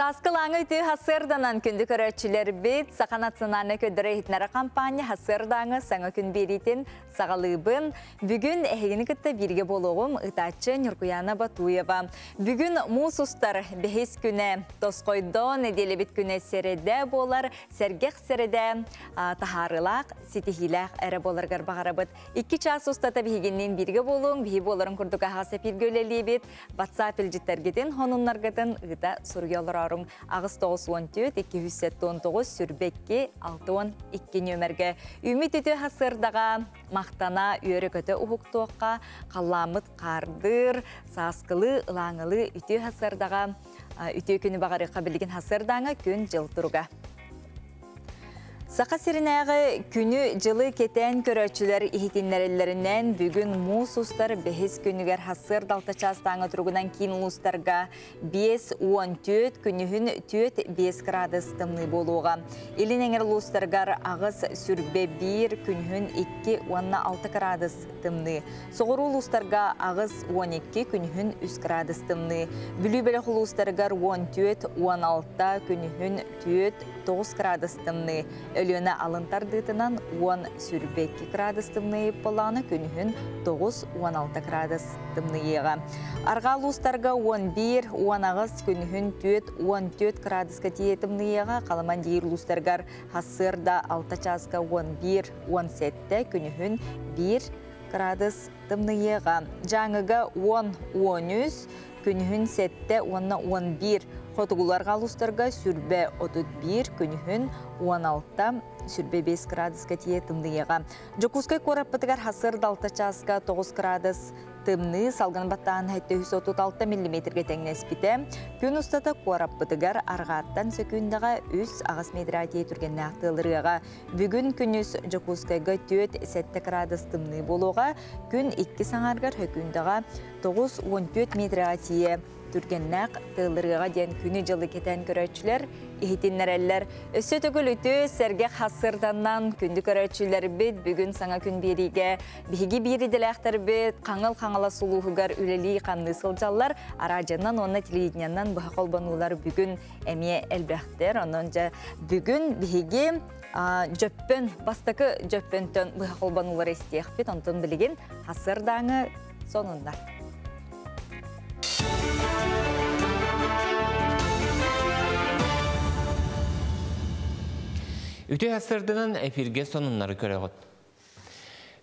Saskılаңы үті хасырданан күнді көрәтшілер бет, сақанатсынаны көдірі хитнары кампания хасырдаңы саңа күн беретін сағалыбын. Бүгін әйгіні күтті бірге болуғым ұтачы Нұркуяна Батуева. Бүгін мұсустар бәхес күні тосқойдон еделі бет күні середе болар, сәргеқ середе тахарылақ, сетихилақ әрі боларғар бағарабыд. 2 час ұстата бігеннен бірге болуң, бігі боларын күрдіға хаса пергөлелі бет, WhatsApp үлжіттергеден, хонунларғадың ұйда сұргелар Ағыз 914-219 сүрбекке 612 нөмерге. Үміт өте хасырдаға мақтана үйері көті ұғықтуыққа қаламыт қардыр, сасқылы, ылаңылы үте хасырдаға үте күні бағарыққа білген хасырдаңа күн жыл тұруға. Сақа сиринәғы күні жылы кетен көрәтшілер ихетинлерілерінен бүгін мұсустар бәхес күнігер хасыр далтачастаңы тұрғынан кейін ұлыстарға 5-14 күнігін 4-5 градус тымны болуға. Елін әңір ұлыстарғар ағыз сүрбе 1 күнігін 2-6 градус тымны. Соғыр ұлыстарға ағыз 12 күнігін 3 градус тымны. Бүлі-бәлі ұлыстарғар 14-16 күнігін 4-9 градус тымны. Өліөні алынтардытынан 10 сүрбекки градус тымны боланы күнігін 9-16 градус тымны еға. Арғал ұстарға 11-10 ағыз күнігін 4-14 градусқа тиетімні еға. Қаламан дейір ұстарғар хасырда 6 часқа 11-17 күнігін 1 градус тымны еға. Жаңыға 10-13 күнігін 7-11 Хотугулар қалустарға сүрбе 31 күнігін 16 сүрбе 5 градусқа тие тымдыеға. Жокускай кораппытығар хасыр 6 часқа 9 градус тымны салған баттаған әйтті 136 мм-ге тәңнеспіті. Күн ұстата кораппытығар арғаттан сөкіндіға 3 ағас медратие түрген нақтылырыға. Бүгін күніз Жокускайға 4-7 градус тымны болуға, күн 2 саңарғар хөкіндіға 9-14 медратие түргеннәк тылырыға ден күні жылы кетен көрәтшілер, ихетиннәрәлләр. Өсі түгіл үті сәрге қасырданнан күнді көрәтшілер бет бүгін саңа күн береге. Бігі бері діләқтір бет қаңыл-қаңыла сұлуғығар үлелі қанды сылжалар. Аражаннан, оны телевиденияннан бұға қолбанулар бүгін әме әлбәқтер. Онынша бүгін бігі жөппен, бастықы жөппентен бұға қолбанулар естеқ бет. Онтын білген қасырдаңы сонында. Үті әсірдінің әпірге сонынлары көріғыд.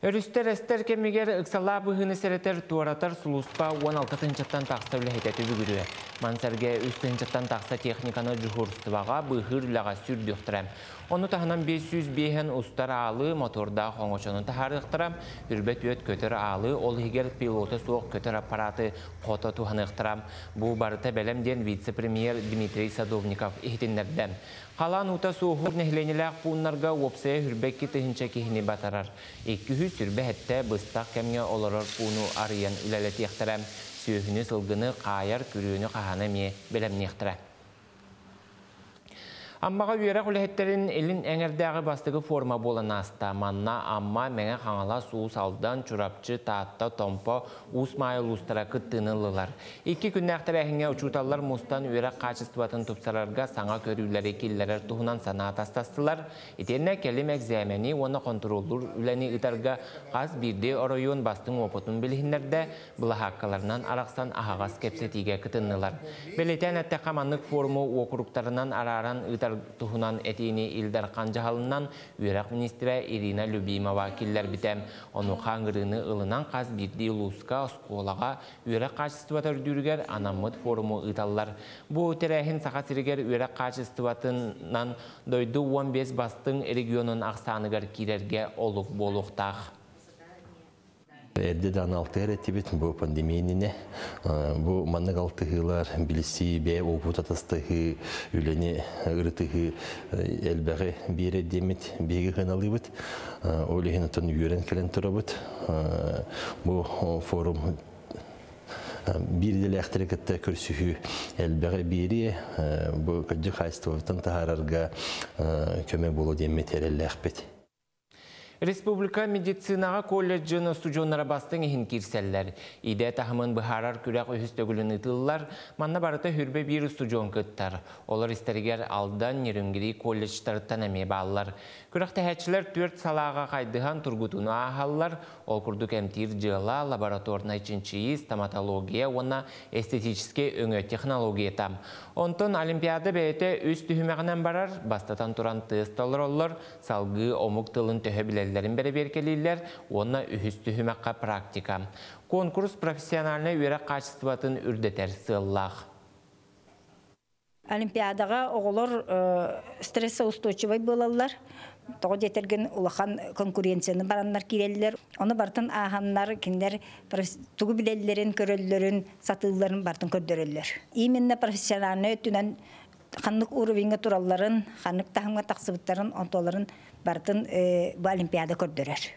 Өрістер әстер кемегер ұқсала бұғыны сәреттер туаратар сұлуспа 16-тынчаттан тақса үләхететі бүгірі. Мансәрге үстінчаттан тақса техниканы жүхұрстываға бұғыр үләға сүрдіқтірем. Оны тағынан 500 бейхен ұстар алы моторда қоңғышының тахарықтырам. Үрбет өт көтір алы, ол егер пилоты соқ көтір аппараты қоты туғанықтырам. Бұл барыта бәлемден вице-премьер Дмитрий Садовников ехтенлерден. Қалан ұта соғыр нәхленіләқ бұнларға опсая үрбекке тұхынша кехіне батарар. 200 сүрбе әтті бұстақ кәмге оларар бұны арыян үләләті ектірәм. Сүйіні сылғыны қайар күріні қағаны ме бәлемне ектірәм. Аммаға үйерек үләхеттерін елін әңердәғі бастығы форма болан аста. Манна амма мәңе қаңала суу салдан чурапчы, таатта, томпа, ус майыл устара күттінілілар. 2 күннәқтір әхіңе ұчуталар мұстан үйерек қачыстыватын тұпсарарға саңа көрілері келлерер тұғынан санат астастылар. Етеріне кәлім әкзәмәні, оны контролдыр үләні ұтарға қаз бірде оройын бастың опытын білігінлерді бұла хаққаларынан арақсан ағағас кепсетіге күттінілар. Белетен әтті қаманлық форму оқырықтарынан араран ұтар туһунан этини Илдар Канжахалынан Үйрак министрі Ирина Любимова киллер битем. Оны қаңғырыны ылынан қаз бірді ұлысқа сколаға Үйрак қачыстыватыр дүргер анамыд форумы ұталар. Бұл тәрәхін сақа сірігер Үйрак қачыстыватынан дойды 15 бастың регионын ақсанығар кирерге олық болуқтақ. Әрдеді аналтығыр әттебет бұл пандемийіне. Бұл маннық алтығылар білісі бәй опыт атастығы үләне ұрытығы әлбәғі бір әдемет бейгі қаналы бұд. Олығын ұтын үйерен кәлін тұра бұд. Бұл форум бірдел әқтірі кітті көрсігі әлбәғі бері бұл көджі қайыстығытын тағарарға көмек болу демет әрелі әқпет. Республика медицинаға колледжін студионлары бастың ехін кирселлер. Иде тахымын бұхарар күрек өйістөгілін ұтылылар, манна барыта хүрбе бір студион күттар. Олар истерігер алдан нерінгірі колледжтарыттан әме балылар. Күрек тәхәтшілер 4 салаға қайдыған тұргутуны ағалылар, ол күрдік әмтир жыла лабораторна үшінші стоматология, ona эстетический өңі технология там. Онтон Олимпиада бәйті өз түхімеғінен барар, бастатан тұран тест олар олар, салғы омук тылын төхі білелерін бәрі беркелейлер, ona үхіз түхімеққа практика. Конкурс профессиональный өрі качестватын үрдетер сыллақ. Олимпиадаға оғылар стрессоустойчивый болалар. Тоғы жетерген улахан конкуренцияны бараннар кирелілер. Оны бартын ағаннар, кендер туғы білелерін, көрелерін, сатыларын бартын көрдөрелер. Именно профессиональны өттінен қанық уровенге тураларын, қанық тахымға тақсыбыттарын, онтоларын бартын бұл Олимпиада көрдөрер.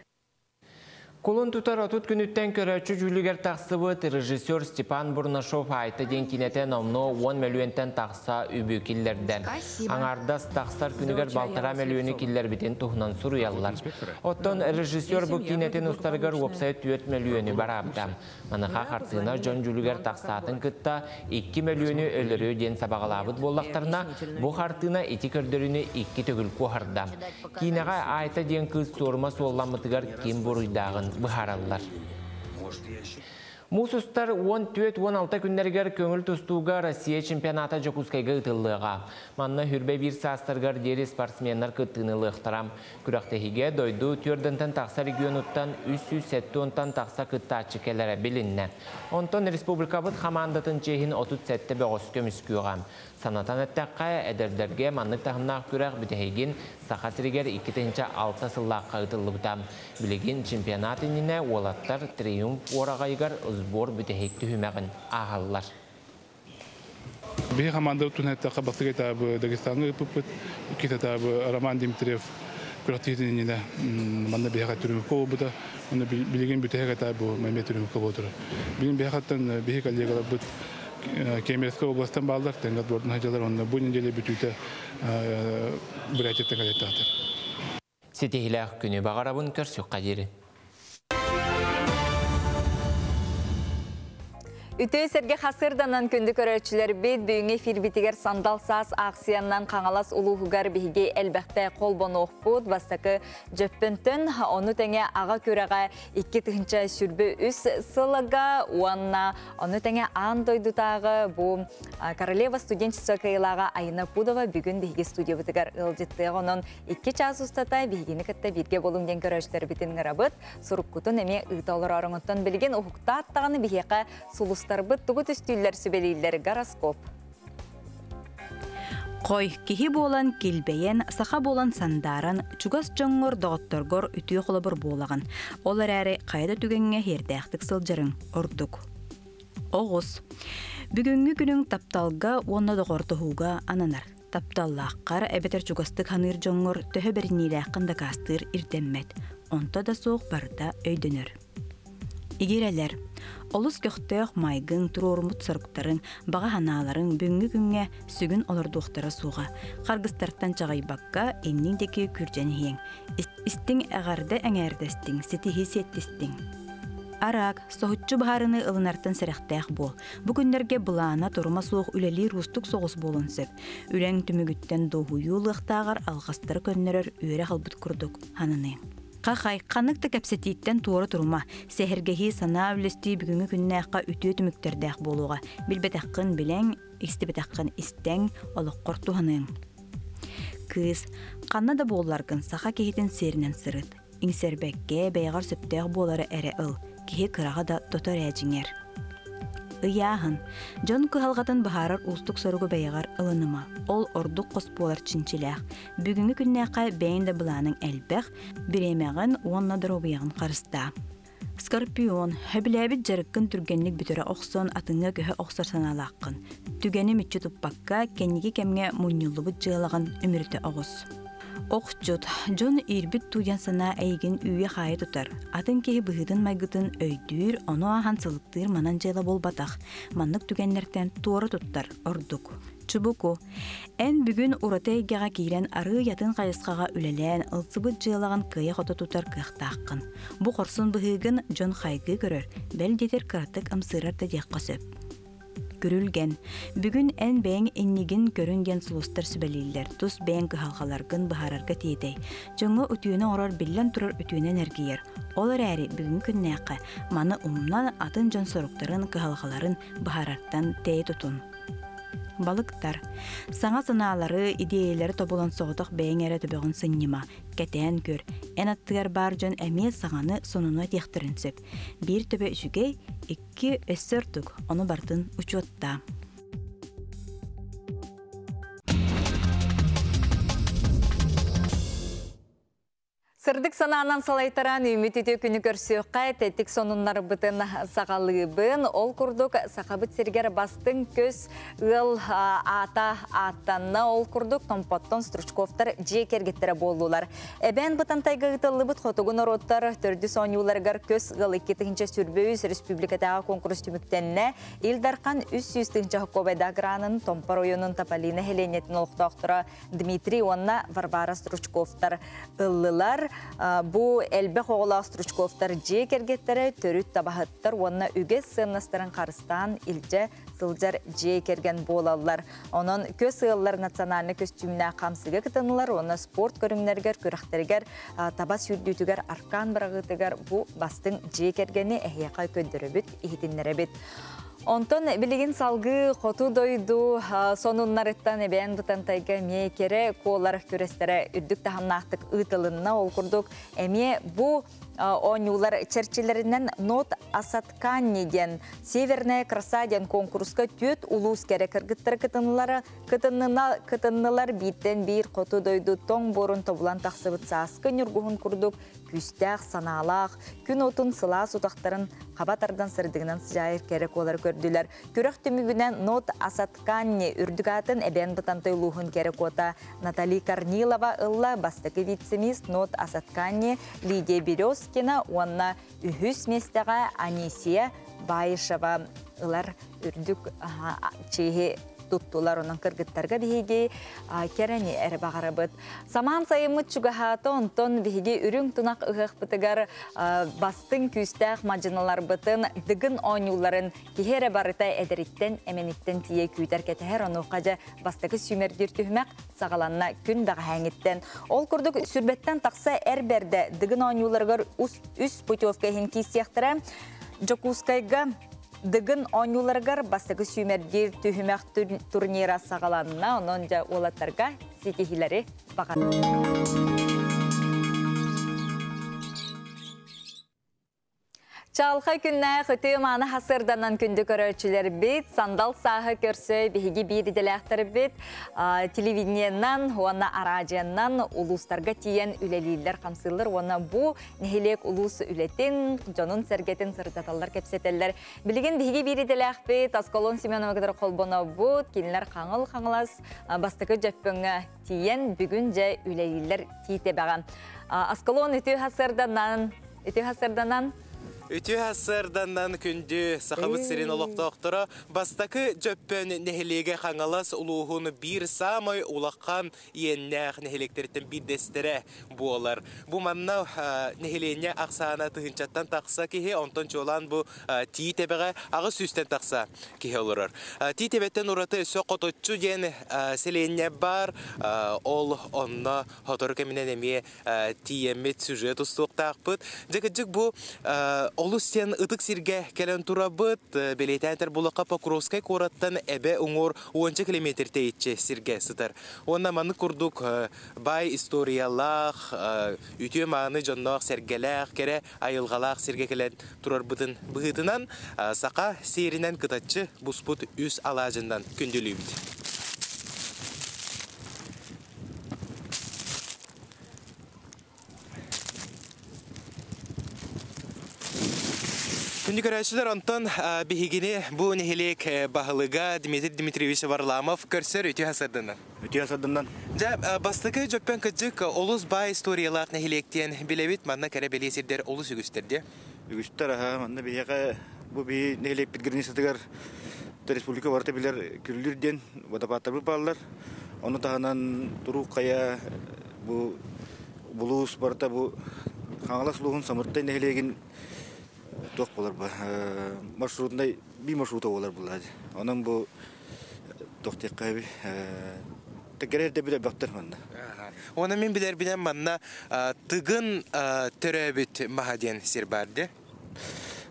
Колон тутар отут күніттен көрәчі жүлігер тақсыбыт режиссер Степан Бурнашов айты денкинетен омно 10 миллионтен тақса үбі киллерден. Аңардас тақсар күнігер балтара миллионы киллер бітен тұхынан сұр ұялылар. Оттон режиссер бұл кинетен ұстарығар опсай 4 миллионы бар абдам. Маныға қартына жон жүлігер тақсатын күтта 2 миллионы өлірі ден сабағалабыд боллақтарына бұл қартына еті көрдіріні 2 төгіл қоғырдам. Кинеға айты ден кыз сорма солламытығар кем бұруйдағын бұхаралылар. Мусустар 14-16 күндергер көңіл тұстуға Россия чемпионата жокускайға ұтылыға. Манна хүрбе бір састырғар дері спортсменлар күттініліқтарам. Күрақтығыге дойду түрдінтін тақса регионуттан 370 тақса күтті ачыкелері білінне. Онтон республика бұд қамандатын чехін 30 сәтті бөғыс көміскүйғам. Санатан әттәққа әдердерге маннық тағымнақ күрәқ бүтәйген сақасырегер 2-6 сыллаққа ұтылығдам. Білеген чемпионатыніне олаттар триумф орағайғар ұзбор бүтәйік түхімәғін ағалылар. Бей команда түнәттәққа бақсық етабы Дагестанғы ұпыпыт, кет етабы Роман Димитриев күрәқтетініне манна бейхат түрімі қол бұда, оны білеген бүтәйік етабы мәме түрімі қол отыры. Білген бейхаттан бей коллегалар бұд Кемерская областан балдар, тәңгат бордың хажалар, онына бұл неделе бүтүйті бір әтеттен қалетті атыр. Сетейләқ күні бағарабын көрсік қадері. Үтөй серге қасырданан күнді көрәтшілер бет бүйіңе фирбитігер сандал саас ақсияннан қаңалас ұлуғығар бейге әлбәқті қолбон оқпуд, бастақы жөппінтін, оны тәңе аға көреға 2 тұхынша сүрбі үс сылыға, оны тәңе аң дойдутағы бұл Королева студенчество кайылаға Айна Пудова бүгін бейге студия бұтығар ұлжетті ғонын 2 час ұстата бейгені кітті берге болуңден көрәтшілер бітін ғырабыт, сұрық күтін әме ұйталыр арыңыттан білген ұқықта аттағаны бейге сұлыс Тарбыт тугут үстүллер сүбелейлер гороскоп. Қой, кихи болан келбейен, саха болан сандаран, чугас жоңғыр доғытторгор үтіе қолабыр болағын. Олар әрі қайда түгенге хердәқтік сылжырың, ордук. Оғыз. Бүгінгі күнің тапталға, оны доғыртығуға ананар. Тапталлаққар әбетер чугастық ханыр жоңғыр төһі бірінейлі ақында кастыр ирденмет. Онта да соқ барда өйдөнөр. Игерелер. Олыс көқтөк майгын, турормут сұрықтарын, баға ханаларын бүгінгі күнге сүгін олырдуқтара суға. Қарғыстарттан чағайбаққа еннің деке күржен ең. Истің әғарды әңәрдестің, сетихи сеттістің. Арақ, соғытчы бағарыны ылынартын сәріқтәқ бол. Бүгіндерге бұлана тұрма соғ үләлі рустық соғыс болын сөп. Үләң түмігіттен доғуyu лықтағар алғастары көннерер өре қалбыт күрдік ханының. Қақай, қанықты кәпсетейттен туыры тұрма, сәхіргехи сана үлісті бүгінгі күніне аққа үтіе түміктердәқ болуға. Білбетаққын біләң, істебетаққын істәң, олық қортуғының. Кыз, қанна да болларғын сақа кейтін серінен сырыт. Иңсербәкке бәйғар сөптәқ болары әрі ұл, кейі қыраға да тотар әжіңер. Ыяғын, жон күхалғатын бағарар ұстық сорғы бәйғар ылыныма. Ол ордық қос болар чинчиләқ. Бүгінгі күннәқа бәйінді бұланың әлбәқ, біремәғін онна дұрубияғын қарыста. Скорпион, хөбіләбіт жарыққын түргенлік бүтірі оқсон атыңа көхі оқсар саналаққын. Түгені мүтчі тұппаққа кәнеге кәмге мұнюлы бұт жығылаған өмірті оғыз. Оқчут, Джон ирбит туян сана әйген үйе қайы тұтар. Атын кеhi бұхыдын майгытын өйдүйір, оны ахан сылықтыр манан жайла болбатақ. Маннық түгенлерден туары тұттар, ордук. Чубуку. Ән бүгін уратайгаға кейлен ары ятын қайысқаға үлелен, ылцыбыт жайлаған кыя қоты тұтар кықтаққын. Бұ қорсын бұхыгын Джон қайғы көрір, бәл детер қыратық ымсырарды деққа сөп. Көрілген. Бүгін ән бәң иннигін көрінген сұлыстар сүбәлейлер, тұс бәң кыхалғаларғын бұхарарға тейдей. Жоңы үтүйіні орар білен тұрар үтүйінен әргейер. Олар әрі бүгін күннәқі, маны умнан атын жон соруқтарын кыхалғаларын бұхарарттан тей тұтын. Балыктар. Саңа саналары, идеялары тобулан соғдық бәйін әрі төбеғын сыннема. Кәтән көр. Ән аттығар бар жон әме саңаны сонуна тектірінсіп. Bir төбе үшіге, 2 өссөртік. Оны бартын учуатта. Сырдык санаанан салайтаран үміт етеу күні көрсөққа тәттік сонунлар бұтын сағалығыбын, ол күрдік сақабыт сергер бастың көз ұл аттанна ол күрдік томпоттон стручковтар жекергеттері болулар. Әбән бұтан тайғығытылы бұт қотығын ороттар түрді соңюларғар көз ғыл 2-тігінші сүрбөйіз республикатаға конкурс түміктенне Илдарқан 300-тігінші Хокобайда гранын Томпар ойының Тапалина Хеленетін олықтақтыра Дмитрий онна Варвара Стручковтар ұлылар. Бу элбе хоғыла Стручковтар жекергеттері төрүт табахыттар, онна үге сымнастарын қарыстан илже сылжар жекерген болалар. Онын көз сығылар национальны көстүміне қамсыға кытынылар, онна спорт көрімнергер, көріқтергер, табас үрдүтігер, аркан бірағытығар бу бастың жекергені әхияқай көндірі бүт, ихетінлері бүт. Онтон билигин салгы хоту дойду сонуннарыттан эбен бутан тайга мекере колар көрестере үрдүк тахамнақтык ытылынна ол курдук эме бу оңюлар черчилеринен нот асатканнеген Северная краса ден конкурска төт улус керек кыргыттар кытыннылар биттен бир хоту дойду тоң борун тобулан тақсыбыт саскы нүргухун курдук күстәк саналақ күн отун сыла сутақтарын қабатардан сырдығынан жайыр керек олар көрділер. Көрек түмігінен нот асатканне үрдігатын әбен бұтантай лухын керек ота Натали Корнилова ылла бастықы вице-мис нот асатканне Лидия Березкина, онна үхіс местеға Анисия Байышева ылар үрдік чейхе туттулар онын кыргыттарға бейге керені әрі бағарабыт. Саман сайымыт чугахаты онтон бейге үрің тұнақ ұғық бұтығар бастың күстәқ мажыналар бұтын дығын оңюларын кехері барытай әдіріттен әмениттен тие күйтер кетәр оны қажа бастығы сүмердер түхмәк сағаланна күн баға әңіттен. Ол күрдік сүрбеттен тақса әрберді дығын оңюларғар үс путевка хенки сияқтыра Жокускайға Дыгын оңюларғар бастығы сүймердер түхімәк турнира сағаланына, онын жа олаттарға секехилері бағар. Чалқа күнне құты маны хасырданан күнді көрөчілер бет, сандал сағы көрсі бейгі бейділәқтір бет, телевидениянан, оны арадиянан улустарға тиен үлелейлер қамсылыр, оны бұ нехелек улус үлетін, жонын сәргетін сырдаталар кепсетелер. Білген бейгі бейділәқ бет, Асколон Семенова кедір қолбона бұд, келінлер қаңыл-қаңылас, бастықы жөппіңі тиен бүгін жа үлелейлер тейте баған. Асколон үті хасырданан, Үті асырданнан күнді сақабыт сирен олықтақтыра бастақы жөппен нехелеге қаңалас ұлуғыны бір самай улаққан еннәқ нехелектеріттен бір дестері болар. Бұ манна нехелене ақсана тұхынчаттан тақса кеге, онтан жолан бұ tii тебеға ағы сүстен тақса кеге олырыр. Tii тебеттен ұраты өсі қототчу ден селенне бар, ол онна хоторы кәмінен әме тиемет сюжет ұстуқтақ бұд. Жекіджік бұ Олустен ытык сирге келен турабыт, белейтәнтер булаққа Покровскай кораттан әбе ұңыр 10 километр тейітче сирге сытар. Онна маны күрдік бай историялақ, үтіе маны жоннақ сәргеләқ, кере айылғалақ сирге келен турар бұғытынан сақа сейрінен кытатчы бұспұт үс алажынан күнділеймді. Күнді көрәшілер онтон бігігіне бұл нехелек бағылыға Дмитрий Дмитриевич Варламов көрсір өте асырдынан. Ja, bastaki jöppen kıcık oluz bay istoриялар nehilekten bilebit manna kere belesirder oluz ügüsterdi. Ügüster ha manna biyaga bu bir nehilek bitgirini satıgar Respublika varta biler küllürden vadapatar bağlar. Onu tahanan turu kaya bu bulus barta bu kangalas luğun samırtay nehilegin tok bolar ba. Marşrutunda bir marşruta bolar bular. Onun bu toktek kaybı tekrar de bile baktır manna. Ona min biler bilen manna tıgın töröbüt mahaden sirbardı.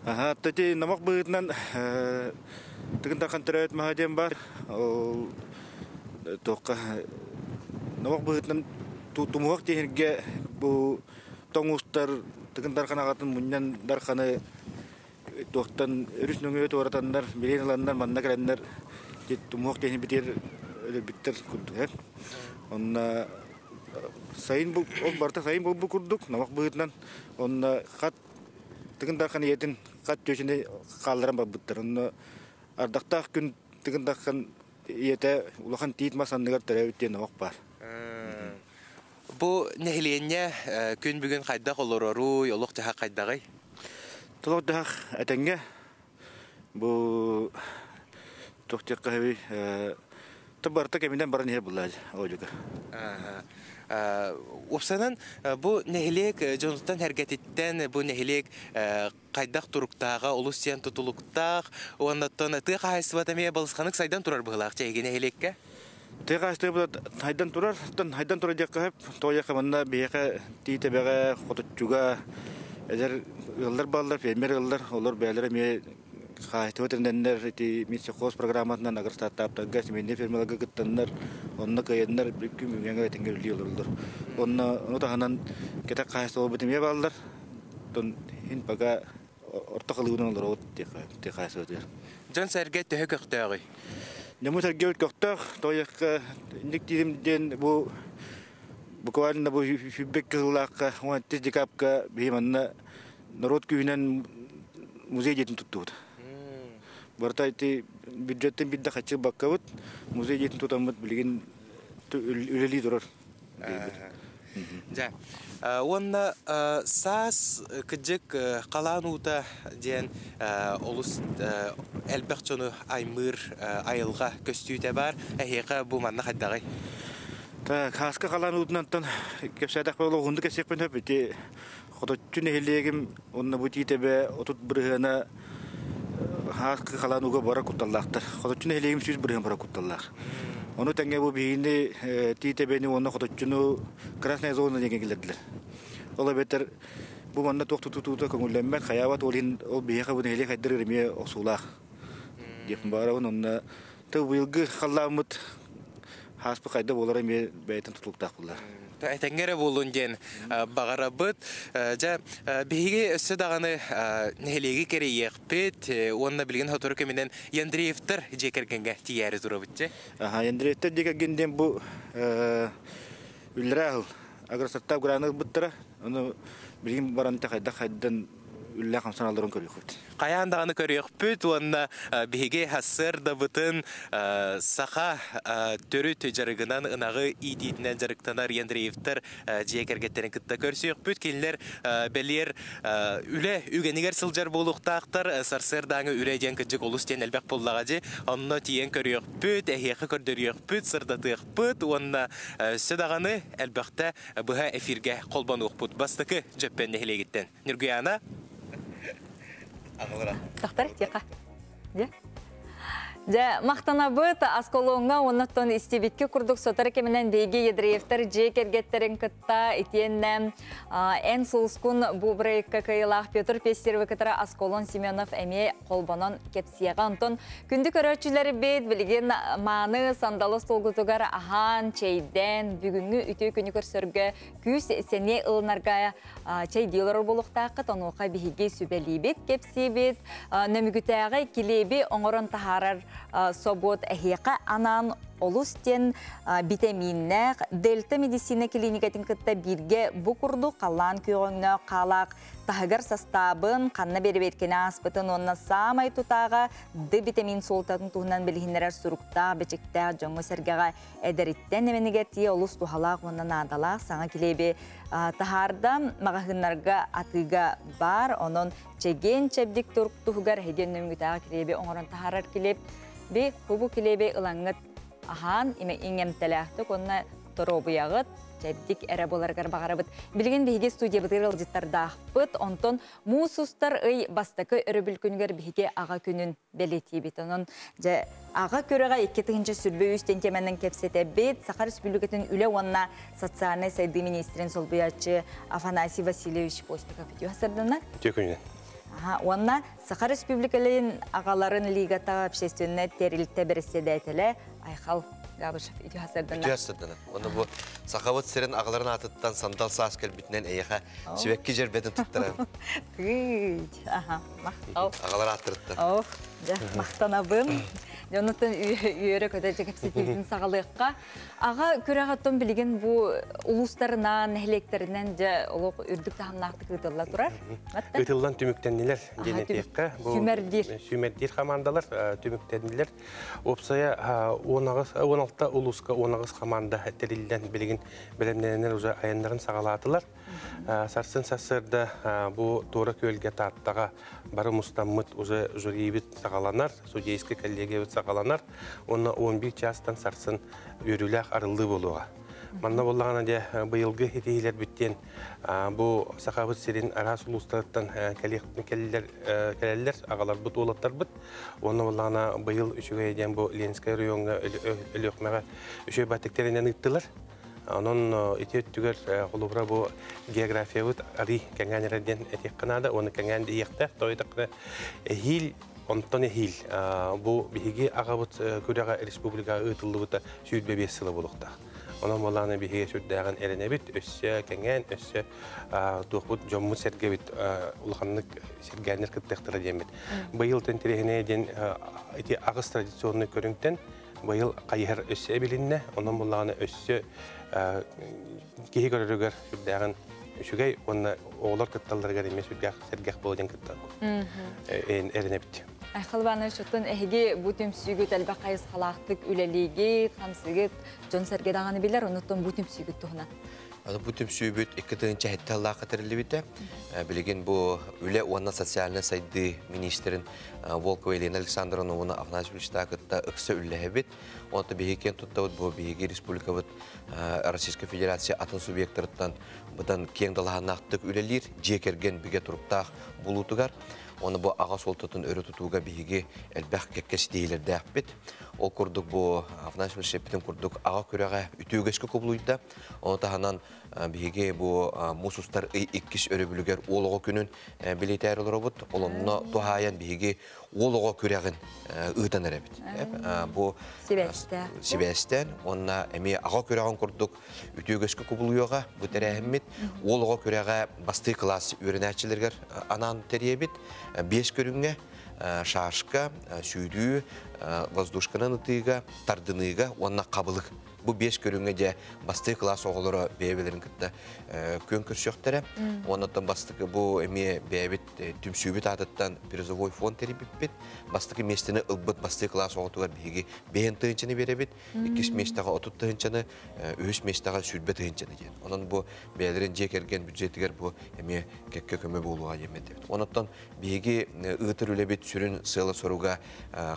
Aha, tadi namak bığıtnan tıgın takan töröbüt mahaden var. Toka namak bığıtnan tumuhak tehirge bu tongustar tıgın tarkan ağatın munyan darkanı toktan örüs nöngöt oratanlar bilen alanlar manna kelenler tumuhak tehir bitir bitter kurdu. Onna sayın bu barta sayın bu kurduk namak bığıtnan onna kat tıgın tarkan yetin kat köşünde kaldıran babıttır. Onna ardakta gün tıgın tarkan yete ulakan tiit masandıgar terevitten namak var. Bu nehiliyenne gün bugün kaydak oloru yoluk jaha kaydagay. Tolok daha etenge bu toktek kahve tabarta keminden baran yer bulaj o juga. Opsanan bu nehilek jonuttan hergetitten bu nehilek kaydak turuktaga olusiyan tutuluktag ondan tı kahsıvatamaya balıskanık saydan turar bıhlak çeyge nehilekke. Tega işte bu haydan turar, haydan turacak hep toya kamanna biyaka tite bega kotutçuga ezer yıllar bağlar, fermer yıllar olur beylere mi kahit veterinerler iti misikos programatından agar startup taga simende fermerga gittanlar onna kayanlar bir gün yanga tengeli yıllar. Onu tahanan kita kahit ol bitimiye bağlar. Ton hin paga orta kalıbından olur o tega söder. Jon serget töhök öktüğü. Namun sergel koktak, toyak niktirimden bu kawan bu feedback kelak, wantis dikap ke bagaimana narot kuyunan musik jadi tutut. Berarti itu budgetin bidda kecil bakawut, musik jadi tutut amat beliin tu uleli turun. Ja. Onna sas kıcık kalanuta diyen olus elbaqçonu aymır ayılga köstüte var. Eheka bu manna haddagay. Ta kaska kalanutnan tan kepsadak polo hundu kesek pen hepti. Qototçu nehilegim onna bu titebe otut brihana haska kalanuga bara kutallaqtar. Qototçu nehilegim süz brihana bara kutallaq. Onu tenge bu bihini titebeni onna qototçunu krasnaya zona degen geldiler. Ola beter bu manna toqtutututa kongullemmen khayavat olin ol biha bu nehileg hadir remiye osulaq. Dep bara onna tu bilgi khalamut haspa kayda bolara me beyten tutulukta kullar. Etengere bolunjen bagarabıt ja bihige össedagаны nehelegi kere yekpet onna bilgen hotoru keminden yandrifter jekergenge tiyari durabıtçe. Aha yandrifter jekergenden bu ülrahıl agar serta granı bıttıra onu bilgen baranta kayda kaydan ülle kamsan alırın körüyüqt. Qayandağını körüyüqpet onna bihige hasır da bıtın sağa törü tüjarıgınan ınağı iditinden jarıktanar yandrifter jekergetterin kıtta körsüyüqpet kelinler belir üle ügeniger sıljar boluqtaqtar sarsırdağı üreyden kıcık olustien elbek bollağacı onna tiyen körüyüqpet ehiyaqı kördürüyüqpet sırdatıyıqpet onna södağını elbekte buha efirge kolbanuqpet bastıkı jöppen nehilegitten. Nurguyana Тахтар, тиқа. Ja, maqtanabıt askolonga onatton istibitki kurduk sotar kemenен beyge yedreyefter jekergetterin kıtta itiyennem en sulskun bu breyka kayılaq Petr Pesтерvi kıtara askolon Semyonov eme kolbanon kepsiyaga onton kündü köröçüleri beyt bilgen manı sandalı solgutugar ahan çeyden bugüngü ütü günü körsörgü küs sene ılnarga çey diyorlar boluqtaqı tonuqa bihige sübelibet kepsibet nömügütäge kilebi oңорон taharar sobot ehiyaka anan олустен витаминнәк Дельта медицина клиникатын кытта бирге бу курду каллан күйгөңнө калак тахыгар составын канна берип эткене аспытын онна самай тутага Д витамин солтатын туһунан билгиннерер сурукта бечекте жоңго сергага эдериттен эменеге тие олус тухалак оннан адалак саңа килеби тахарда магазиннарга атыга бар онон чеген чебдик туруктугар хеден нөмгүтага килеби оңорон тахарар килеп би хубу килеби ылаңыт ахан иңемтеләхтік, онна торобуягыт, чәбдік әрі боларғар бағарабыт. Білген бейге студия бұтырыл жыттардақпыт, онтон мусустар ый бастакы өрі бүлкінгер бейге аға күнін бәлеті бет. Онын аға көріға 2-тігінші сүрбе үстен теменің кепсеті бет, Сақар Республикатын үлі онна социальный сайды министрин солбуячы Афанасий Васильевич Постиков. Өтеу Онна Сақар Республикалын ағаларын лигата общественне терилте берседе әтелі Айхал Габышев үтеу хасырдына. Үтеу хасырдына. Оны бұл Сақавыт серін ағаларын атыттан сандал саас кәлбітінен әйеға шебекке жербетін тұттырам. Ағалар аттырытты. Мақтанабын. Jonathan üyere kadar kepsetildin sağlıkka. Ağa körağıttın bilgen bu uluslarından, nehleklerinden de oluq ürdük tahanlaqtı kıdırla turar. Kıdırlan tümüktendiler genetikka. Sümerdir hamandalar tümüktendiler. Opsaya 16 uluska 16 hamanda terilden bilgin bilimlenenler uza ayanların sağalatılar. Sarsın sasırda bu doğru kölge tattağa barı mustammıt uza jüribit sağalanar. Sudiyski kollegiyet sağalanar. Onu 11 çastan sarsın yürülək arıldı boluğa. Manna bollağına da bıyılgı hediyeler bütten bu Saqavut serin aras uluslardan kelleler ağalar bu olatlar bit. Onu bollağına bıyıl üçüge eden bu Lenskay rayonuna ölüqməğə üçü batıkterinden ıttılar. Onun itiyyüttüger qulubra bu geografiyavut arı kənganərədən etekqinada, onu kəngan deyəqtə, toydaqına hil Ondan hil bu bihigi ağabut kürağa respublika ıtıllıbıta süydbe 5 sılı buluqta. Onun bolağına bihigi sürdəğən erenebit, össe kəngen, össe tuğbut jommut sergebit ulğanlık sergənir kıttəqtara demit. Bayıl təntirehine eden ağız tradisyonunu körüngten bayıl qayır össe bilinne, onun bolağına össe kehi görürüger sürdəğən Şugay ona oğlar kıttallarga demiş bir sergah bolacak kıttal. Erenebit. Ayxalbana şutun ehgi bu tüm sügüt elbaqayız xalaqtık üleligi, xamsıgıt, John Sergedağını bilir, onutun bu tüm sügüt tuğuna. Bu tüm sügüt iki tığınca hette Allah'a katırlı bitti. Bilgin bu üle ona sosyalne saydı ministerin Volkova Elena Aleksandrovna Afanash Vilştakıtta ıksa ülle hebit. Onu da bihiken tuttavut bu bihigi Respublikavut Rossiya Federasyası atın subyektörütten budan keng dalahan naqtık ülelir, jekergen bige turuptaq bulutugar. Onu bu ağa soltatın örü tutuğuna bihigi elbaq kekkes deyilerde akbet. O kurduk bu Afanash Vilştakıttın kurduk ağa küreğe ütügeşke kubluydu. Onu da hanan bihigi bu musustar ikkis örü bülüger oğluğa günün bilitayr olur obut. Olonuna tuhayan bihigi oğluğa küreğin ığdan erebit. Bu Sibes'ten onna emi ağa küreğin kurduk ütügeşke kubluyuğa bu terehemmit. Oğluğa küreğe bastığı klas öğrenəçilerger anan teriyebit. 5 körünge şaşka, süydüğü, vazduşkanın ıtığıga, tardınıga, onna qabılık. Bu 5 körünge de bastığı klas oğulları beyevelerin kıtta kön körsöktері. Ondan bastığı bu emi beyevit tüm süybüt adıttan prizovoy fon teribit. Bastığı mestini ılbıt bastığı klas oğultugar beygi beyin tığınçını verebit. 2 mestağa 30 tığınçını, 3 mestağa sürbet tığınçını. Onun bu beyelerin jekergen büdjetiger bu emi kekke köme boluğa yemedi. Ondan beygi ıtır ülebit sürün sığla soruga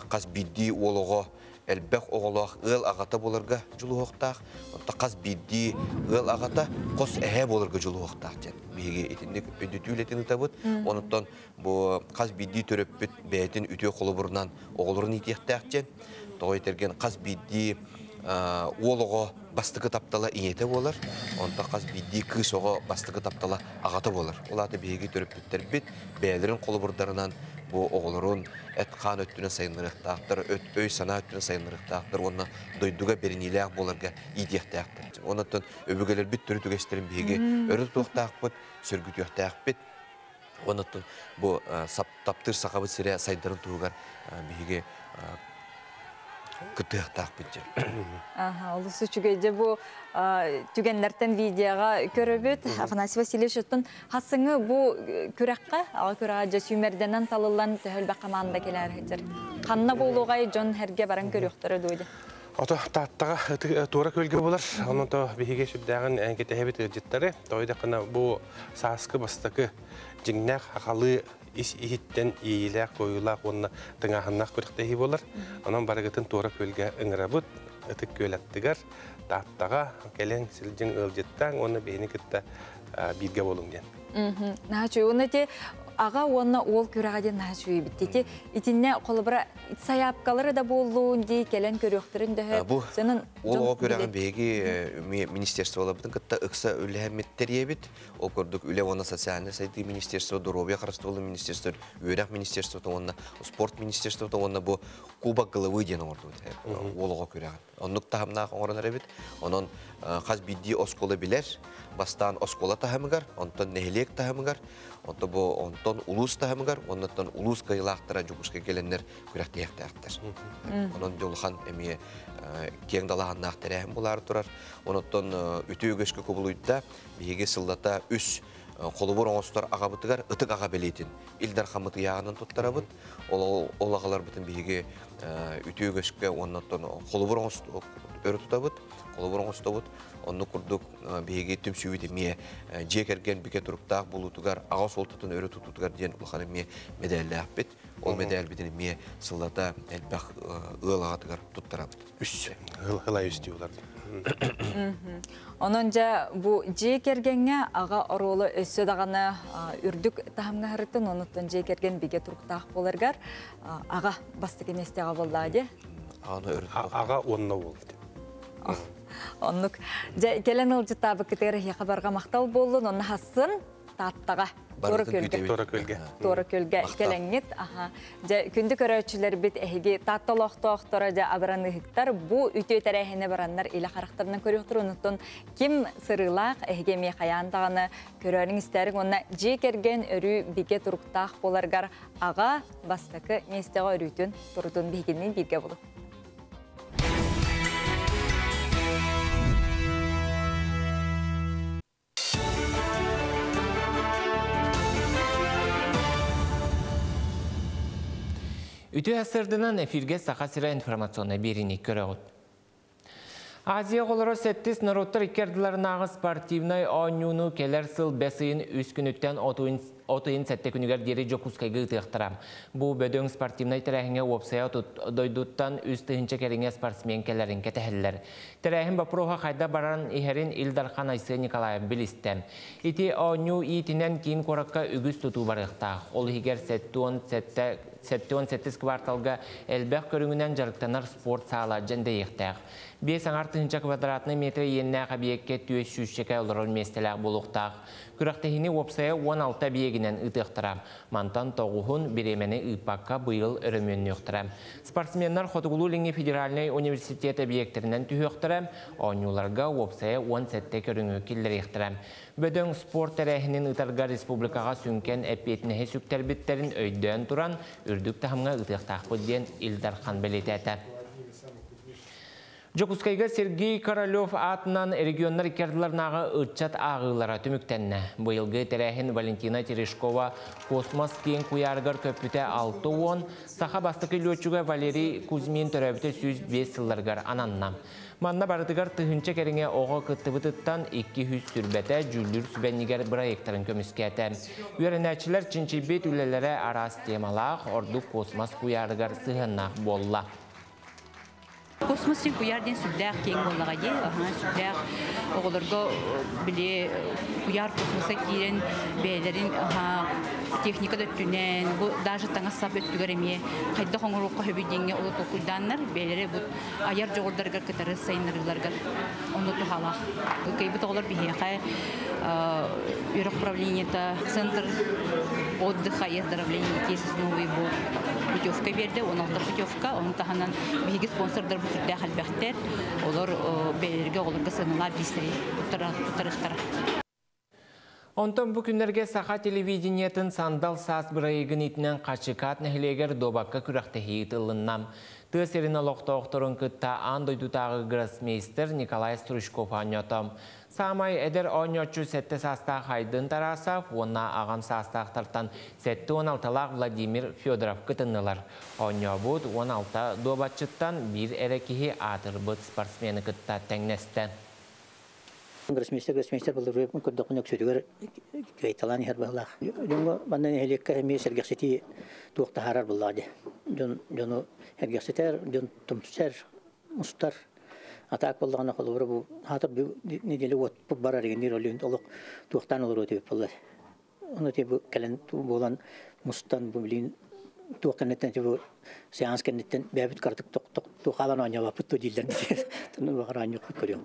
qaz biddi oğluğa elbaq oğluq ıl ağata bolarga juluqtaq. Onda qaz biddi ıl ağata qos ehe bolarga juluqtaq. Bege etindik ödütületini tabut. Ondan bu qaz biddi töröpbüt beytin ütü qoluburundan oğulurun itiqtaqçen. Toytergen qaz biddi oğluğa bastığı taptala inyete bolar. Onda qaz biddi kız oğa bastığı taptala ağata bolar. Olatı bege töröpbütler bit beylerin qoluburdarından bu oğulurun etqan öttüne sayınırıqtaqdır, öy sana öttüne sayınırıqtaqdır, ona doyduğa beriniləq bolarga idiqtaqdır. Ondan öbügeler bit türü tügeşlerin bege örü tuqtaqbıt, sörgü tuqtaqbıt. Ondan bu taptır Saqavut sire saydarın tuğugar bege кытыктак бит. Олысы чүгейде бұл түгенлерден видеоға көрөбөт. Афанасий Васильевич оттун хасыңы бұл күрәкқа, ағы күрәға сүймерденен талылан төхілбі қаманда келер. Қанна болуғай жон herге баран көріқтірі дойды. Ото таттаға тура көлге болар. Оның то бейге сүрдәғін әңкеті әбет өджеттері. Тойда қына бұл саскы бастықы жіңнәқ ақалы ис-ихиттен ийләқ, қойылақ, онына тыңағыннақ көріқтегі болар. Онан барығытын тура көлге ұңырабыт, ұтық көләттігер, таттаға кәлең сілжің ұлжеттен, оны бейіні күтті бірге болың ден. Нағачу, оны де аға оны ол көрағаден нағачу ебіттеті. Итінне қолыбыра саяпқалары да болуын дей, кәлен көріқтірін дөйі. Ол көрәғын бейгі министерство олабытын күтті ұқса үлі әметтер ебіт. Ол көрдік үлі оны социальный сайды министерство, Дуробия қарыстығылы министерство, Өрәқ министерство, спорт министерство, оны бұл Кубок головы дені орды. Ол оға көрәғын. Онық тағымнақ оңырын әребет. Onun қаз бидді осколы білер, бастан оскола тағымығар, онтан нәхелек тағымығар, онтан улус тағымығар, онтан улус қайылақтыра жүгіске келенлер күрәқтейіқті әқтір. Onun жолған әмей кең далағын нақтыр әхім болары тұрар. Онтан үті өгескі көбілуйда бейге сылдата үс қолыбыр оңыстар аға бұтығар, ұтық аға белейтін. Илдар қамыты яғынан тұттара бұд. Ол ағалар бұтын бейге үті өгескі онтан қолыбыр оңыстар өрі тұта бұд. Қолыбыр оңыстар бұд. Оны күрдік бейге түм сүйді ме жек әрген біке тұрықтақ болутығар, аға солтытын өрі тұтығар ден ұлғаны ме медәлі әппет. Ол медәл бітін ме сылдата әлбәқ ұлағатығар тұттара бұд. Үс, ұлай үсті оларды. Onun bu jekergenge ağa orolu ösö dağını ürdük tahamga harıtın, onutun jekergen bige turktaq bolargar ağa bastıken esteğe bolladı. Ağa onna oldu. Onluk gelen olcu tabi kiteri yakabarga maqtal bollun, onu hassın tattağa. Tora kölge kelengit. Күнді көрәтшілер бет әйге татталақтақтыра абыраны хиктар. Бұ үті өтәрәйхіне барандар елі қарақтарынан көріқтір. Онықтың кем сырылақ әйге мейқаяндағаны көрәрің істәрің. Онына жекерген өрі беге тұрықтақ боларғар аға бастықы местеға өрітін тұрудың бегеннен бірге болу. Үті әсірдінен эфирге сақасыра информационны беріне көрі ғыд. Азия қолыры сәттіс народтар икерділерін ағы спортивнай ойнуыны келер сыл бәсейін үз күніттен отойын сәтті күнігер дері жокускайғы тұқтырам. Бұл бөдөң спортивнай тәрәхіңе опсая дойдуттан үз тұхынча кәріңе спортсмен келерін кәтәхілілер. Тәрәхін бапыруға қайда баран ихерін Илдархан Айсы Николай білістен. Ити ойну итінен кейін қораққа үгіз тұту барықтақ. Ол егер сәттіон кварталға әлбәқ көріңінен жарықтанар спорт сала жәнде еқтәқ. 5 квадратны метр еннәқ объектке түйес шүшшеке олырын местеләқ болуқтақ. Күрақтығыны опсая 16 бейгінен ұтықтырам. Мантан тоғуғын беремені ұпаққа бұйыл өрімен өқтірам. Спортсменнар Хотугулу-Линги федеральный университет объекттерінен түйіқтірам. Ойнуларға опсая 10 сәтте көріңі келдер еқтірам. Бөдің спорт тәрәхінен ұтарға республикаға сүнкен әппетінәе сүктәрбіттерін өйден тұран, үрдік тағымға ұтықтақ бұдден Илдархан білетәті. Жокускайга Сергей Королев атынан регионнар икерділернағы ұтчат ағылара түміктенні. Бұйылғы тәрәхін Валентина Терешкова космос кен куярғар көпіті 6-10, сақа бастықы летчуға Валерий Кузьмин төрәбіті 105 сылларғар ананна. Манна барытыгар тыхынча кәріңе оға кыттыбытыттан 200 сүрбәті жүлдір сүбәнігер проекторын көміскәті. Үйерінәчілер чинчибет үлелері арас темалақ ордық космос куярғар сығыннақ болла. Космостың куярден сүрдәқ кең болаға де, сүрдәқ оғылырға біле куяр космоса кейрен бәлерін техникада түнен, даже таңа сап өттігер еме, қайда қоңырыққа хөбеденге олы тоқылданнар, бәлері аяр жоғырдарғар кітары сайынырғыларғар, оны тұхалақ. Кейбіт оғылар бейеқай үйрік правлениета, центр отдыха и оздоровления кейсіз новый бор. Путевка берді, 16 путевка, оның тағынан бейгі спонсордар бұл сүрді қалбәқтер, олар бәлерге оларға сыныңа бейістері тұттарықтар. Онтон bu günlerge saha televizioniyetin sandal sas bırayıgın itinen kaçıkat nehleger dobakka kürektehi ıtılınam. Tığserin aloqtoqtorun kıtta andoydutağı grossmeister Nikolay Strushkov anyotom. Samay eder 13 sette sastaq haydın tarasaf, ona ağam sastaqtartan sette 16'laq Vladimir Fyodorov kıtınlılar. Onyobut 16 dobatçıttan bir erekihi atırbıt sportsmeni kıtta tengneste. Гроссмейстер был рыб, когда он ксюдгар гейталан хербалах. Донго бандан хеликка хеми сергексити туакта харар буллади. Жону хергекситер, жон тумсер, мустар. Атак буллагана колбур бу хатыр бу неделе вот бу барар дегендер олин толук туактан олор өтүп булды. Оны тибу келен болан мустан бу билин туакканеттен тибу сеанс кеннеттен бәбит картык ток халан anya бу дилдер. Тunu багаран yok көрөм.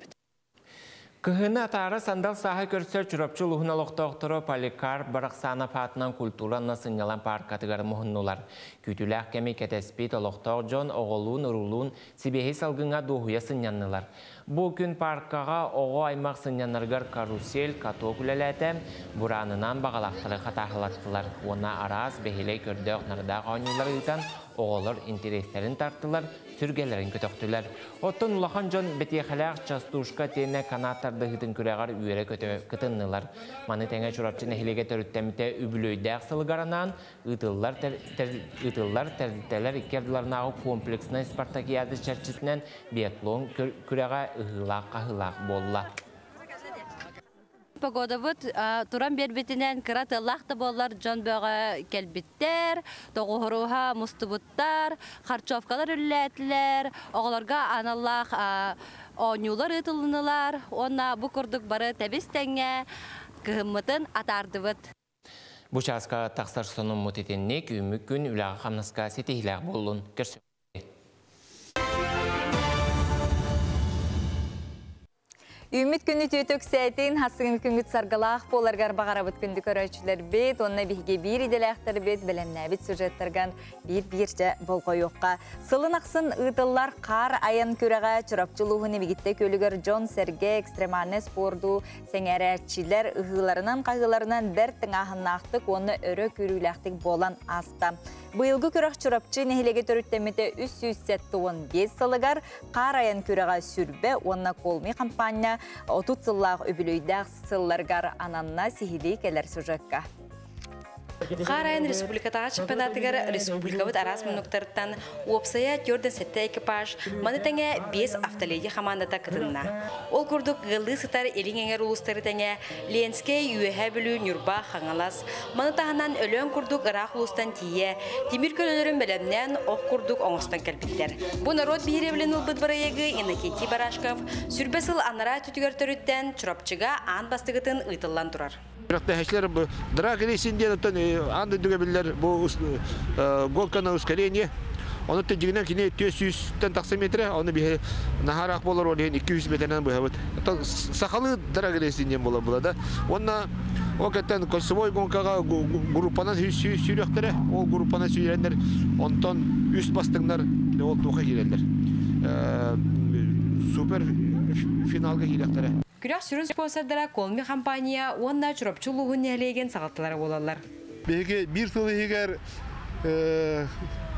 Kıhını atarı sandal saha körsör çüröpçü luhuna loqtoqtoro Polikar Baraksanov atынан kulturanna sınyalan park kategori muhunnular. Kütülək kemi ketespit loqtoq John oğulun urulun sibehi salgınga doğuya sınyanlılar. Bu gün parkağa oğu aymaq sınyanlargar karusel katok ülelete buranınan bağalaqtırı qataqılattılar. Ona araz behile kördöq narda qanyular üytan oğulur intereslerin tarttılar, sürgelerin kötöktüler. Ottun ulaqan John betiyəxəlaq çastuşka tene kanatlarda hıtın küreğar üyere kıtınlılar. Manı tenge çurapçı nehilege törüttemite übülöydəq sılgaranan ıtıllar terdeteler ikerdilarnağı kompleksine Spartakiyadi çerçitinen biatlon küreğe ıhılaq bolla. Погодавыт туран бербетинен кыратыллахта боллар жон бöge келбиттер, тоғуруха мустубуттар, харчовкалар үлләтләр, оголорга аналлах онюлар ытылынылар, онна бу курдук бары табистеңе кыһыммытын атардыбыт. Bu çaska taqsar sonun mutetennek ümük gün ülağı xamnaska setihilaq bollun. Körsün. Ümit günü tüytök seytin, hasıgın küngüt sargalaq bolargar bağarabıt gündü köröçüler bit, onna bihge bir idelaqtır bit, bilemnabit süjetlergan bir-birce bolga yoqqa. Sılın aqsın ıdıllar qar ayan küreğe çırapçılığını bigitte kölüger John Serge ekstremalne spordu, sengererçiler ıhılarından qağılarından dertin ahınnaqtık, onu örö körülaqtık bolan asta. Bu yılgı küreğ çırapçı nehilege törüttemete 315 salıgar qar ayan küreğe sürbe, onna kolmi kampanya 30 yıllaq öbülüydaq sıllargar ananna sihili keler sürekka. Қарайын республикатаға чемпионатыгар республикабыт арас мұнықтарыттан опсая көрден сетті экипаж маны тәңе 5 автоледи командата кытынна. Ол күрдік ғылы сытар еліңеңер ұлыстары тәңе Ленске үйәхә білу Нюрба қаңалас. Маны тағынан өлен күрдік Ирақ ұлыстан тие, темір көлілерін бәлемнен оқ күрдік оңыстан кәлбеттер. Бұл народ бейревлен ұлбыт барайығы Иннокентий Барашков сүрбесіл анара түтігер төріттен чұрапчыға ан бастығытын ұйтылан тұрар. Рахтахачлар драг рейсинден анды дүгебиллер бу голканы ускорение. Оны тегенен кине 400 таксометре, оны бе нахарак болар ол 200 метрден бу. Сахалы драг рейсинден була да. Онна океттен кольцевой гонкага группаны сүйрөктөрө, ол группаны сүйрөндер, онтон үст бастыңдар ол тока кирелдер. Супер финалга киректер. Күрәк сүрін спонсордара колми компания онна чұрапчылығын нәлеген сағаттылары болалар. Беге bir сыл егер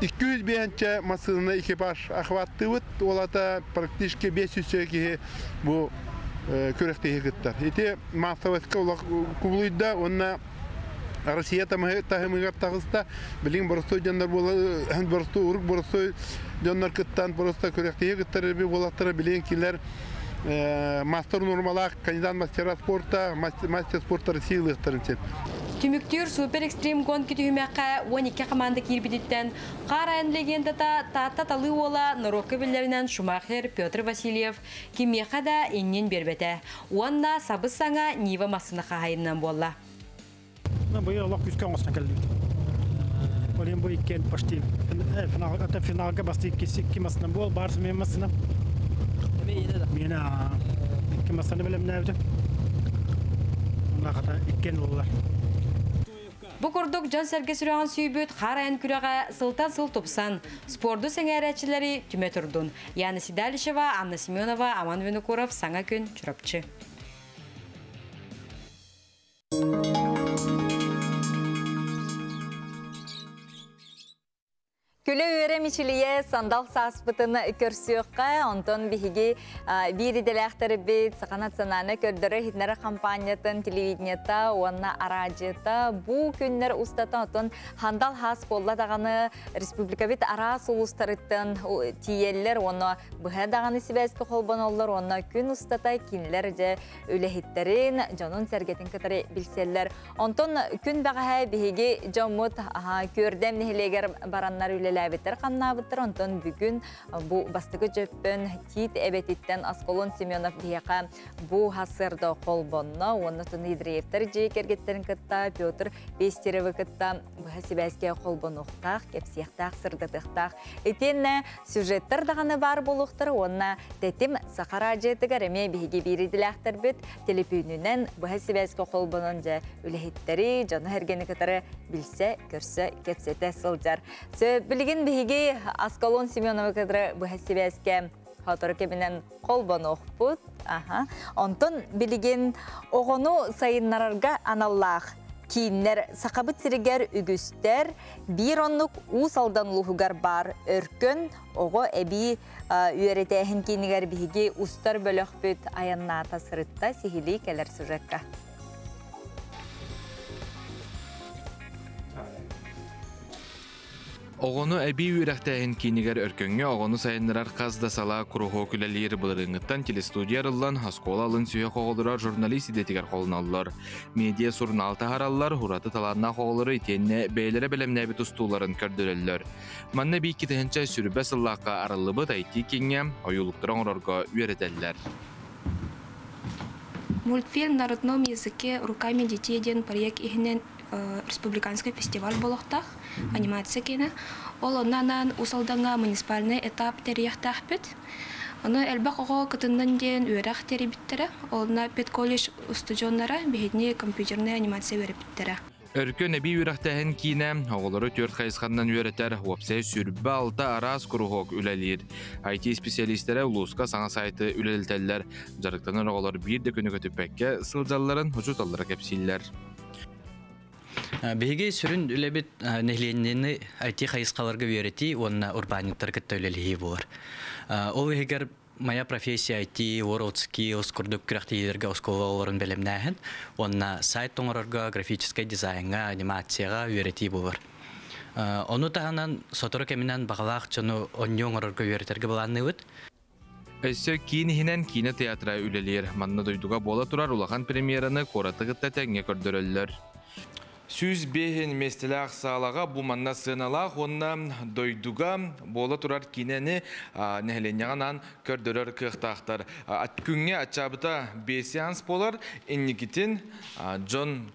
200 бейінче масылына экипаж ақватты өт, олата практически 500 чеки бұл көректегі күттар. Ете массоватқа кубылыйда, онна Россия тағымығар тағыста білген бұрыстой жандар болы, бұрыстой ұрық бұрыстой жандар күттан бұрыстой көректегі күттар болаттары білген келер мастер нормалақ, кандидат мастера спорта, мастер спорта России лықтарын. Түміктер супер экстрим гонки түйімәққа 12 команда кирбедеттен қарайын легендата тата талы ола Норокко білдерінен Шумахер Петр Васильев кемеқа да еннен бербеті. Онда сабыз саңа Нива масыны қағайыннан болла. Бұл елақ күскен осына кәлді. Ол ең бұл еккен пашти финалға басты кесекке масынан бол, барсы мен масынан. Meni ikki masani bilim näbdi. Ona qata ikken bollar. Bu kurduk John Serge sürüğün süybüt qarayın küreğe sıltan sıl topsan spordu sengərəçiləri tüme turdun. Yani Sidalişeva, Anna Semyonova, Aman Venukurov, Sana Gün, Çurapçı. Күлі өре мичилие сандал саспытыны көрсіққа, онтон бігігі бір иделәқтері бет, сақанат сананы көрдірі хитнері компаниятын, телевидениета, онна арадиета, бұ күннер ұстатын, онтон хандал хас болла дағаны республика бет арас ұлыстарыттын тиеллер, оны бұға дағаны сібәскі қолбан олар, оны күн ұстатай кинлер де өлі жонун сәргетін кітары білселер. Онтон күн баға бігігі жомут көрдем нехелегер бараннар үлеләбеттер қаннабыттыр. Онтон бүгін бұ бастығы жөппін тит әбетіттен Асколон Семенов бияқа бұ хасырды қолбонна. Оны тұн идреевтер жекергеттерін кітта, Петр Бестереві кітта бұға себәске қолбон ұқтақ, кепсияқтақ, сырдытықтақ. Етенне сюжеттер дағаны бар болуқтыр. Оны тәтім сақара жетігер әме бігіге береділәқтір бет телепүйінінен бұға себәске қолбонын жа үлехеттері, жаны әргені кітары білсе, көрсі, кепсеті сылжар. Білген бігі Асколон Семенова кітары бұға себәске Хатыр кебінен қолбан оқпыт. Онтон білген оғыну сайынларға аналлақ. Кейінлер сақабыт сірігер үгістер, бір онлық ұсалдан ұлығығар бар өркін, оғы әбі үйеретәйін кейінігер бігі ұстар бөліқ бүт аянна тасырытта сихили кәлер сүрекка. Оғыны әбей үйрәқтәйін кейінігер өркөнге оғыны сайынларар қазда сала күріғо күләлері бұлырыңыттан телестудиярылан Аскола алын сүйе қоғылыра журналист идетігер қолын алылар. Медиа сұрын алты харалар, хұраты таларына қоғылыры итенне бәйлері бәлемнәбі тұстуларын көрдірілер. Манна бейкі тәхінчай сүрбә сыллаққа арылыбы тайти кенге ойылықтыран ұрарға үйретелер. Мультфильм на родном языке руками детей ден проект ихнен республиканский фестиваль болоқтақ, анимация кені. Ол оннан усалданға муниципальный этап терияқтақ бет. Оны әлбақ оға күтіннен ден үйерақ тері біттірі. Олына пет колледж студионлары бейдіне компьютерный анимация өріп біттірі. Өркөн әбей үйрақтайын кейіне оғылары төрт қайысқаннан үйретер, уапсай сүрбі алты арас күріғок үләлер. IT-специалистері ұлысқа саңа сайты үләлтәлілер. Жарықтаныр оғылар бірді күні көтіпәкке сылжаларын ұжуталары кәпсейлер. Беге сүрін үләбет нәхленені IT қайысқаларға үйреті, онына урбаниктар кітті үләлігі болар. Ол егер моя профессия IT, World Skills, күрдік күрәқтейлерге осколы оларын бәлемнәхін, онына сайт тоңырарға, графическай дизайнға, анимацияға үйреті болар. Оны тағынан сотыры кәмінен бағалақ чыны оньон орарға үйретерге боланы өт. Өссі кейінінен кейіні театра үлелер. Манны дойдуға бола тұрар улахан премьераны коратығытта тәңе көрдірілер. Сүз бейін местелі ақсалаға бұл манна сыналақ, онна дойдуға бола тұрар кейінені нәхіленяғанан көрдірер кықтақтар. Күнге атчабыта 5 сеанс болар, еннекетін Джон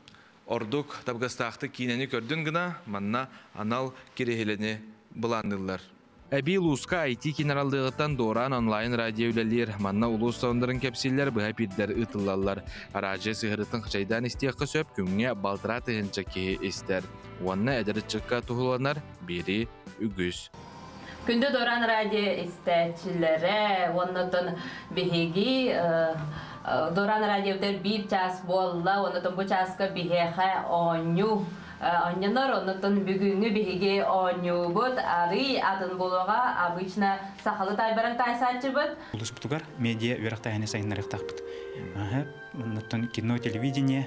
Ордук табғастақты кейінені көрдің гіна манна анал керехелені бұландылар. Әбей Луска IT генералдығыттан доран онлайн радио үлелер, манна улус сондырын кәпселер бұға пиддер ұтылалар. Аражы сығырытын қычайдан істеқі сөп күнге балтыра тұхынча кеге істер. Онна әдірітчікка тұғыланар бері үгіз. Күнді доран радио істәчілері, оннатын бігеги доран радиотер бір час болла, оннатын бұл часка бігеға оңю. Оннянар оннатын бүгінгі бігеге оңю бұд, ары атын болуға обычно сақалы тайбаран тайсатчы бұд. Улус бұтығар медиа үйрақтайыны сайынларықтақ бұд. Оннатын кино, телевидение,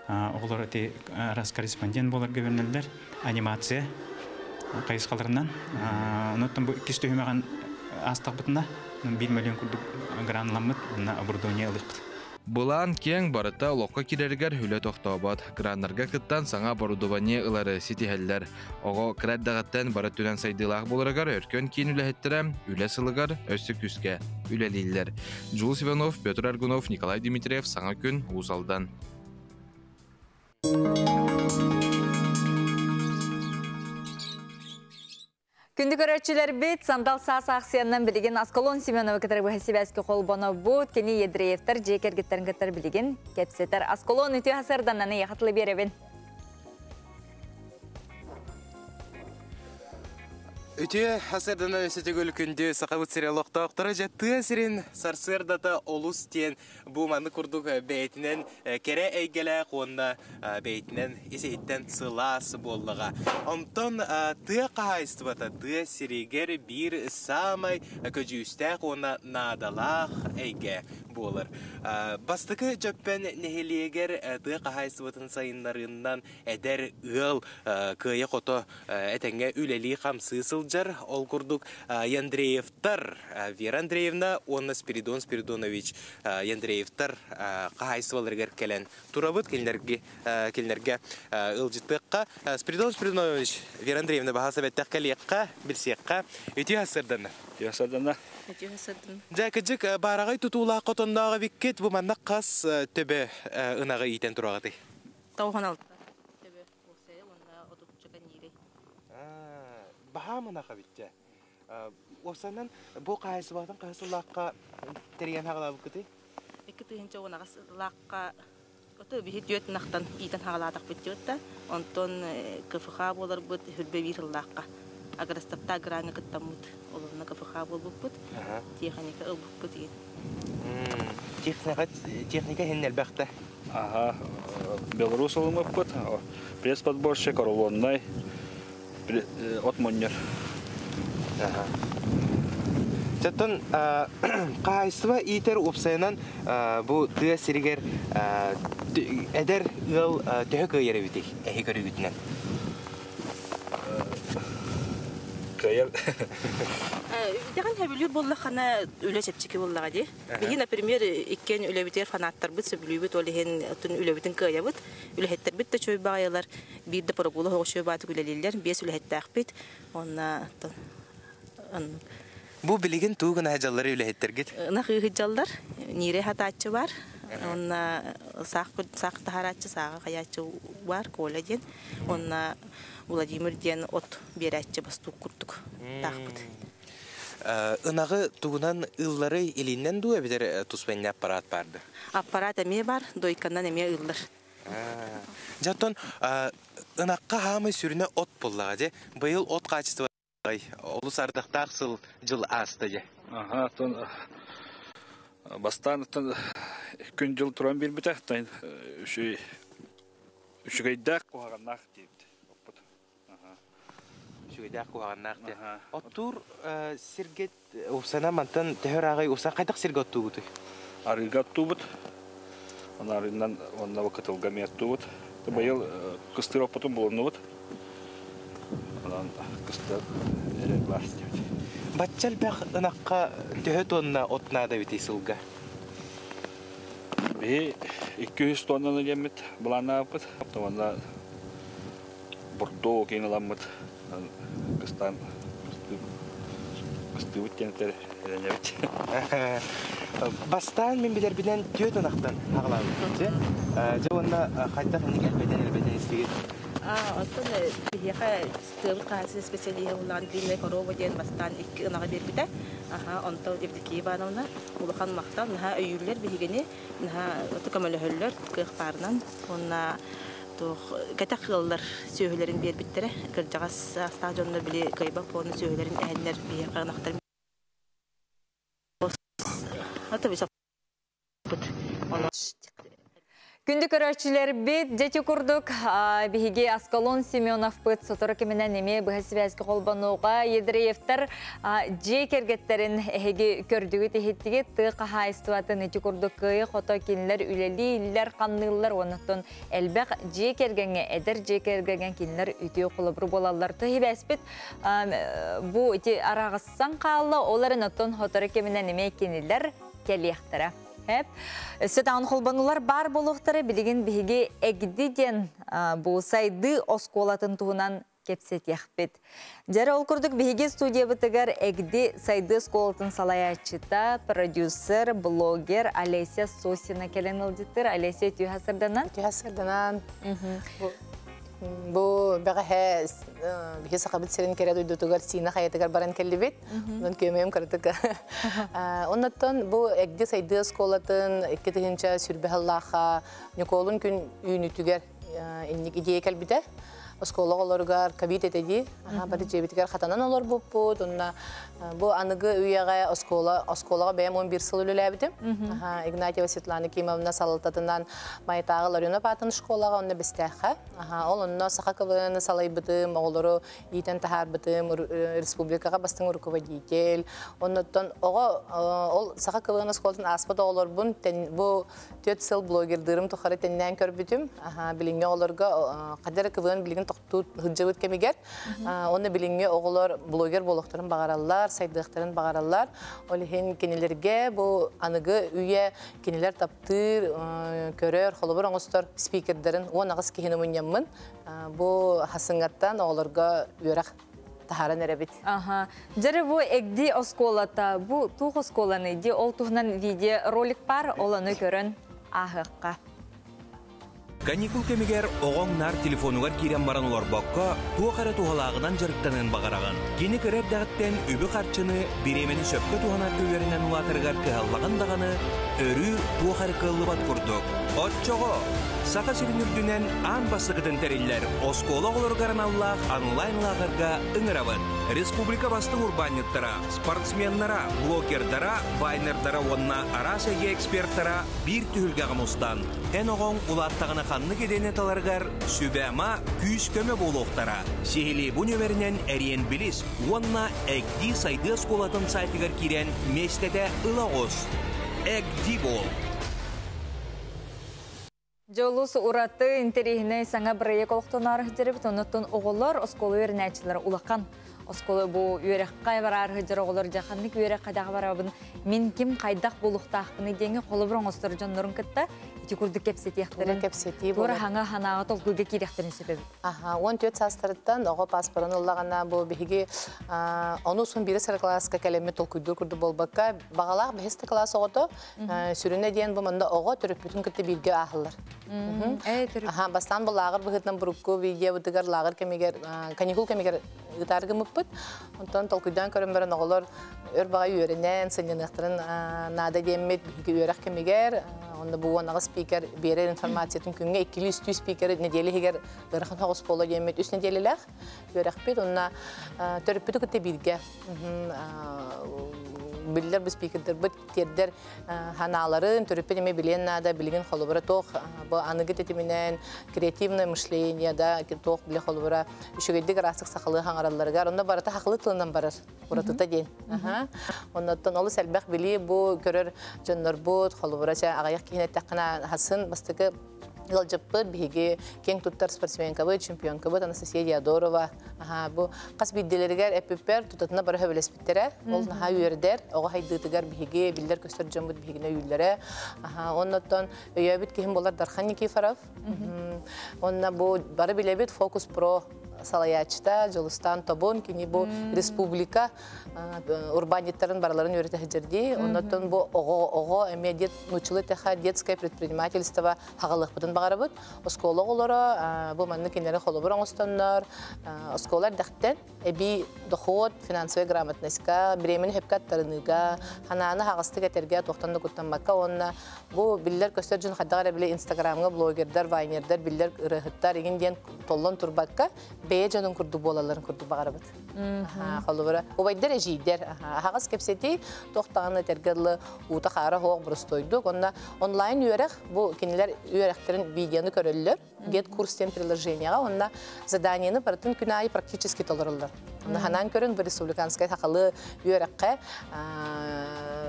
оғылар әте рас корреспондент болар көвернелдер, анимация қайысқаларынан. Оннатын бұл кесті өмеған астақ бұтына 1 миллион күрдік гранламыд, онна оборудование алық бұд. Бұлан кең барыта лоққа керергер хүлі тоқтаубат. Граннарға кыттан саңа оборудование ылары сетихәлләр. Оғы кірәддағаттан бары түлән сайдылақ болырығар өркөн кейін үләхеттірі, үлә сылығар, өссі күске үләлейлер. Джулс Иванов, Петр Аргунов, Николай Дмитриев, саңа күн Узалдан. Күнді көрәтшілер бет, сандал саас ақсияннан білеген Асколон Семенова кітар бұхасибәскі қолбаны бұд, кені едірейефтер, жекергеттерін кітар білеген кәпсетер. Асколон үті хасырданнаны яқытылы беребін. Үтүе хасырдана өсөтөгөл күндү сакабыт сериалоктоктора жаттыа сирин сарсырдата олус тен бу манны курдук бейтинен кере эйгеле конна бейтинен исейттен сылас боллага. Онтон тыа кахайстыбата тыа сиригер бир самай көжүстэ конна надалах эйге болар. Бастыкы жөппен нехилиегер тыа кахайстыбатын сайыннарынан эдер ыл кыя кото этенге үлели камсысыл Жар Олкурдук Яндреевтар, Вера Андреевна, Онна Спиридон Спиридонович Яндреевтар кахайсывалыргер келен. Турабыт келнерге ылжытпыққа. Спиридон Спиридонович, Вера Андреевна бағаса бәттәк кәлеққа, білсеққа, өте асырдана. Жа кіжік барағай тұтуыла қотындағы беккет, бұл манна қас төбі ұнағы итен тұрағыды. Тауған алды. Бахамына қабитте. Осаннан бұл қайсыбатын қайсылаққа терген хағалабы күті? Екі түйінші оңағыз лаққа өті бейт дөт нақтан итен хағаладық бүт дөтті. Онтон көфіға болар бұд хүрбе бір лаққа. Аграстапта аграңы қыттан бұд. Оларына көфіға бол бұд. Техника ыл бұд ен. Техника хеннел бәқті? Белорус олымы бұд. Пресс-подборщик, Орлоннай. От Моннер. Жаттан қайсыва итер опсайынан бұл тыа сиригер әдер ыл төхі көйері бітек, әхі көрі бүтінен. Көйер? Яған әбілер болла қана үлі жепчеке боллаға де. Беген, например, еккен үлі бітер фанаттар бұд, сөбілі бұд, олеген үлі бітін көйе бұд. Үлі әттер бұд да чөй бағайлар. Бірді парагулы хоғышөй баты күлелелер, бес үлі әтті ақпет. Бұл білеген туғын әжалары үлі әттергет? Нақ үйгіджалдар, нире хатачы бар. Сақ тахаратчы, сағы қаячы бар, кола ден. Владимир ден от берәтчі бастуқ күрдік. Тақпыд. 은하ğı туғынан ыллары елінен дуа бідер тұспәнне аппарат барды? Аппарат әме бар, дойканнан әме ыллар. Жаттон, ынаққа хамы сүріне от боллаға де, бұйыл от қачысы бар, олыс ардықтақ сыл жыл асты де. Бастан күн жыл тұран бір бітәк, үшігайдақ қоғаннақ дейбді. Шүйдәк қуағаннақ де. Оттур сергет ұпсана мантан тәхір ағай ұса қайдақ сергет туғыды? Арыгат туғыд. Арынан онна вақытылға мет туғыд. Байыл қыстыр опытын болуны бұд. Онан қыстыр әрен бар істейді. Батчал бәқ ұнаққа төхі тонна отнада бітей сылға? Бей 200 тоннаны кемет бұлана апыд. Онна бұрдо кейін аламыд. Кыстан кысты өткентер әленебет. Бастан мен білер білен төт ұнақтан ағылауы. Жа онна қайдақ әлбеден істеген? Оттон бейеқа стығыл қағасы специалия ұлан длинный корова ден бастан 2 ұнаға бербіді. Онтау девдеке бағанауына ұлыған мақтал. Өйірлер бейгені көмөлі кық барынан. Кәтәк қылылар сөйлерін бербіттері, кіржағас стадионлар біле қайбақ болны сөйлерін әйінлер бейе қағынақтар. Күнді көрәтшілер бет жәте күрдік. Бігеге Аскалон Семенов бұд сотыры кемінен неме бұғасыбәзгі қолбануға Едіреевтар жей кергеттерін әйге көрдігі тегеттіге тұқы хайстуатын әте күрдік күйі қото кенілер үлелі үлілер қаннылар оныттың әлбәқ жей кергенге әдір жей кергенген кенілер үтеу қолыбыр болалар. Тұхи бәспет бұл үте арағыссан қалы оларын оттың қотыры кемінен неме кенілер келектірі. Сөтағын қолбанулар бар болуқтары білеген бігі әгдіден болсайды осколатын туғынан кепсет яқпет. Жәрі ол күрдік бігі студия бұтығар әгді сайды осколатын салаячыта продюсер, блогер Олеся Сосина келен ұлдеттір. Олеся түйхасырданан? Түйхасырданан. Бұл бәғі бігі сақабыт сәрін кәрі дұйдутығар сина қаятығар баран кәлі бет. Онын көмейім кірдігі. Оннаттан бұл әгді сайды сколатын, әккі түхінші сүрбі халлаға, нүколын күн үйінітігер инник идея кәлбіді. oskola olorgar kabit etedi. Bari jebitgar hatanan olor buput. Bu anıgı üyege oskolaga benim 11 yıl ölebidim. Ignatieva Svetlana Kimovna saltatından maytağı Larion'a patın şkolaga onu besteha. Onunla sakakıvını salaybidim, oğulları iyiden taharbidim, respublikaga bastın rukovodитель. Ondan ol sakakıvını skoldan aspada olur bu 4 yıl blogerdirim tuharı tenden körbüdüm. Bilinge olurga kadar kıvın bilgin toxtu hıcıvıt kemiger. Onu bilinge oğullar bloger bolukların bağırallar, saydıqların bağırallar. Olihin kenilerge bu anıgı üye keniler taptır, körör, holubur oğustar speakerlerin o nağız kihini münyamın. Bu hasıngattan oğullarga üyerak taharan erebit. Jere bu egdi oskolata, bu tuğ oskolanıydı. Ol tuğunan video rolik par olanı görün ahıqqa. Каникул кемигер оғоңнар телефонугар кирен баран олар баққа туақары туғалағынан жарықтанын бағараған. Кені көрер дағыттен үбі қарчыны беремені сөпкі туғанар көверінен ұлатырғар кығаллаған дағаны өрі туақары кылы бат күрдік. Отчоғы, сақа сирин үрдінен ан басықытын тәрелер оскола оларғарын аллақ онлайн-лағырға үңірабын. Республика бастың урбаниттара, спортсменнара, блогердара, вайнердара онна арасайге эксперттара бір түхілгі ғамыстан. Ән оғоң ұлаттағына қанны кедені таларғар сүбәма күйіс көмі болуқтара. Сехілі бұ нөмерінен әрен біліс, онна әгді сайды осколатын сайтығар кирен местеті ұлағыз. Әгді бол. Жолус ураты интерихіне саңа бірейек олықтан арғы онуттun оғылар осколы өрінәчілер улақан. Осколы бұл үйерекқай бар арғы жыр оғылар жақанлық үйерек қайдағы барабын мен кем қайдақ болуқтақпыны деңі қолы бір оңыстыр жон нұрын кітті ити күрді кепсеті яқтырын. Бұра хаңа ханағы тол күлге керектерін себебі. 14 састырыттан оғы паспорын ұллағана бұл бігі оны сон бірі сыр класска кәлемі тол күрді күрді болбаққа бағалақ бәхесті класс оғыды сүріне дейін бұл мұнда оғы түріп бүтін күтті бірге ағылар. Бастан бұл лағыр бұғытынан бұрыққы видео бұтығар лағыр кемегер каникул кемегер ұтарғы мұппыт. Онтан толкуйдан көрін бірін оғылар өр баға үйерінен сынжынықтырын нада демет бігі үйерек кемегер. Онда бұл оңағы спикер берер информациятын күнге 200 спикер неделі егер ғырқын тоғыз болу демет үс неделілер үйерек бет. Онна түріп бүті күтті бірге. Bilirler bu speakerler, bu terder hanaların törüpeleme bilen nada bilgin холубара тоқ, bu anıgı tetiminen kreativne mıшление da тоқ bile холубара üşügeydik rasık sakalı hangarallargar. Onda barata haqlılığından barar. Burası da deyin. Ondan olu selbek bili bu görür canlar bu холубара ağayak kihine taqına hasın bastığı yol yapır bihigi ken tutar sportsmen kabı çempiyon kabı Anastasia Diadorova bu qas biddelerger epiper tutatına bara habeles bittere ol naha yerder o haydıtıgar bihigi biller köster jambut bihigine yüllere ondan yabit kim bolar darxani ki faraf onna bu bara bilebit Focus Pro Salayaçta, Jolustan, Tabon, kini bu Respublika урбаниттерин барларын үйрете хеджерди. Оннан bu ого эмедет нучулы теха детское предпринимательство хагалык бутун багарабыт. Оскологолора bu манны кинере холобур оңостаннар. Осколар дактен эби доход, финансовая грамотностька, бремени хепкаттарыныга, хананы хагысты кетерге токтонду куттанмакка онна bu биллер көстөр жун хадагара биле Инстаграмга блогердер, вайнердер биллер ырыхыттар еген ден толлон турбакка бее жонун курду болаларын курду багарабыт. Холобура. Обайдер ejiyder. Hağız kepseti toxtağını tergirli uta xara hoğ burstoyduk. Onda online üyerek bu kiniler üyereklerin videonu körülür. Get kursten приложениега onda заданиені барытын күн айы практически толырылыр. Ханан көрін бір республиканскай хақылы üyerekке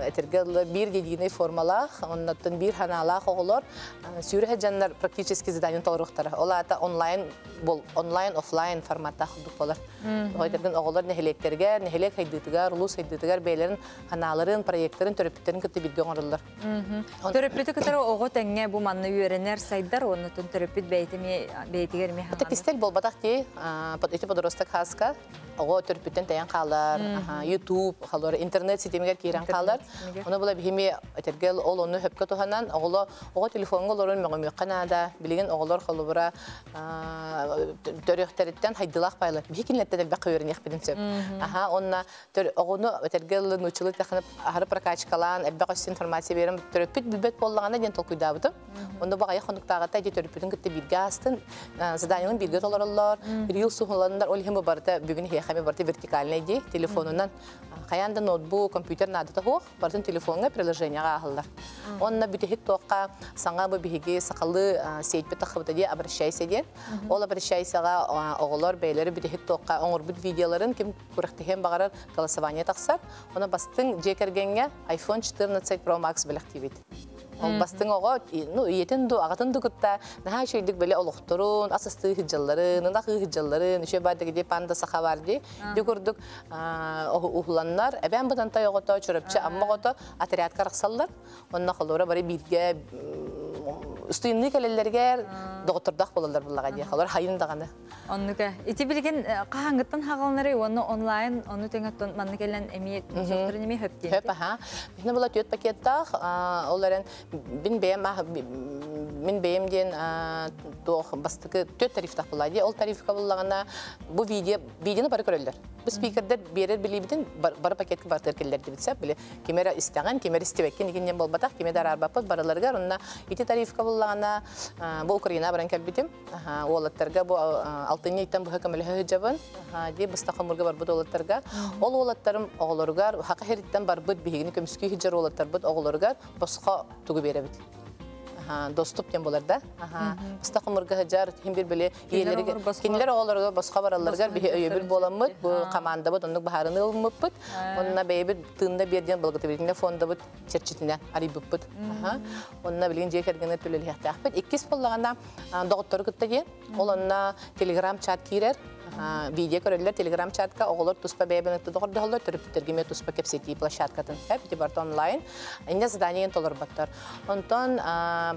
этергерлі bir dediğine formalaq, ondan bir hanalaq oğulur. Sürühe canlar практически заданиені толырықтар. Ola ata online offline formatta xuduk olur. Oytergen oğulur nehelekterge, nehelek haydıtıgar, ulus haydıtıgar beylerin hanaların, proyektlerin, töröpütlerin kıtı bilgi oğurlar. Töröpütü kıtara oğu tenge bu manlı üyerenler saydar, onun töröpüt beytiger mi hananı? Pistel bol batak diye, iti podrostak haska, oğu töröpütten tayan kallar, YouTube, internet sistemiger kiran kallar. Onu bula bihimi tergel ol onu höpkö tohanan oğlu telefonga olorun mögümökkanada bilgin oğullar холубура төрөхтериттен хайдылах байлар. Бихикинлеттен элбек көрүнөк бидимсеп. Аха, онна огону тергел нучулук тахынып ахары прокачкалан элбек өс информация берем төрөпүт билбет боллагана ден толкуйдабыты. Онда бага яхондуктагата же төрөпүтүн кытты биргастын заданиянын бирге толороллор, бир ел сухуландар ол хем барта бүгүн хехами барта вертикальный ди телефонунан каянда ноутбук, компьютер надата хох, бартын телефонга приложенияга алалар. Онна битехит тоққа саңа бу биһиги сакалы сетпе тахыбыта ди обращайся ди. Ол обращайсага оголор бейлери битехит тоққа оңорбут видеоларын ким күрәхтеген багарар голосование таксак, ona бастың жекергенге iPhone 14 Pro Max белектибит. Ол бастың ого, ну, етенду, агатынды кытта, наха шөйдік беле олуқтырын, асысты хиджалларын, нақы хиджалларын, үше бардығы де панда сақа барды, де көрдік ухланнар, әбән бұдан тай оғыта, чөрөпчі, амма оғыта, отрядка рақсалдар, онна қолуыра бары бирге, үстүйінні кәлелерге доғытырдақ болалар бұлаға де, қалар хайындағаны. Оннука, ити білген қағаңғыттан хағалнары, оны онлайн, оны теңеттен манны келен әмиет мүзіқтірін еме хөптен? Хөп, аха. Бізні бұла төт пакеттақ, оларын min beyimden bastıkı töt tariftak bulaydı. Ol tarifka bulağına bu videonu barı körüldür. Bu speakerler birer bilibidin barı paketki barı terkellerdi bitse bile. Kimera isteğen, kimera istevekken ikinden bol batak, kimera arabapız barılargar. Onunla iti tarifka bulağına bu Ukrayna baran kelbidim. Oğlatlarga bu altını itten bu hakameli hıcabın. Diye bastıkı murga bar bu oğlatlarga. Ol oğlatlarım oğlargar, haqı heritten bar bud bihigini kömüskü hıcar oğlatlar bud oğlargar basıqa tuğu berebid. Dostуп тем боларда. Быстакы мурга хаҗар һәм бер беле иелерге кинләр огларга башка баралларга бер өйбел боламыт. Бу команда бу онны баһарын ылмыппыт. Онна бәйбе тында бердән булгыты бергән фонда бу черчитенә арибыппыт. Онна билген җекергәне төлел яхтахпыт. 2 буллаганда доктор кытты. Ол онна Telegram чат кирер. Видео көрөлөр Telegram чатка оголор туспа бәйбенекте догордолор төрүптергеме туспа кепсети площадкатын хәп дебарт онлайн. Инде заданиен толор баттар. Онтон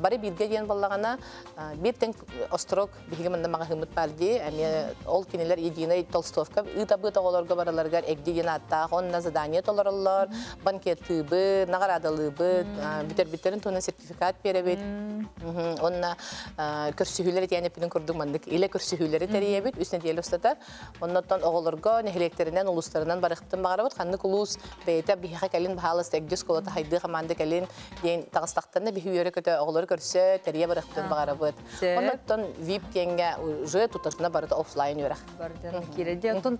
бары бирге дигән буллагана бир тең острог бигемендә мага хымыт барды. Әме ол кинелер единый толстовка ытабы тоголорга бараларга экдиген атта онна задание толорлар, банкетыбы, наградалыбы, битер-битерин тона сертификат беребит. Онна көрсүһүләр тияне пилен күрдүк мандык. Иле көрсүһүләре теребит, үстен диелостата. Оннан оголорга нехлектеринен улустарынан барыктын багарабыт. Ханны кулус бейте биха калин бахалас тегдис колата хайды команда калин ден тагыстактанда бихи йөрө көтө оголор көрсө терие барыктын багарабыт. Оннан VIP кенге уже туташына барыта офлайн йөрө. Бардын киреде онтон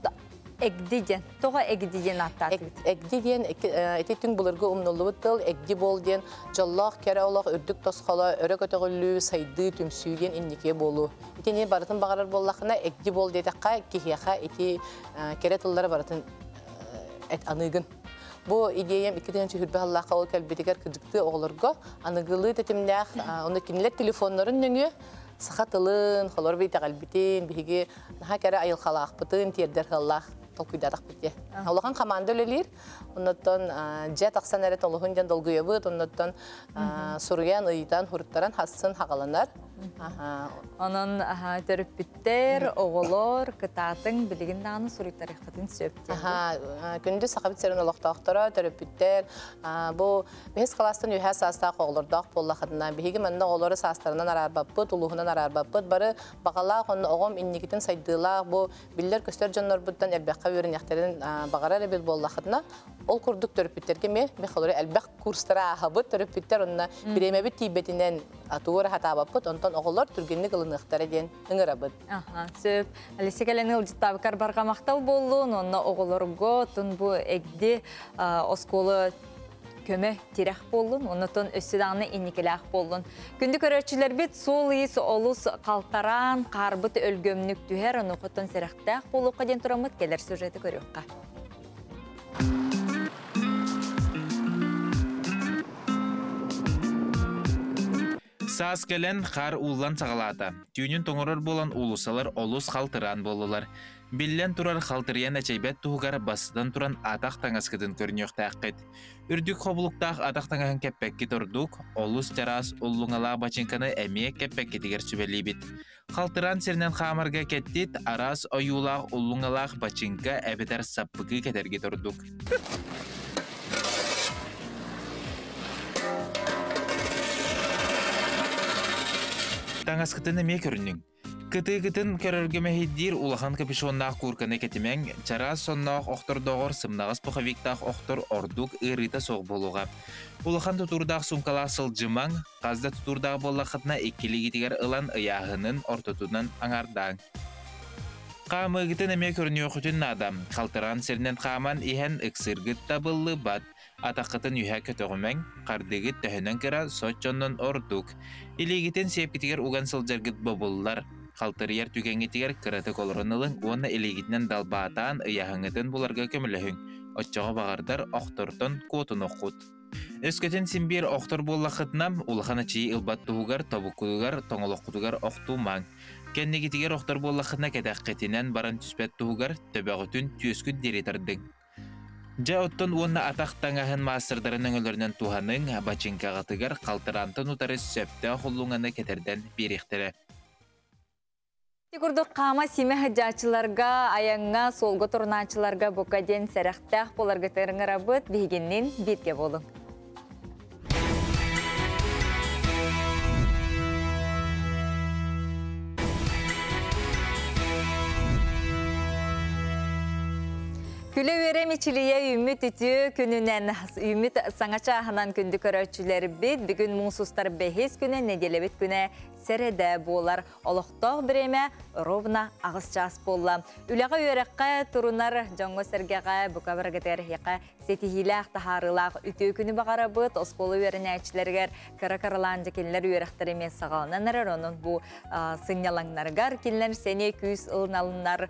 Экдиден, тоға экдиден аттаты. Экдиден, этетің бұлырғы умнулуыт тыл, экди бол ден, жаллақ, кәрі олақ, үрдік тосқала, өрі көтіғілі, сайды, түмсүйден иннеке болу. Етені барытын бағарар боллақына, экди бол дедіққа, кехеға, еті кәрі тыллары барытын анығын. Бұл идеям 2-ші хүрбі Аллахқа ол кәлбетігер күдікті оғылырға, анығылы тетімдәқ, оны кенелер телефонларын нөңі, сақатылын, қолор бейті қалбетін, бейге наға кәрі айыл қалақ бұтын, тердер қалақ толкуйдадық бітте. Олаған команда өлелер, оннаттан жа тақсан әрет олығын жан долгуя бұд, оннаттан сұрыян, ұйдан, хұрыттаран хасын хағаланар. Onun törüpütter, oğulor, kıtatın bilgin dağını sürükler iqtatın söptü. Gündüz saqabit serin olaqtaqtara, törüpütter. Bu behes qalastan ühə sastaq oğulordaq bollaqadına. Bihigi məndə oğulları sastarından ararbapıd, uluğundan ararbapıd. Barı bağalaq, onu oğum innikitin saydılaq. Bu biller köstər canlar buddan elbəqqa verin yaxtərin bağarar ebil bollaqadına. Ol kurduk törüpütterge mi? Bexalori elbəq kurslara ahabıd törüpütter. Onunla biremebit tibetindən atuğura hatabapıd. Ondan oğullar türgenlik ılınıqtara den ыңырабыд. Сөп. Алисе кәлені ұлжыттабықар барға мақтал болуын, онна оғылырғы тұн бұ әгді осколы көмі терек болуын, оны тұн өссідағыны инекелек болуын. Күнді көрерчілер бет сол ес олыс қалтаран, қарбыт өлгөмнік түхер, оны құттын сәріқтәк болу қаден тұрамыд келер сюжеті көріққа. Саас келен қар улан сағалата. Түйінін тоңырыр болан улусалар олус қалтыран болылар. Биллен турар қалтыриян әчейбет туғар басыдан туран атақ таңаскыдын көрінеуқті аққет. Үрдік қобылықтақ атақ таңағын кәппәкке тұрдық, олус жарас ұллыңала бачынканы әме кәппәкке тегер сүбелей бит. Қалтыран серінен қамарға кәттет, арас ойулақ ұллыңалақ бачынка әбетер саппығы кәтерге тұрдық. Таңаскытын эме көрүнүң. Кыты-кытын көрөргөмехиддир улахан капюшоннах курканы кетимең, чара соннах охтордогор сымнагас пуховиктах охтор ордук ырыта соқ болуға. Улахан тутурдах сумкалах сылжымаң, қазда тутурдах боллахытна эккилигитигер ылан ыяхынын ортотунан аңардаң. Қамыгытын эме көрүнүө хүтүн адам, қалтыран сернен қаман ихен ыксыргыт табылы бат. Атаққытын үйә көтөғімәң, қардығыт төхінен кіра сотчоннан ордук. Илегітен сепкетігер уған сылжаргыт бобыллар. Қалтырияр түгенгетігер кіраты колоронылың, оны илегітінен далбаатаан ыяхыңытын бұларға көміліхің. Отчоға бағардар оқтортон котын оқут. Өскөтен симбир оқтор боллақытнам, улахан ачии ылбаттуғығар, табукудығар, тоңылоқудығар оқтумаң. Кеннегетігер оқтор боллақытна кәдәққетінен баран түспәттуғығар, төбәғытын түйескүт деретардың. Жа оттон уонна атақтаңаһын маастырдарын өңөлөрүнөн туханың бачинкагатыгар калтырантын утары сөптө холлуңаны кетерден берихтере. Тигурдук қама симе хаджачыларга, аяңга, солго турначыларга букаден сәрәхтәх боларга тәріңірабыт бейгеннен бетке болың. Күлі верем içiliye үміт үті күнінен үміт саңача ағынан күнді көрәтшілері бет, бүгін мұңсустар бәхес күні, неделебет күні сәреді болар. Олықтау біреме ровна ағыз час болла. Үліға өрекқа тұрынар жоңғы сәргеға бұқа біргетер еқа сетихилақ тахарылақ үті күні бағара бұд, осқолы өріне әчілергер кара-караланжы келілер өректер емес сағалынан әрір, оның бұл сыңнялаңнарғар келілер сәне күз ұлыналынар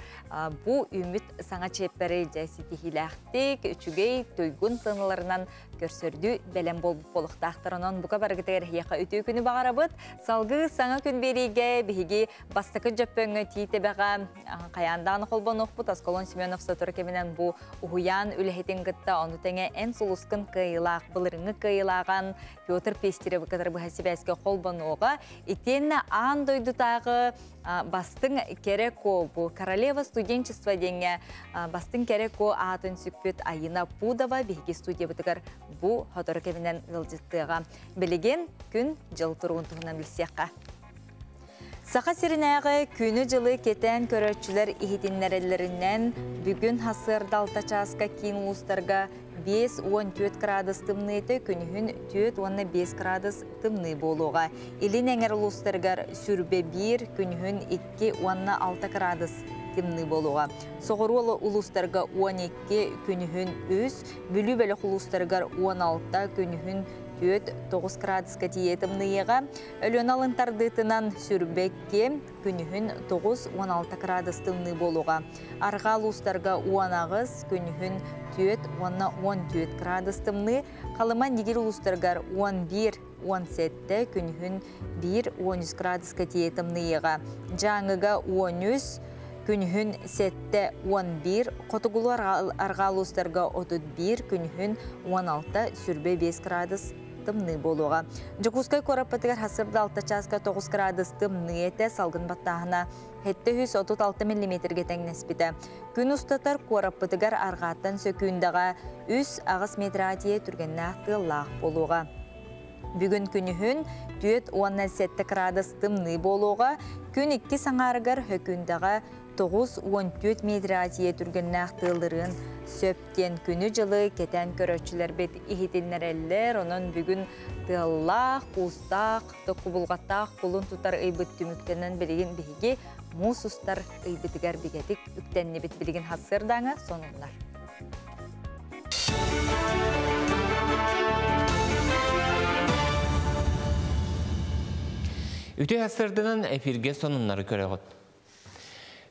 бұл үміт саңача еппері сетихилақтик, үчүгей, тойгун сыңыларынан көрсөрдү бәлем болуқтақтырынан бұқа барғытығыр еқа үті күні бағарабыд. Салғы саңа күн береге бігі бастықы жөппөңі тийтебеға қаяндан қолбан оқпыт. Асколон Семенов сатыр кемінен бұл ұхуян үліхетін ғытта оны тәңе ән сұлысқын қиылақ, бұлырыңы қиылаған Петр Пестерев қыдыр бұхасибі әске қолбан оға. Итенні аң дойдутағы бастың кереко бұл королева студенчества денге бастың кереко атын сүкпет айына пудава бігі студия бұтығар бұл хотыр кемінен ғылжыттыға. Білеген күн жыл тұрғын тұғынан білсеққа. Сақа сиринәғы күні жылы кетен көрәтшілер ихетіннәрелерінен бүгін хасыр далтачасқа кейін ұлыстарға 5-14 градус тымныйты күнігін 4-5 градус тымны болуға. Илін әңір ұлыстарғар сүрбе 1 күнігін 2-6 градус тымны болуға. Соғырулы ұлыстарға 12 күнігін 3, бүлі бәлі ұлыстарғар 16 күнігін 4-9 градуска тиетімнееға. Өлен алынтардытынан сүрбекке күнігін 9-16 градус тымны болуға. Арғал ұстарға 10 күнігін 4-14 градус тымны. Қалыман дегер ұлыстарғар 11-17 күнігін 1-13 градуска тиетімнееға. Жаңыға 13 күнігін 7-11, қотығылу арғал ұстарға 31 күнігін 16 сүрбе 5 градус тымны болуға. Жүкускай кораппатығар хасырды 6 часқа 9 градус тымны еті салғын баттағына 736 мм тәңнеспіті. Күн ұстатар кораппатығар арғаттан сөкуіндаға 3 ағыз метратие түргеннәқті лақ болуға. Бүгін күнігін 4-17 градус тымны болуға, күн 2 саңарығар хөкіндаға 9-14 метратие түргеннәқтылырын сөптен күні жылы кетен көрөтшілер бет ихетіннәрелер, оның бүгін тыллақ, қуыстақ, тоққубылғаттақ қолын тұтар ұйбыт түміктенін білген бігі мұсыстар ұйбытығар бігетік үктенне бет білген хасырдаңы соныңлар. Үті хасырдының эфирге соныңлары көрегіт.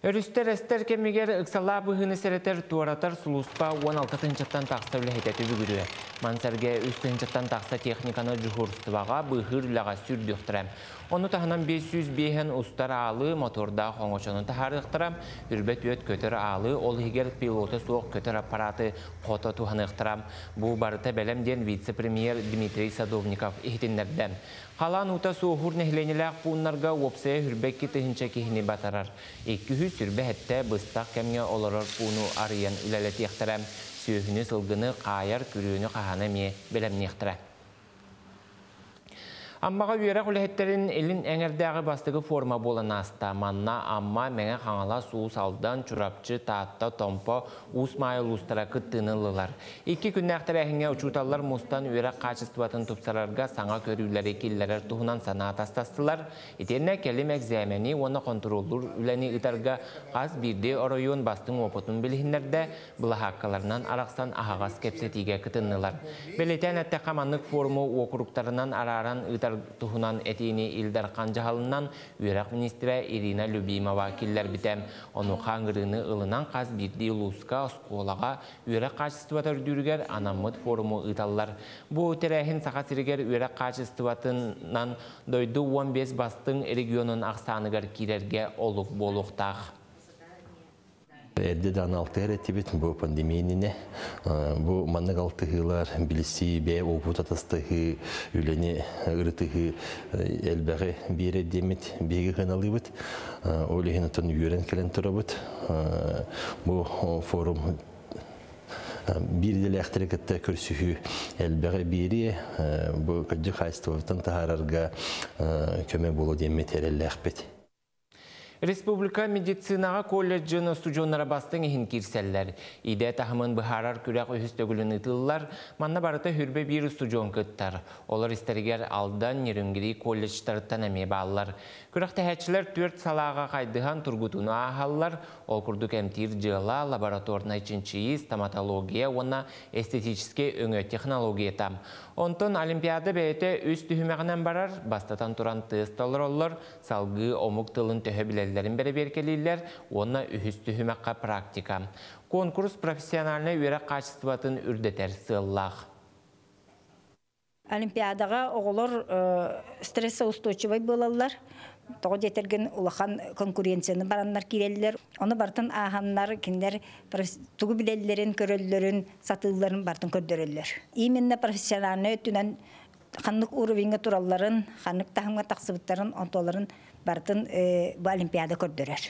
Өрістер әстер кемегер ұқсала бұғыны сәретер туаратар сұлуспа 16-тынчаттан тақса үләхететі бүгірі. Мансәрге үстінчаттан тақса техниканы жүхұрстываға бұғыр үләға сүрдіқтірем. Оны тағынан 500 бейхен ұстар алы моторда қоңғышының тахарықтырам. Үрбет өт көтір алы, ол егер пилоты соқ көтір аппараты қоты туғанықтырам. Бұл барыта бәлемден вице-премьер Дмитрий Садовников ихтенлерден. Қалан ұта соғыр нәхленеләқ бұнларға опсая үрбекке тіхінчә кехіне батарар. 200 сүрбе әтті бұстақ кәмге оларар бұны арыян үләлеті ектірам. Сүйіні сылғыны қайар күріні қағаны ме бәлемне ектірам. Аммаға үйерек үләхеттерін елін әңердәғі бастығы форма болан аста. Манна амма мәңе қаңала суыз алдан чурапчы, таатта, томпо, усмайыл устара күттінілілар. Екі күннәқтір әхіңе ұчуталар мұстан үйерек қачыстыватын тұпсарарға саңа көрілері келлерер тұхынан сана атастастылар. Етеріне кәлім әкзәмені оны контроллур үләні ұтарға қаз бірде оройын бастың опытын білігінлерді бұла хаққаларынан арақсан ағағас кепсетіге күтінілар. Белетен әтті қаманлық форму оқыруқтарынан араран тухунан этини Илдар Канжахалынан Үйрак министрі Ирина Любимова келлер бітем. Оны қаңғырыны ылынан қаз бірді ұлысқа осколаға Үйрак қачыстыватыр дүргер анамыд форуму ұталар. Бұл тәрәхін сақасыргер Үйрак қачыстыватынан дойды 15 бастың регионын ақсанығыр керерге олық болуқтақ. Әдді дан алты әреттебет бұл пандемийіне. Бұл маннық алтығылар білісі бәй опыт атастығы үләне ұрытығы әлбәғі бір әддемет бейгі ғаналы бұд. Ол еген ұтын үйрен кәлін тұра бұд. Бұл форум бірдел әқтірекетті көрсігі әлбәғі бері бұл көджі қайыстығытын тағарарға көмі болу демет әрелі әқпет. Республика медицинаға колледжін студионлары бастың ехін кирселлер. Иде тахымын бұхарар күрек өйістігілін ұтылылар, манна барыта хүрбе бір студион күттар. Олар істергер алдан нерінгірі колледжтарыттан әме балылар. Күректі әтшілер 4 салаға қайдыған тұргутуны ағалылар, ол күрдік әмтир жыла, лабораторна үшіншіі, стоматология, ona эстетическе өңі технология там. Онтон Олимпиада бәйті өз түхімеғінен барар, бастатан тұран тесталар олар, салғы омық тылын төхі білелерін бәрі беркелейлер, ona үхіз түхімеққа практика. Конкурс профессиональны үйрек қачыстыватын үрдетер сыллақ. Олимпиадаға оғылар стрессоустойчивый болалар. Тоғы жетерген улахан конкуренцияны бараннар кирелілер. Оны бартын ағаннар, кендер туғы білелерін, көрелілерін, сатылыларын бартын көрдөрелілер. Именно профессиональны өттінен қанық уровенге туралларын, қанық тахымға тақсыбыттарын, онтоларын бартын бұл Олимпиада көрдөрер.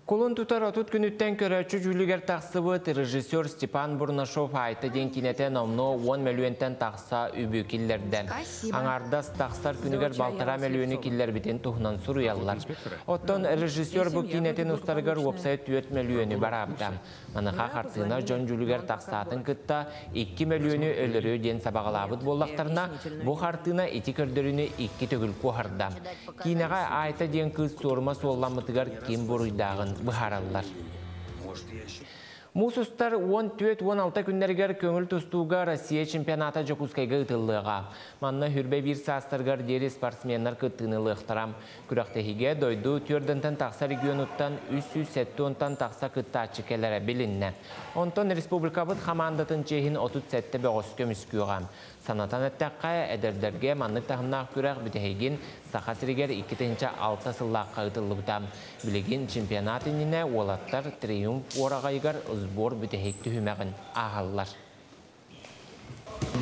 Колон тұтар отут күніттен көрәчі жүлігер тақсыбыт режиссер Степан Бурнашов айты ден кинетен омно 10 миллионтен тақса үбі киллерден. Аңардас тақсар күнігер балтара миллионы киллер бітен тұхынан сұруялар. Оттон режиссер бұл кинетен ұстарғар вебсайт 4 миллионы бар абдам. Маныға қартына жон жүлігер тақсатын күтта 2 миллионы өлірі ден сабағалабыт боллақтарына бұл қартына еті көрдіріні 2 төгіл қоғардам. Кинеға айты ден кыз сорма солламытығар кем бұруйдағын бұхаралар. Мусустар 14-16 күннергер көңіл тұстуға Россия чемпионата жокускайға ұтылыға. Манна хүрбе бір састырғар дері спортсменлар күттіңілі ұқтырам. Күрақтығыге дойду түрдінтін тақса регионуттан 370 тақса күтті ачықелері білінне. Онтон республикабыт қамандатын чейін 37 бөғыс көміскүйіғам. Санатан әттәққа әдірдерге маннық тағымнақ күрәқ бүтәйген сақасырегер 2-6 сыллаққа ұтылы бұтам. Білеген чемпионат еніне олаттар триумф орағайғар ұзбор бүтәйік түхімәғін ағалылар.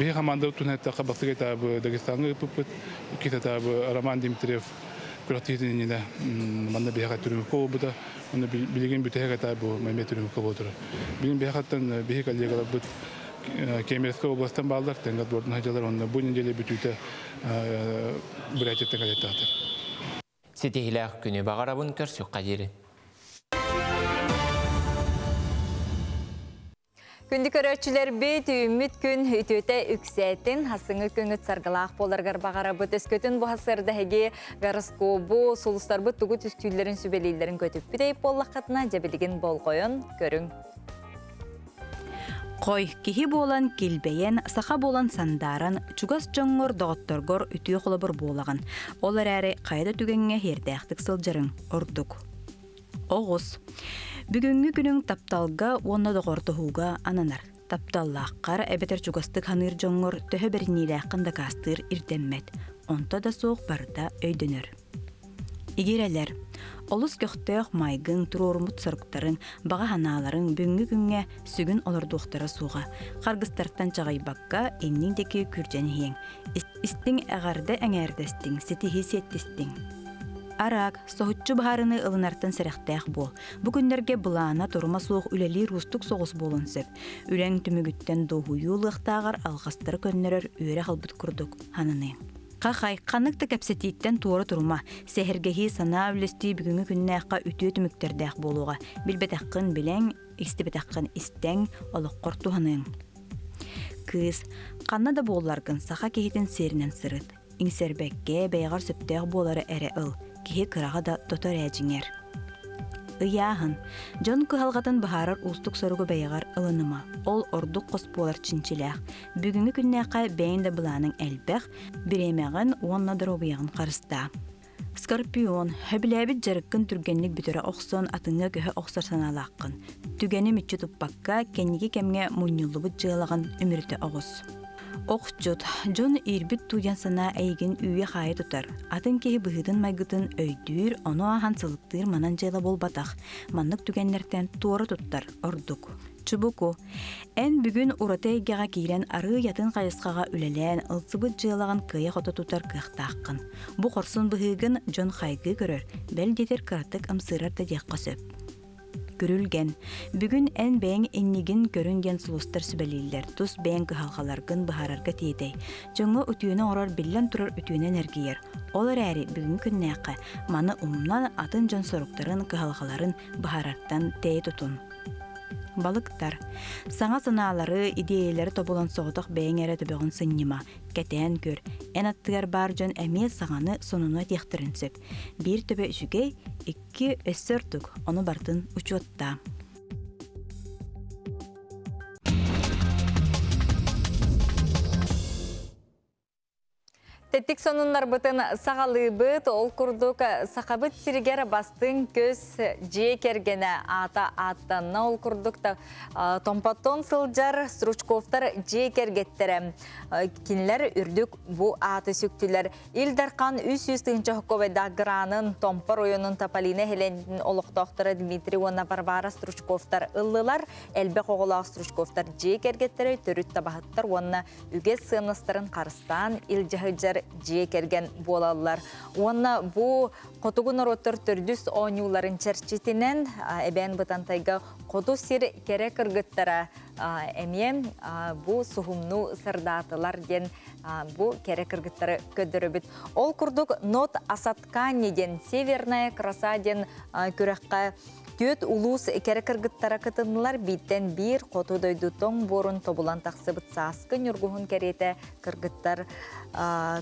Бей команда ұтын әттәққа бастық әтәбі Дагестанғы ұпыпыт, кет әтәбі Роман Димитриев күрәқтігетін еніне манна бейхат түрімік қол бұта, оны білеген бүтәйік әтәбі мәйме түрімік қол бұтыры. Білген бейхаттан бейхі коллегалар бұт Кемерская областан балдар, тәңгат бордың хажалар, онына бұл неделе бүтүйті бір әтеттен кәдетті атыр. Сетехіләқ күні бағарабын көрсік қадері. Күнді көрәтшілер бейт үміт күн үтөте үксәтін хасыңы күңіт сарғалақ боларғар бағарабы төскөтін бұл хасырды әге ғарыскобу, солыстарбы тұғы түстүйлерін сүбелейлерін көтіп бітейіп боллаққатына жабелеген бол қойын көрің. Қой, кихи болан келбейен, сақа болан сандаран, чугас жоңғыр доғытторгор үтіе қолабыр болағын. Олар әрі қайда түгенге хердәқтік сылжырың, ұрдық. Оғыз. Бүгінгі күнің тапталға, оны доғыртығуға ананар. Тапталлаққар әбетер чугастық ханыр жоңғыр төхі бірінейлі ақында кастыр ирденмет. Онта да соқ барда өйдінір. Игерелер. Олыс көқтеуқ майгың, тұрормут сұрықтарын, баға ханаларын бүгінгі күнге сүгін олырдуқтары суға. Қарғыстарттан чағайбаққа енніңдекі күржәні ең. Истің әғарды әңәрдестің, сетихи сеттістің. Арақ, соғытчы бағарыны ылынартын сәріқтәқ бол. Бүгіндерге бұлана тұрма соғ үләлі рустық соғыс болын сөп. Үләң түмігіттен доғуyu лықтағар алғастыры көннерер өре қалбыт күрдік ханыны. Қақай, қанықты кәпсетейттен туары тұрма, сәхіргеhi сана өлісті бүгінгі күннәққа үті өтіміктердәқ болуға, білбетаққын біләң, істібетаққын істәң, олық қортуғаның. Кыз, қанна да боларғын сақа кейтін серінен сырыт. Иңсербәкке бәйғар сөптәқ болары әрі ыл, кейі қыраға да тотар әжіңер. Ыяғын, жон күхалғатын бағарар ұстық сорғы бәйғар ылыныма. Ол ордық қос болар чинчиләқ. Бүгінгі күннәққа бәйінді бұланың әлбәқ, біремәғін онна дұробияғын қарыста. Скорпион, хөбіләбіт жарыққын түргенлік бүтірі оқсон атыңа көхі оқсар саналаққын. Түгені мүтчі тұппаққа кәнеге кәмге мұнюлы бұт жылағын үмірті оғыз. Оқчут, жон ирбит туян сана әйген үйе қайы тұтар. Атын кейі бұғыдын майгытын өйдүйір, оны ахан сылықтыр манан жайла бол батақ. Маннық түгенлерден туары тұттар, ордук. Чубуку, ән бүгін ұратайгаға кейрен ары ятын қайысқаға үлелән, ылсыбыт жылаған күйе қота тұтар кықтаққын. Бұ қорсын бұғығын жон қайғы көрір, бәл детер қыратық амсырарда деққа сөп. Көрілген. Бүгін ән бәң эннеген көрінген сұлыстар сүбәлейлер, тұс бәң күхалғаларғын бұхарарға тейдей. Жоңы үтүйіні орар білен тұрар үтүйінен әргейер. Олар әрі бүгін күннәқі, маны ұмнан атын жон сорықтарын күхалғаларын бұхарарттан тей тұтын. Балықтар. Саңа саналары, идеялары тобылан соғытық бәң әрі түбіғын сыннема. Кәтән көр. Ән аттығар бар жон әме саңаны сонуна тектірін сөп. Bir төбе үшігей, 2 өссөрдік. Оны бартын ұчуатта. Теттік сонунлар бұтын сағалы бұт, ол күрдік сақабыт сирігер бастың көз же кергені ата аттанна ол күрдікті томпаттон сылжар стручковтар же кергеттері. Кинлер үрдік бұ аты сүктілер. Илдарқан 300 хоковеда гранын томпар ойының тапалины хелендін олықтақтыры Дмитрий Онна Барбара стручковтар ыллылар, әлбе қоғылақ стручковтар же кергеттері түріт табағыттар онна үге сыныстарын қарыстан илжahıjar же керген болалар. Онна бу котугун ороттор төрдүс оңюларын черчитинен эбен бытантайга коду сир кере кыргыттара эмем бу сухумну сырдатылар ден бу кере кыргыттары көдөрөбүт. Ол курдук нот асаткани ден северная краса ден күрөккө Төт улус кере кыргыттара кытынылар биттен бир коту дойдутон борун тобулан тақсыбыт саскы нүргухун керете кыргыттар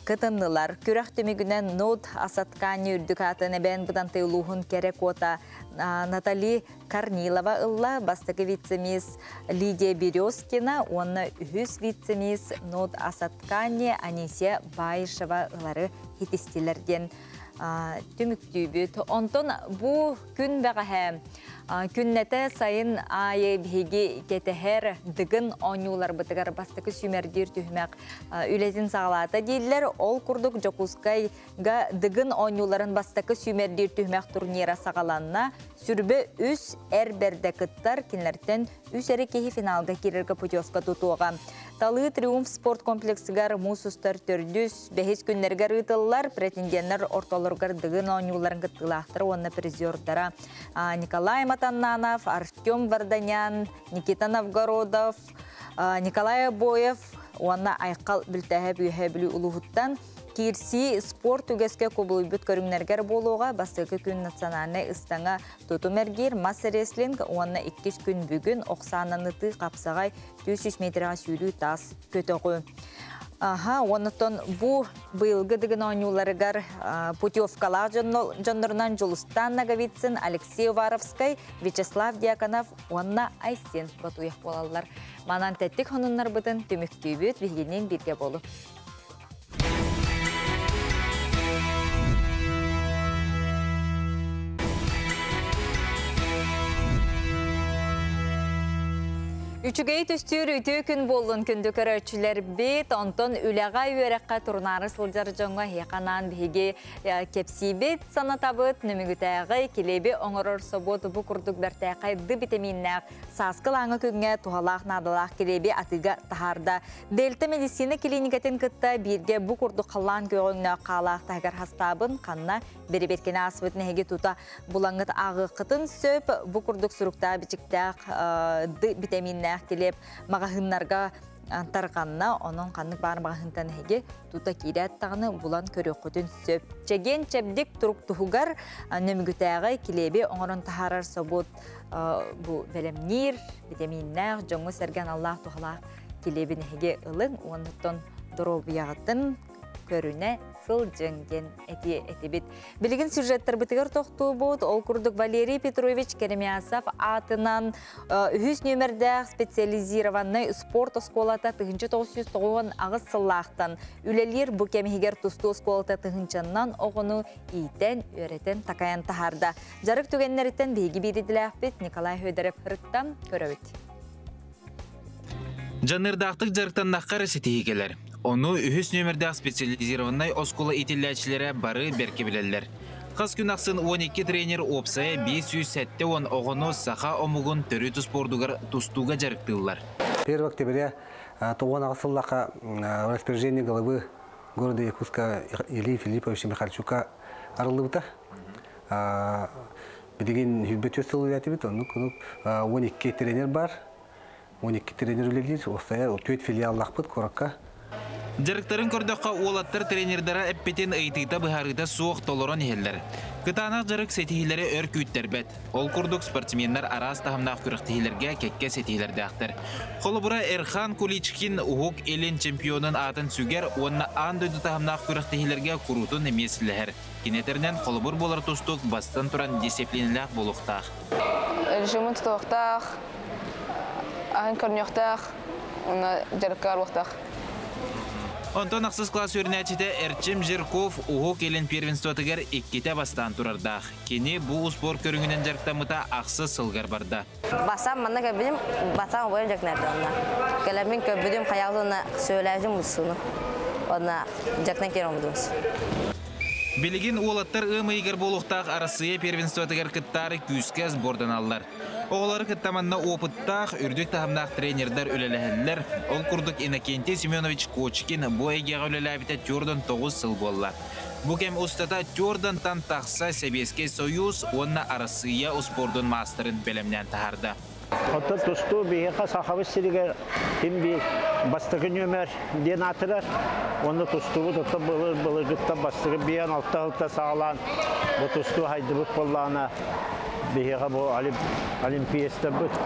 кытынылар. Күрәк төмегінен нот асаткани үрдік атын әбән бұданты улуғын кере кота Натали Корнилова ылла, бастығы вице-мис Лидия Березкина, онна үхіз вице-мис нот асаткани Анисия Байышева ылары хитистилерден түміктүйбіт. Онтон бұ күн бәғі күннәті сайын айы бігі кетехер дығын оңюлар бұтығар бастықы сүмердер түхмәк үлетін сағалата дейілер. Ол күрдік Жокускайға дығын оңюларын бастықы сүмердер түхмәк турнира сағаланна сүрбі үс әрберді кыттар кенлерден үс әрі кейі финалға керергі путевка тұтуға. Талы Триумф спорт комплексігер мұсыстар түрдүс бәхес күннергер ұтылылар, претенденер орталырғар дығын оңюларын кыттылақтыры онына призердара Николай Матаннанов, Артем Варданян, Никита Новгородов, Николай Боев, онына айқал білтәхәб үйәбілі ұлығыттан Кирси спорт үгеске көбілбіт көріңнергер болуға бастығы күн национальный ұстаңа тұтымергер масса реслинг онына 2 күн бүгін оқсананыты қапсағай 400 метрға сүйрі тас көтіғі. Онытон бұ бұйылғы дығын оңюларығар путевкалар жонларынан Жолыстан Наговицин, Алексей Варовскай, Вячеслав Дьяконов, онына Айсен батуяқ болалар. Манан тәттік хонынлар бұдын түміктүйбіт вегенен бірге болу. Үчігей түстер үті күн болын күнді көрөчілер бет, онтон үліға үйерекқа турнары сылжар жоңға хеқанан бейге кепсі бет санатабыт, нүмігітәғі келебе оңырыр собот бұ күрдік бәртәқай ды бітеминнәқ, сасқыл аңы күнге туғалақ надалақ келебе атыға тахарда. Дельта медицина клиникатын кытта бірге бұ күрдік қалан көгіңне қалақ тағар хастабын қанна беребеткені асыбыт нәге тута бұлаңыт ағы қытын сөп бұ күрдік сұрықта бічіктәқ ды бітеминнәқ келеп мағahınнарға антарғанна оның қанық бармағынтан әге тута кирәттағыны бұлан көріқұтын сөп. Чеген чәбдік тұрық тұхуғар нөмігітәғі келебе оңырын тахарар собот бұ бәлемнер, витаминнәғ, жоңы сәрген Аллах тұхалақ келебін әге ұлын, оныттон дұробияғытын көріне сыл жөнген әтебет. Білген сюжеттер бітігер тоқту бұд, ол күрдік Валерий Петрович Керемясов атынан үхіз нөмірдәқ специализированный спорт осколата 1990 ағыз сыллақтан. Үлелер бұ кәмігер тұсты осколата тұхынчаннан оғыну ийтен, өретен такаян тахарда. Жарық түгенлеріттен бейгі бейділі ақпет Николай Хөдерев Хырыттан көрәует. Жанырдақтық жарықтан наққары сетейгелер. Оны үхіс нөмірдәқ специализированный оскола итиләчілері бары берке білелер. Қыз күн ақсын 12 тренер опсая 510 оғыны сақа омығын түрі тұспордығыр тұстуға жарықтылар. 1 октября туған ағысыллаға распоряжение головы города Якутска Ильи Филипповича Михальчука арылыбыта. Білеген хүлбет өстілі әтебет, 12 тренер бар. 12 тренер үлелер, осая 4 филиаллақ бұд қораққа. Жарықтарын көрдіққа олаттар тренердара әппетен ұйтыйта бұхарыда суық толырын елдер. Күтанақ жарық сетихилері өр күйттер бәт. Ол күрдік спортсменлер арас тахымнақ күріктігілерге кәкке сетихилерді ақтыр. Қолы бұра Эрхан Куличкин ұғық елен чемпионын атын сүгер, онына андойды тахымнақ күріктігілерге күрутын емесілігер. Кенетерінен қолы бұр болар тұстық бастан тұран дисциплинілік болуқтақ. Режимін тұтуқтақ, ағын көрнеқтақ, оны жарыққар уқтақ. Онтон ақсыз класс өрінәтіде Эрчим Жирков ұғы келін первенствотығар еккете бастан тұрардақ. Кені бұл спор көріңінен жарықтамыта ақсыз сылғар барда. Басам маңна көбідім, басам ойын жакнарды онна. Көләмін көбідім қаяғына сөйләжім мұсыны. Онна жакнан керім бұдымыз. Білігін олаттар ұмайгар болуқтақ арасыя первенствотығар кыттары күскәз бордан алылар. Оғылары кыттаманна опыттақ, үрдік тағымнақ тренердар өлеләхілер. Ол күрдік Иннокентий Семенович Кочкин бұл әйгеға өлеләбіті түрден 9 сыл болла. Бұл кәм ұстата түрден тан тақса Советский Союз, онна арасыя ұспордың мастырын бәлемнен тағарды. Отыр тұсту бейеқа сақабы сірігер кембей бастығы нөмір ден атырар. Оны тұстуы тұты бұлы ғытта бастығы бейен алта сағалан. Бұл тұсту хайды бұт боллағына бейеға бұл олимпияста бұт.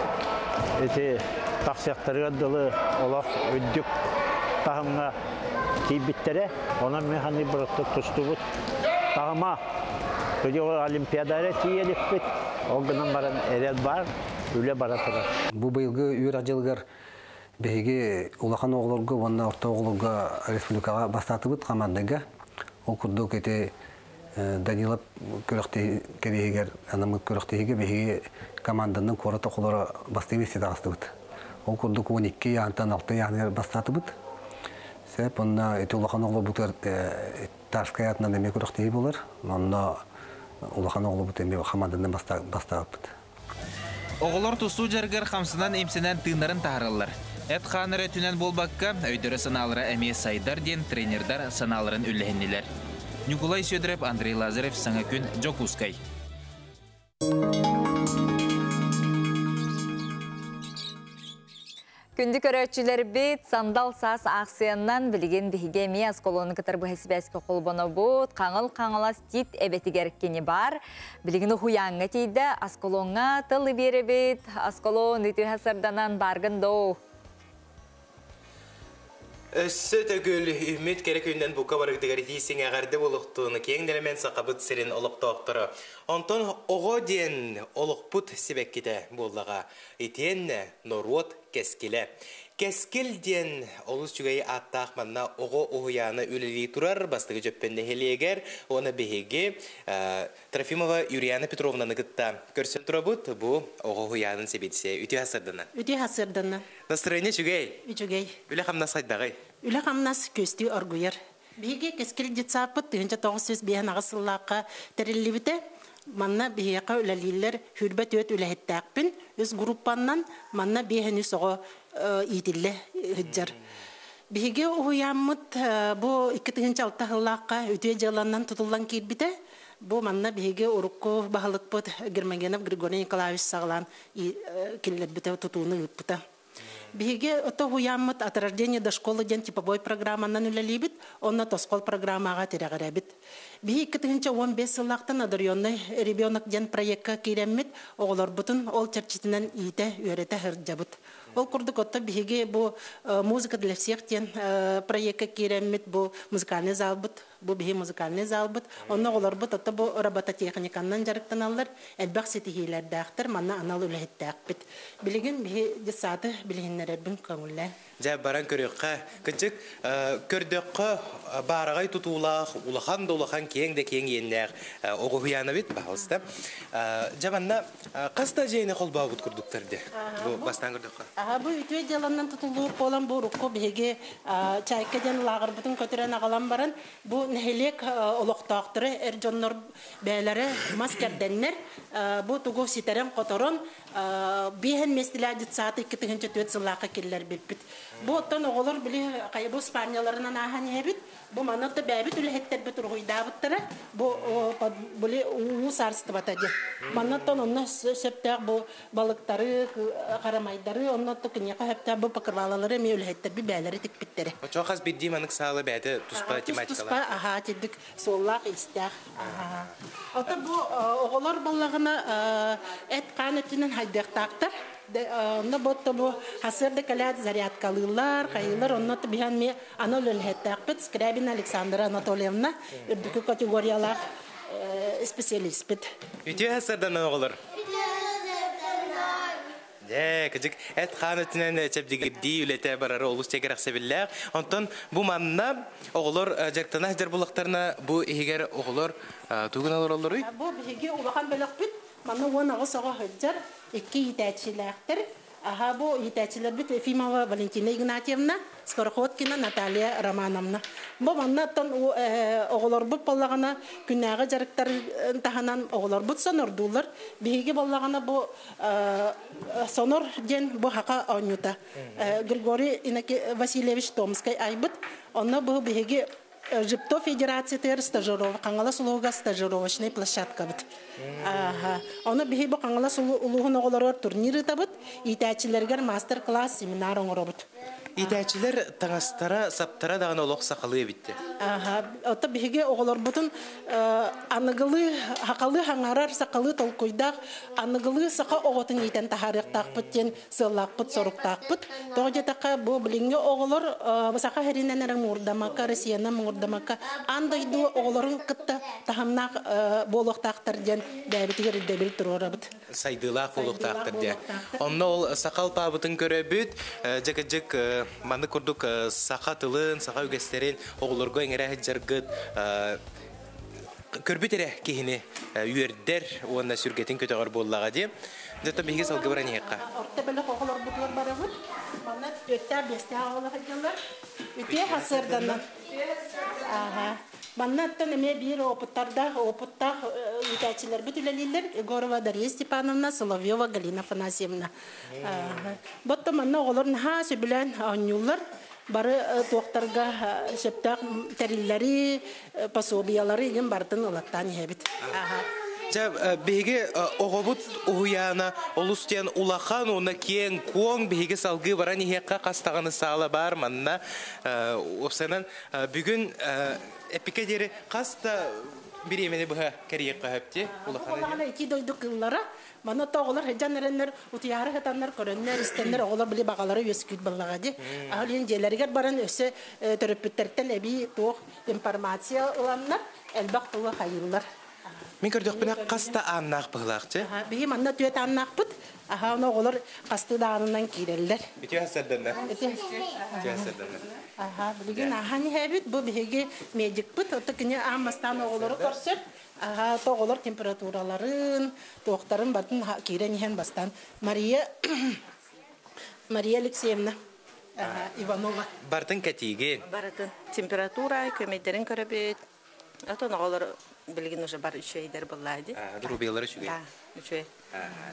Әте тақсияқтары ғадылы олақ өддік тағымға кейбіттері. Онан механы бұрытты тұсту бұт. Тағыма олимпиадары тиелік бұт. Оғынан баран әрел бар. Үлі баратырар. Бұл бұйылғы үйір ажылғар бәйге ұлақан оғылырғы, онна орта оғылырға республикаға бастаты бұд қамандыға. Ол күрді көте Данилап көріқтегер, анамыд көріқтегер бәйге команданың қораты қолары басты еместе дағысты бұд. Ол күрді 12 яғантан 6 яғынер бастаты бұд. Сәп, онна әті ұлақан оғылы бұтыр Тарскай атынан әме көріқтегі болар. Онна ұлақан оғылы бұт әме команданың бастағы бұд. Оғылар тұсу жарғар қамсынан емсінен тыңдарын тағырылар. Әт қаныры түнен болбаққа өйдірі сыналары әме сайдар ден тренердар сыналарын үлігінелер. Николай Сөдіреп, Андрей Лазарев, Саңа күн, Джокускай. Күнді көрәтшілер бет сандал сас ақсыяннан білген бігеге ме асколоны кітір бұл әсібәскі қолбаны бұд, қаңыл-қаңылас тит әбетігер кені бар. Білгені хуяңға тейді, асколонға тылы бері бет, асколон үті хасырданан барғын доу. Өссі төгіл үмет керек үйінен бұқа барықтығар дейсің ағарды олықтуыны кеңдерімен сақабыт сірін олықтауқтыры. Онтон оғы ден олықпұт себеккеті болдыға. Етен Норот кескілі. Кескіл ден олыс жүгей аттақ манна оғы оғыяны үлілі тұрар бастығы жөппенде хелегер. Оны бігеге Трофимова Юрияна Петровнаны күтті көрсен тұра бұд, бұл оғы оғыянын себетсе. Үті хасырдына? Үті хасырдына. Настроение жүгей? Жүгей. Үлі қамнас қайдағай? Үлі қамнас көсті оргуер. Бігеге кескіл жетсапыт, 1900 бейін ағысыллаққа тәрелі біті. Манна бейеқа үләлілер хүрбәт өт үләхеттәкпін, өз группаннан манна бейхені соғы итілі хүджар. Бейге ұйамыд бұ 2-6 ғылаққа өтуе жаланнан тұтылан кейбіті, бұ манна бейге ұрыққы бағылық бұд Гермогенов Григорий Николаевич сағылан келер біті тұтуыны ұтпыта. Биге ото хуяммат от рождения до школы ден типовой программанан үлелибит, онна тоскол программага терегеребит. Биги 15 сылактан одарённый ребенок ден проектка киреммит, оголор бутун ол черчитинен ите үйрете хырджабыт. Ол курдук отто биге бу музыка для всех ден проектка киреммит, бу музыкальный зал бут, бу биги музыкальный зал бут, онна оголор бут отто бу робототехниканнан жарыктаналар, элбак сетихилер дактыр, манна анал үлехеттәкбит. Билеген биги десаты билгеннеребин көңүлләр. Жа баран көрөккө, кычык көрдөккө барагай тутуулах, улахан да улахан кең де кең еннер огуяна бит баалыста. Жаманна каста жейне колбагыт курдуктарды. Бу бастан көрдөккө. Бу үтүе жаланнан тутулууп болан бу рукко биге чайка жан лагыр бутун көтөрөн агалам баран бу нехелек олоктоктуру эржоннор бээлери маскерденнер бу тугу ситерен которон биһен местилядит сааты 2-4 сыллакка киллер билбит. Бу оттон оголор били кайбы спанияларынан ахан ебит. Бу манатта бәбит үлехеттер бит ургуйдабыттыра. Бу були усарсты батади. Манаттан онна септак бу балыктары, карамайдары, оннатта кыньяка хепта бу пакырбалалары ме үлехеттер би бәлери тикпиттери. Очокас бидди манык салы бәде туспа тематикалар. Туспа аха тидик соллак истак. Аха. Ата бу оголор баллагына эт канетинен хайдактактар. Онна ботто бу хасырды калят зарядкалылар, хайылар, онна бихан ме анолөл хеттакпыт, Скрябин Александра Анатольевна, үрдүкү категориялар специалист бит. Үтү хасырдан оголор. Кыжык эт ханытынан чепдиги ди үлете барары олус тегерак себиллер. Онтон бу манна оголор жактана жер булактарына бу эгер оголор тугуналар олору. Бу биге улахан белекпит. Манна вона осого хөҗҗәр, 2 итәчләктер. Аха бу итәчләр бит Ефимова Валентина Игнатьевна, Скорохоткина Наталья Романовна. Бу манна тан оголор бу баллагана күнәгә жарыктар таханан оголор бу сонордулар. Биге баллагана бу сонор ден бу хака онюта. Григорий Васильевич Томский айбыт. Онна бу биге Жипто Федерация тер стажировка, Кангала Сулуга стажировочная площадка бит. Ага. Она бихибо Кангала Сулуга оголор турниры табыт, итәчләргә мастер-класс семинар оңробыт. Итәчләр тагыстара саптара даган олок сакалы битте. Ага. Ата биге оголор бутун аныгылы хакалы хаңарар сакалы толкуйдак, аныгылы сака оготын итен тахарыктак биттен сыллакпыт соруктакпыт. Тогетака бу билинге оголор сака хериннән мурдамака Россияна мурдамака андайду оголорун кытта тахамнак болохтактар ден дәбитигер дебил турабыт. Сайдылак болохтактар дә. Онны ол сакал пабытын көрөбүт, жекежек маны курдук сака тылын, сака үгестерин оголорго эңере жаргыт көрбүтере кихини үйөрдер онна сүргетин көтөгөр боллага ди. Жата биге салгы баран якка. Орта беле оголор бутлар барабыт. Мана төттә бестә оголор хәҗәләр. Үтә хасырдан. Ага. Маннаттан эме бир опыттарда итәчләр бүтүләләр. Егорова Дарья Степановна, Соловьева Галина Афанасьевна. Ботта манна оголорны хасы белән анюлар бары доктарга шептак терилләри, пособиялары ген бартын улаттан һәбит. Ага. Беге оғобут уяна олустен улахан оны кен коң беге салгы баран ихеққа қастағаны сала бар манна опсанан бүгін эпикедері қаста биремени бұға кәрiyekқа хөпте улаханы ики дойду кыллара мана тоғылар жаннарыннар утияры хатаннар көрөннер истеннер оғылар били бағалары өскүт баллага ди алин желергер баран өсө төрөпүттертен эби тоқ информация уланнар элбак тула хайыллар. Мен көрдік біне қаста аннақ бұғылақты? Бейім анна түйет аннақ бұд. Аға оны олар қасты дағынынан кейрелдер. Үті әсірдіңі? Үті әсірдіңі. Аға, білген ағаны әбіт бұл бейге медик бұд. Оты күні амастан оғылары көрсір. Аға, тоғылар температураларын, тоқтарын батын кейрен ехен бастан. Мария Алексеевна Иванова. Бартын кәтейге? Бартын температура, көмейдерін көрібет. Атын оғылар билген уже бар үчөйдер буллады. Дурубелары үчөй. Да, үчөй.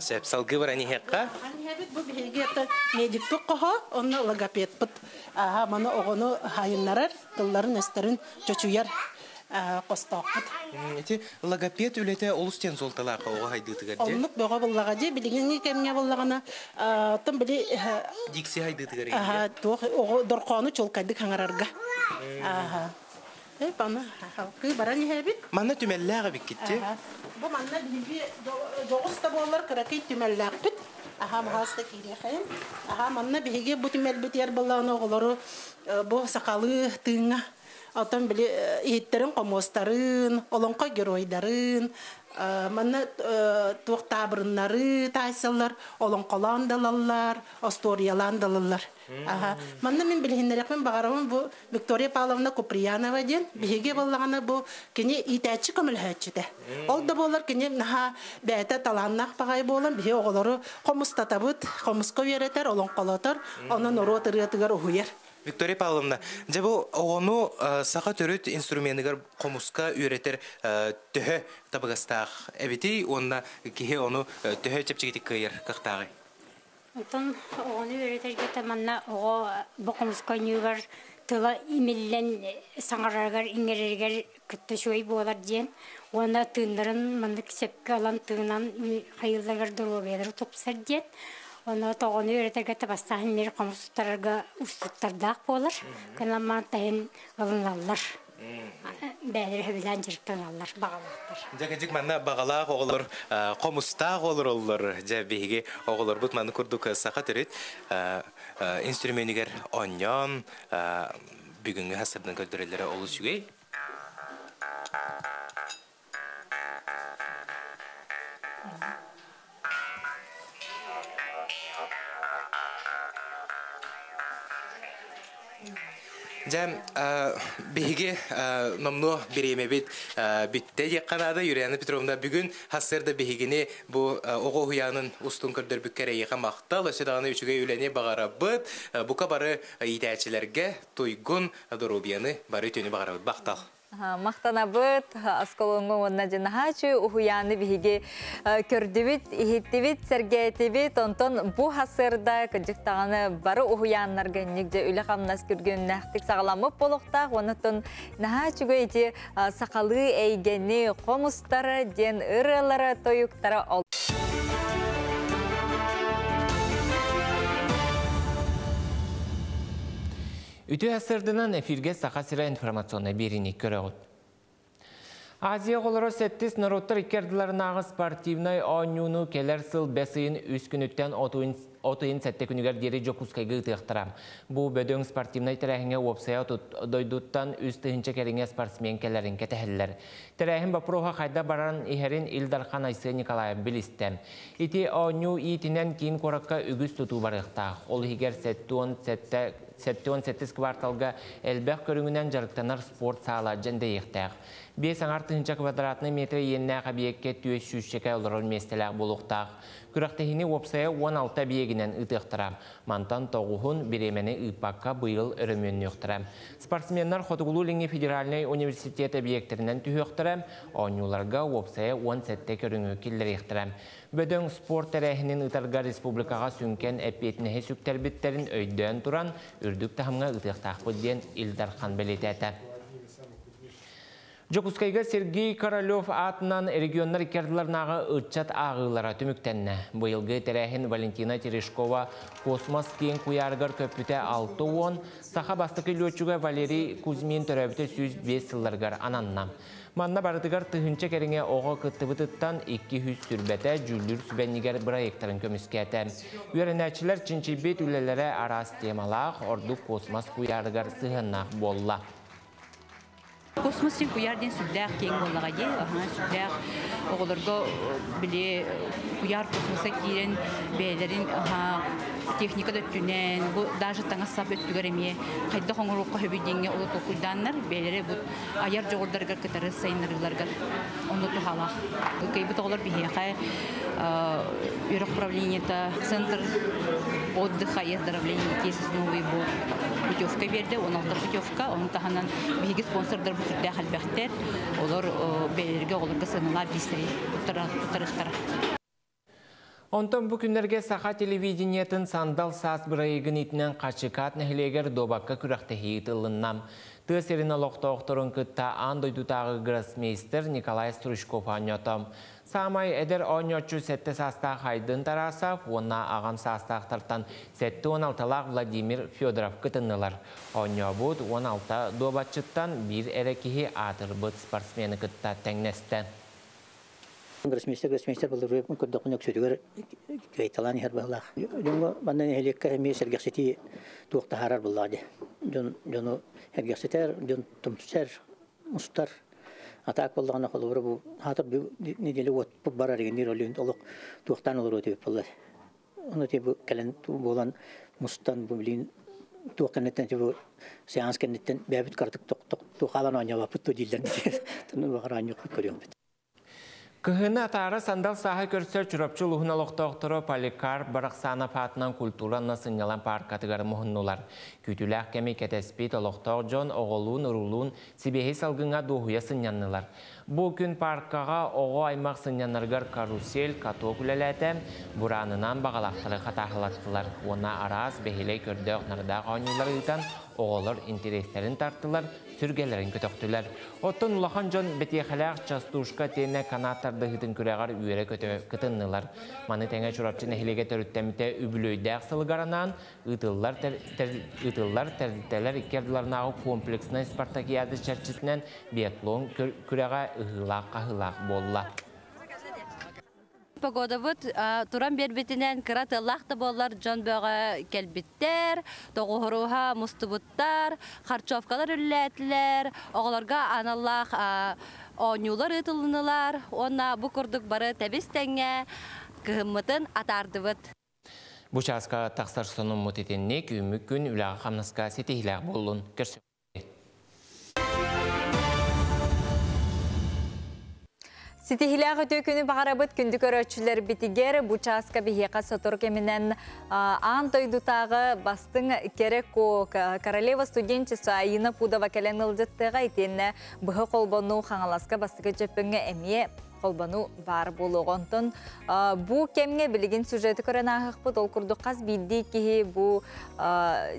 Сеп салгы бар ани хекка. Ани хебит бу биге медик тукко, онна логопед бут. Ага, мана огону хайыннарар, тылларын эстерин чөчүяр. қостақпыт. Эти логопед үлете олустен золталақа оға хайдытыгар же? Олнық бұға боллаға же, білігінгі кәмге боллағана, тым білі... Дикси хайдытыгар ege? Дорқаны чолқайды қаңарарға. Бана, қы баран ехебіт? Манна түмәлләға бік кетті? Бұл манна білгі жоғыста болар қырақи түмәлләқ бүт. Мағаста кейде қайын. Манна білге бұл түмәл бүт ер болағына оғылары бұл сақалы тыңа. Алтан біле еттерін қомостарын, олонқа геройдарын, манна туқтабырынлары тайсалар, олонқалан далалар, осториялан далалар. Манна мен білгендерекмен бағарамын бұл Виктория Павловна Куприянова ден, бігеге болағана бұл кене итәтші көміл хөтшіде. Ол да болар кене наға бәйті таланнақ бағай болан, біге оғылары қомыстатабыт, қомысқа веретер, олонқалатар, оның ұру тырғатығар ұғыер. Виктория Павловна, жабу оғыну сақа түріт инструментігер қомысқа үйретер түхі табығастақ. Әбеті онына кейі оны түхі чепчігетік көйер қықтағы? Онтан оғыну үйретер кеті манна оғы бұл қомысқа үйгер тұла имеллен саңғарарғар, иңерергер күтті шөй болар ден. Оны тыңдарын манны кісепке алан тыңнан қайылдағар дұру бедір топсар ден. Оны тоғыны үйретергеті бастағын мер қомыстарарға ұстықтардақ болар. Көнаман тайын ылыналар. Бәлір хөбілен жүрттен алар, бағалақтар. Жәкәжік мәнна бағалақ оғылыр, қомыстақ олыр олыр. Жәбеге оғылыр бұд мәнні күрдік сақа түрет. Инструментігер оньон, бүгінгі хасырдың көлдірелері олы сүгей. Жам беге номно береме бит битте яканада Юлиана Петровна бүгүн хасырда бегене бу ого хуянын устун көрдөр бүккере яка мактал өсөдаганы үчүгө үлене багарабыт бука бары идәчиләргә туйгун доробияны бары төне багарабыт бактал. Мақтанабыт, асколоңго онна жанахачу, ухуяны биһиге көрдүбүт, ихиттибит, сергетибит, онтон бу хасырда кыжыктаганы бары ухуяннарга нигде үле камнас көргөн нахтык сагаламып болуктак, онтон нахачуга эти сакалы эйгени комустары ден ырылары тоюктары ол. Үтü әсірдінен эфирге сақасыра информационны беріне көріғыт. Азия қолыры сәттіс народтар икерділерінағы спортивнай ойнуыны келер сыл бәсейін үз күніттен отойын сәтті күнігер дері жокускайғы тұқтырам. Бұл бөдөң спортивнай тәрәхіңе опсая дойдуттан үз тұхынча кәріңе спортсмен кәлерін кәтәхілер. Тәрәхін бапыруға қайда барарын ихерін Илдархан Айсы Николаев білістем. Ити ойну итінен кейін қораққа үгіз тұту барықтақ. Ол егер Сәттіон сәттіс кварталға әлбәқ көріңінен жарықтанар спорт сала жәнде еқтәқ. 5 аңартығынша квадратны метрі еннәқ объектке түйес шүшшеке олырыл местеләқ болуқтақ. Күрақтығыны опсая 16 бейгінен ұтықтырам. Мантан тоғуғын беремені ұпаққа бұйыл үрімен өқтірам. Спортсменнар Хотугулу Леңе Федеральный университет объекттерінен түйіқтірам. Ойнуларға опсая 10 сәтті көріңі келдер еқтірам. Бөдөң спорт тәрәхінен ұтарға республикаға сүнкен әппетінеге сүктәрбеттерін өйден тұран үрдік тахымға ұтықтақ бұдден Илдархан бәлетәті. Жокускайга Сергей Королев атынан регионнар керділернағы ұтчат ағылара түміктенні. Бұйылғы тәрәхін Валентина Терешкова космос кен куярғыр көппіте 6-10, сақа бастықы летчуға Валерий Кузьмин төрәбіті 105 сылларғар ананнам. Манна барытыгар тыхынча кәріңе оғы кыттыбытыттан 200 сүрбәті жүлдір сүбәнігер бірайықтарын көміскәті. Үйерінәчілер чинчибет үлелері арас темалақ, ордық космос куярғыр сығыннақ болла. Космостен куярден сүрдәқ кен боллаға де, сүрдәқ оғылырға біле куяр космоса кейрен бәйлерін техникада түнен, даже таңа сап өттігер еме, қайда қоңырыққа хөбеденге олы тоқылданлар, бәйлері аяр жоғырдарғар кітары сайынларғар, оны тұхалақ. Кейбіт оғылар бейеқай үйрік правлениета, центр отдыха и оздоровления кейсіз новый бұл путевка берді, 16 путевка, оның тағанан бейге спонсордар бұл түрде қалбәқтер, олар бәйлерге оларға сынылар бейстірі тұттарықтар. Онтон bu günlerge saha televiziyanetın sandal saz bırayıgın itinden kaçıkat nehleger dobakka kürektehi ıtıllınam. Tığ loqtoqtorun kıtta andoydutağı grossmeister Nikolay Strushkov anyotam. Samay eder 13 sette sastaq haydın tarasaf, ona ağam sastaqtartan sette 16'laq Vladimir Fyodorov kıtınlılar. Onyobut 16 dobatçıttan bir erekihi atırbıt sportsmeni kıtta tengneste. Grossmeister bulur bu kodokun yok söylüyor kaytalan her bağlar. Düngo bana helikka hemi sergisi tuğta harar bulladı. Dün hergesiter dün tumser mustar atak bullağına olur bu hatır nedeli ot bu barar genir olun oluk tuğtan olur ötüp bullar. Onu te bu kalen bulan mustan bu bilin tuğkanetten bu seans kenetten bebet kartık tuğalan oynaya puttu dilden. Tunu bakar yok görüyor. Kıhına atarı sandal saha körsel çürapçı luhuna loqtoqtoro Polikar Baraksanov atынан kulturanna sınyalan parkatıgar muhunnular. Kütülək kemi ketespit loqtoq John oğulun urulun sibehi salgına doğuya sınyanlılar. Bu gün parkağa oğu aymaq sınyanlargar karusel katok ülelete buranınan bağlaqtırı xatahlattılar. Ona araz behiley kördöq narda qanyular yıtan oğulur intereslerin tarttılar, sürgelerin kötöktüler. Ottun ulaqan John betiyexelaq çastuşka tene kanatlarda hıtın küreğar üyere kıtınlılar. Manı tenge çorapçı nehilege törüttemite übülöydəq sılgaranan ıtıllar terdeteler ikerdilarnağı kompleksina Spartakiyады çerçitinen biatlon küreğe ıhılaq bolla. Pagoda bud turan berbetinden kırat Allah'ta bollar John Böğe kelbitter, doğuruha mustubuttar, harçovkalar ülletler, oğlarga anallah onyular ıtılınılar, ona bu kurduk barı tebistenge kıhımıtın atardı bud. Bu çaska taksar sonun mutetenlik ümük gün ülağı hamnaska setihilaq bollun. Sitihilaq ötökünü bağırabıt kündük öröçüler bitiger bu çaska bihiqa sotor keminen antoydutağı bastın kerek ko Karaleva Studentçisi ayına puda vakalen ılcıttığa itenne bıhı kolbonu xanalaska bastığı cepenge emiye kolbanu var buluğuntun. Bu kemge bilgin süjeti kören ağıqpıt ol kurduk qaz bildi ki bu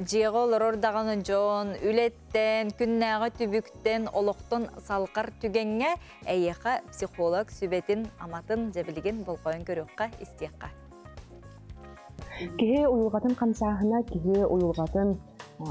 ciğol ordağını John ületten, künnäği tübükten, oluqtun salqar tügenge eyeqa psikolog sübetin amatın cebilgin bolqoyun körüqqa istiqqa. Kihi uyulgatın kamsahına, kihi uyulgatın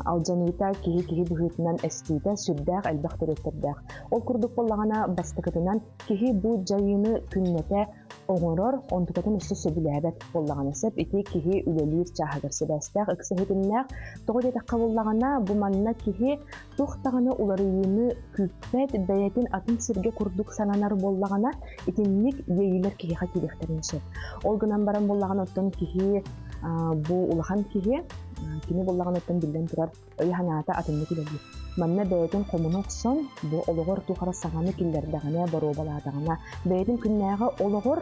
aljanita, kihi bühütünden estide sürdäq elbaqtır ötürdäq. Ol kurduk bollağına bastıqıtınan kihi bu jayını künnete oğurur, ontukatın üstü söbüləbət bollağına sep, iti kihi ülelir çahıdır sebəstəq, ıqsahidinləq, doğru edəqqa bollağına bu manna kihi tuğtağını ularıyını küppet, bəyetin atın sirge kurduk sananar bollağına, itinlik yeyilir kihi hakilekterin sep. Ol gınan baran bollağına otun kihi bu ulağan kihi, kimi bollağın ötten bilden turar, öy hanata atınlı güledir. Manna beytin komunu oqson, bu oluğur tuğara sağanı killerdağına, barobaladağına, beytin künnäği oluğur,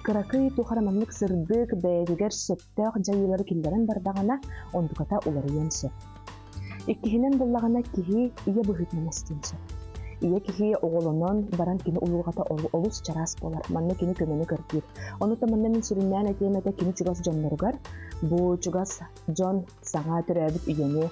kırakı tuğara manlık sırdık, beytiger söptəq jayıları killerin bardağına, ondukata uları yense. İkkihinin bollağına kihi iya bühütmen estinse. İye kihi oğulunun baran kini ulugata olus çaras bolar, manna kini kömeni kırpir. Onu da manna min süründen etemete kini çugas John'largar, bu çugas John sağa türebit üyeni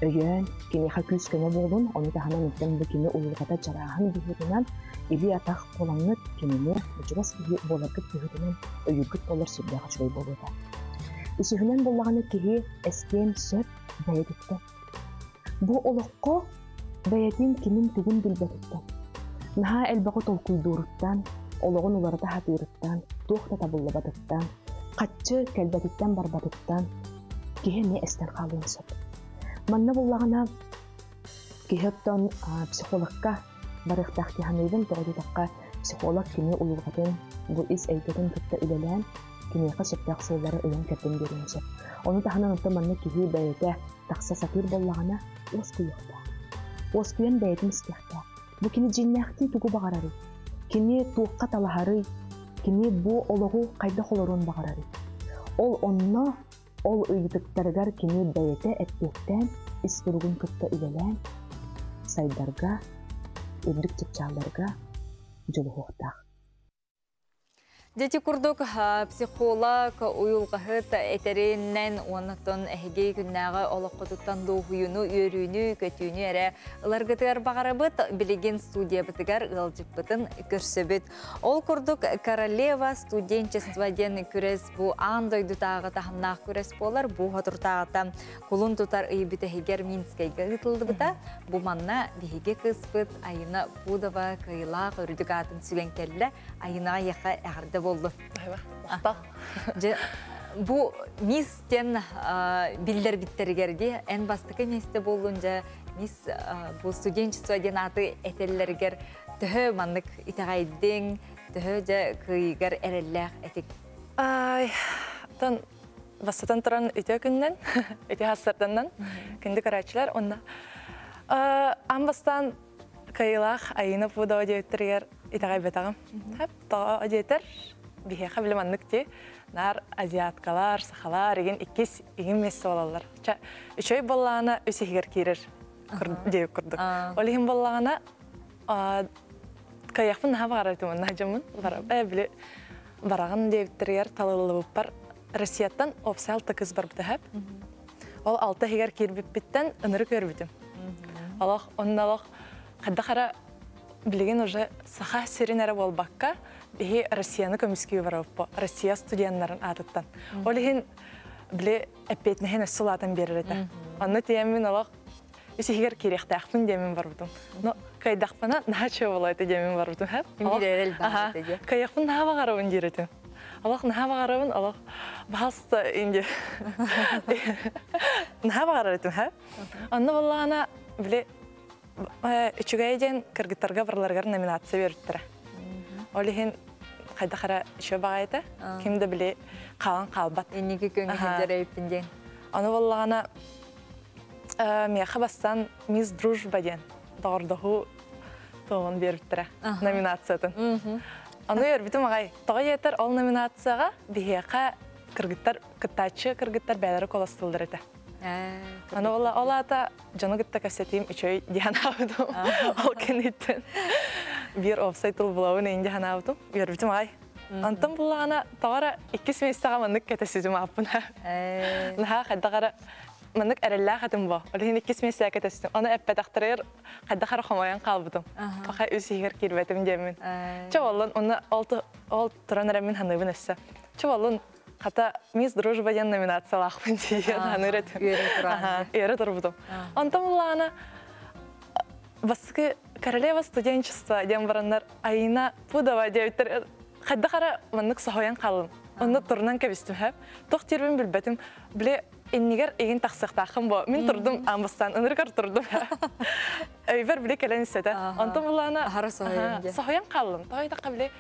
öyen kini haküs köme bolun, onu da hanan itten bu kini ulugata çarahın bühütünen ili ataq kolanlık kinini çugas kihi bolarkıt bühütünen öyürgüt bolar sürdəq çoy boluda. Üsühünen bollağını kihi esken söp beyedikten. Bu oluqko Bayatin kimin tügün bilbetitten. Naha elbağı tolkuyduruttan, oluğun ularda hatırıttan, tuğda tabullabadıttan, qaççı kelbetitten barbadıttan, kihe ne esten qalın söp. Manna bollağına kihetton psikologka barıqtaq kihanıydın toğdudaqqa psikolog kimi ululgatın bu is eyketin tutta ülelen kimiqa söptaq sığları öyen kertin berin söp. Onu da hanan utta manna kihi bayete taqsa sakir bollağına oskuyuqta. Oskuyun beytin istiqta. Bu kini cinnäqti tugu bağarari. Kini tuqqa talahari. Kini bu oluğu qayda xolorun bağarari. Ol onna, ol ıydıqtargar kini beyete ettekten ispurgun kıtta ülelen saydarga, ürdük çıpçalarga jolu hoqtaq. Дети курдук психолог уюлғахыт этериннен онытын әхеге күннағы олыққытыттан доғуыны, өріні, көтүйіні әрі ұларғытығар бағарабыт білеген студия бітігар ұлжықпытын көрсөбіт. Ол курдук королева студенчество ден күрес бұ андойды тағы тахымнақ күрес болар, бұ ғатыртағыта құлын тұтар ұйбіт әхегер Минскайға ұтылды бұта, бұ манна бігеге қыспыт айына бұдава кайылақ үрдік атын сүген келі айына яқа әғірді болды. Бу мистен билдер биттеригерге эн бастыкы месте болунжа мис бу студенчество ден аты этеллергер төһө маннык итагайдың төһө же кыйгар эреллах этик. Тан бастан туран үтө күннен үтө хасырданнан күндү карачылар онда амбастан кыйлах айына бу да өтөргөр итагай бетагым. Хап та өтөр бихе қабілі маннык те, нар азиаткалар, сахалар, еген иккес, еген месті олалар. Үшөй болағына өсегер керір деп күрдік. Олеген болағына каяқпын наға бағаратымын, нағжамын, барағын дептіргер талылы бұп бар. Россияттан опсал тықыз бар бұты әп. Ол алты егер кербіп біттен ұныры көрбітім. Олақ, оның олақ, қадда қара білген уже саха сирен әрі болбаққа, бихи Россияны көміскеу бар оппо, Россия студиянларын атыттан. Олеген біле әппетінен өссілатын берір еті. Онны тиемін олақ, үсігер керекті ақпын демін бар бұдым. Но кайдақпына наға чөй олайды демін бар бұдым. Каяқпын наға бағарауын деретім. Олақ наға бағарауын, олақ бағасты енді. Наға бағаратым. Онны болағына біле үчігайден кіргіттарға барларғар номинация беріттірі. Олеген қайда қара үші бағайды, кемді біле қалан қалбат. Енеге көңілдер әйіппінден. Оны болағана мияқа бастан мис дружба ден доғырдығы тоғын беріттірі номинациятын. Оны өрбітім ағай. Тоғы етір ол номинацияға бігеқа кіргіттар, күттачы кіргіттар бәлері коластылдыр еті. Аны олата жаны гытта кассетим үчөй диханабыдым. Ол кенеттен бир офсайт булауын энди ханабыдым. Бербитим ай. Антын булана тагара 2 месяцга мындык кетесизим апына. Наха кадагара мындык эрелла хатым бо. Олин 2 месяцга кетесизим. Аны эппетактырыр кадагара хомоян калбыдым. Таха үсигер кирбетим демин. Чаваллын оны ол туранарамин ханыбын эссе. Чаваллын Хата мис дружба ден номинациялақпын деген анырет. Ері тұрбыдым. Антым ұлағына басқы королева студенчество ден барандар айына пудава деуіттер қадда қара маңнық сахоян қалын. Оны тұрынан кәбістім әп. Тоқ тербін білбетім. Біле еннегер еген тақсықтақым бо. Мен тұрдым амбастан, ұнырғар тұрдым. Өйбер біле кәлен істеді. Антым ұлағына сахоян қалын. Тағайдаққа біле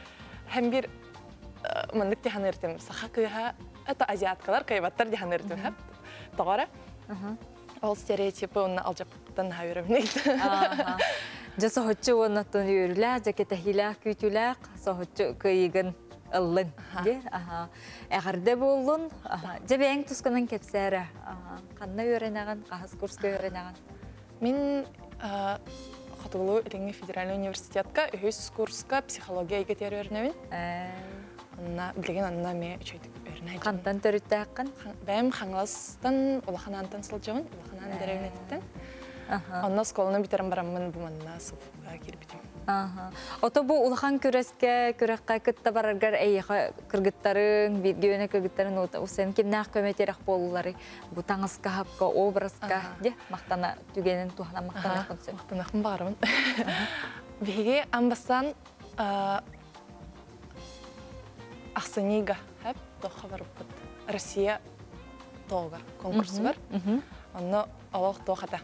әм бір мындык диханы эртем. Саха кыха это азиаткалар кайбаттар диханы эртем хап. Тогара. Ол стереотипы онна алжаптан хавырымнейт. Жаса хоччу оннаттан үйрүлә, жакета хилак күтүләк, сохоччу кыйгын ыллын. Әгәрдә булдын. Жебең тусканан кепсәре. Канна өйрәнәгән, кахас курска өйрәнәгән. Мин Хатылуу Ленин федеральный университетка өйс курска психология игетер өйрәнәмен. Анна билген анна ме үчөйдүк өрнай. Кантан төрүттәккан? Бәм хаңластан улаханантан сылжабын, улаханан дәрәвнеттен. Анна школаны битерем барамын бу манна сыфка кирбитим. Ото бу улахан көрәскә, көрәккә кытта бараргар әйгә кыргыттарын, видеоны кыргыттарын усен кимнәк көмәтерәк болулары. Бу таңыска хапка образка, де, мактана түгенен тухана мактана концепт. Мактанакым барамын. Биге амбастан Ахсанига, хәп, тоха барып бит. Россия тога конкурсы бар. Онны алак тохата.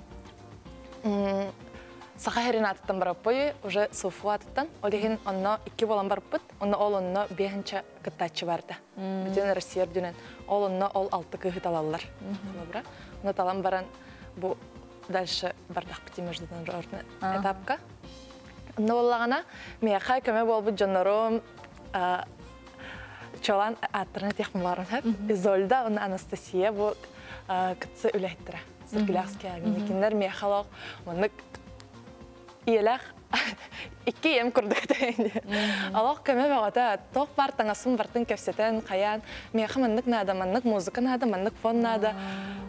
Саха херинаттан барып бой, уже суфуаттан, олеген онны 2 болан барып бит. Онны ол онны 5-нче кыттачы барды. Бүтән Россия дүнен. Ол онны ол 6 кыгыт алалар. Добра. Онны талан баран бу дальше бардак бити международный этапка. Онны боллагана мияха көмө болбут жонором Чолан аттырына текмін барын әп. Изольда, оны Анастасия бұл күтсі үләйттірі. Сіргіләқске әгіндекендер мейхалақ, онык иеләқ İki yem kurduk deyince. Allah köme bağıda toq var tanasın bartın köfseten kayan. Meyxi manlık nada manlık muzika nada manlık fon nada.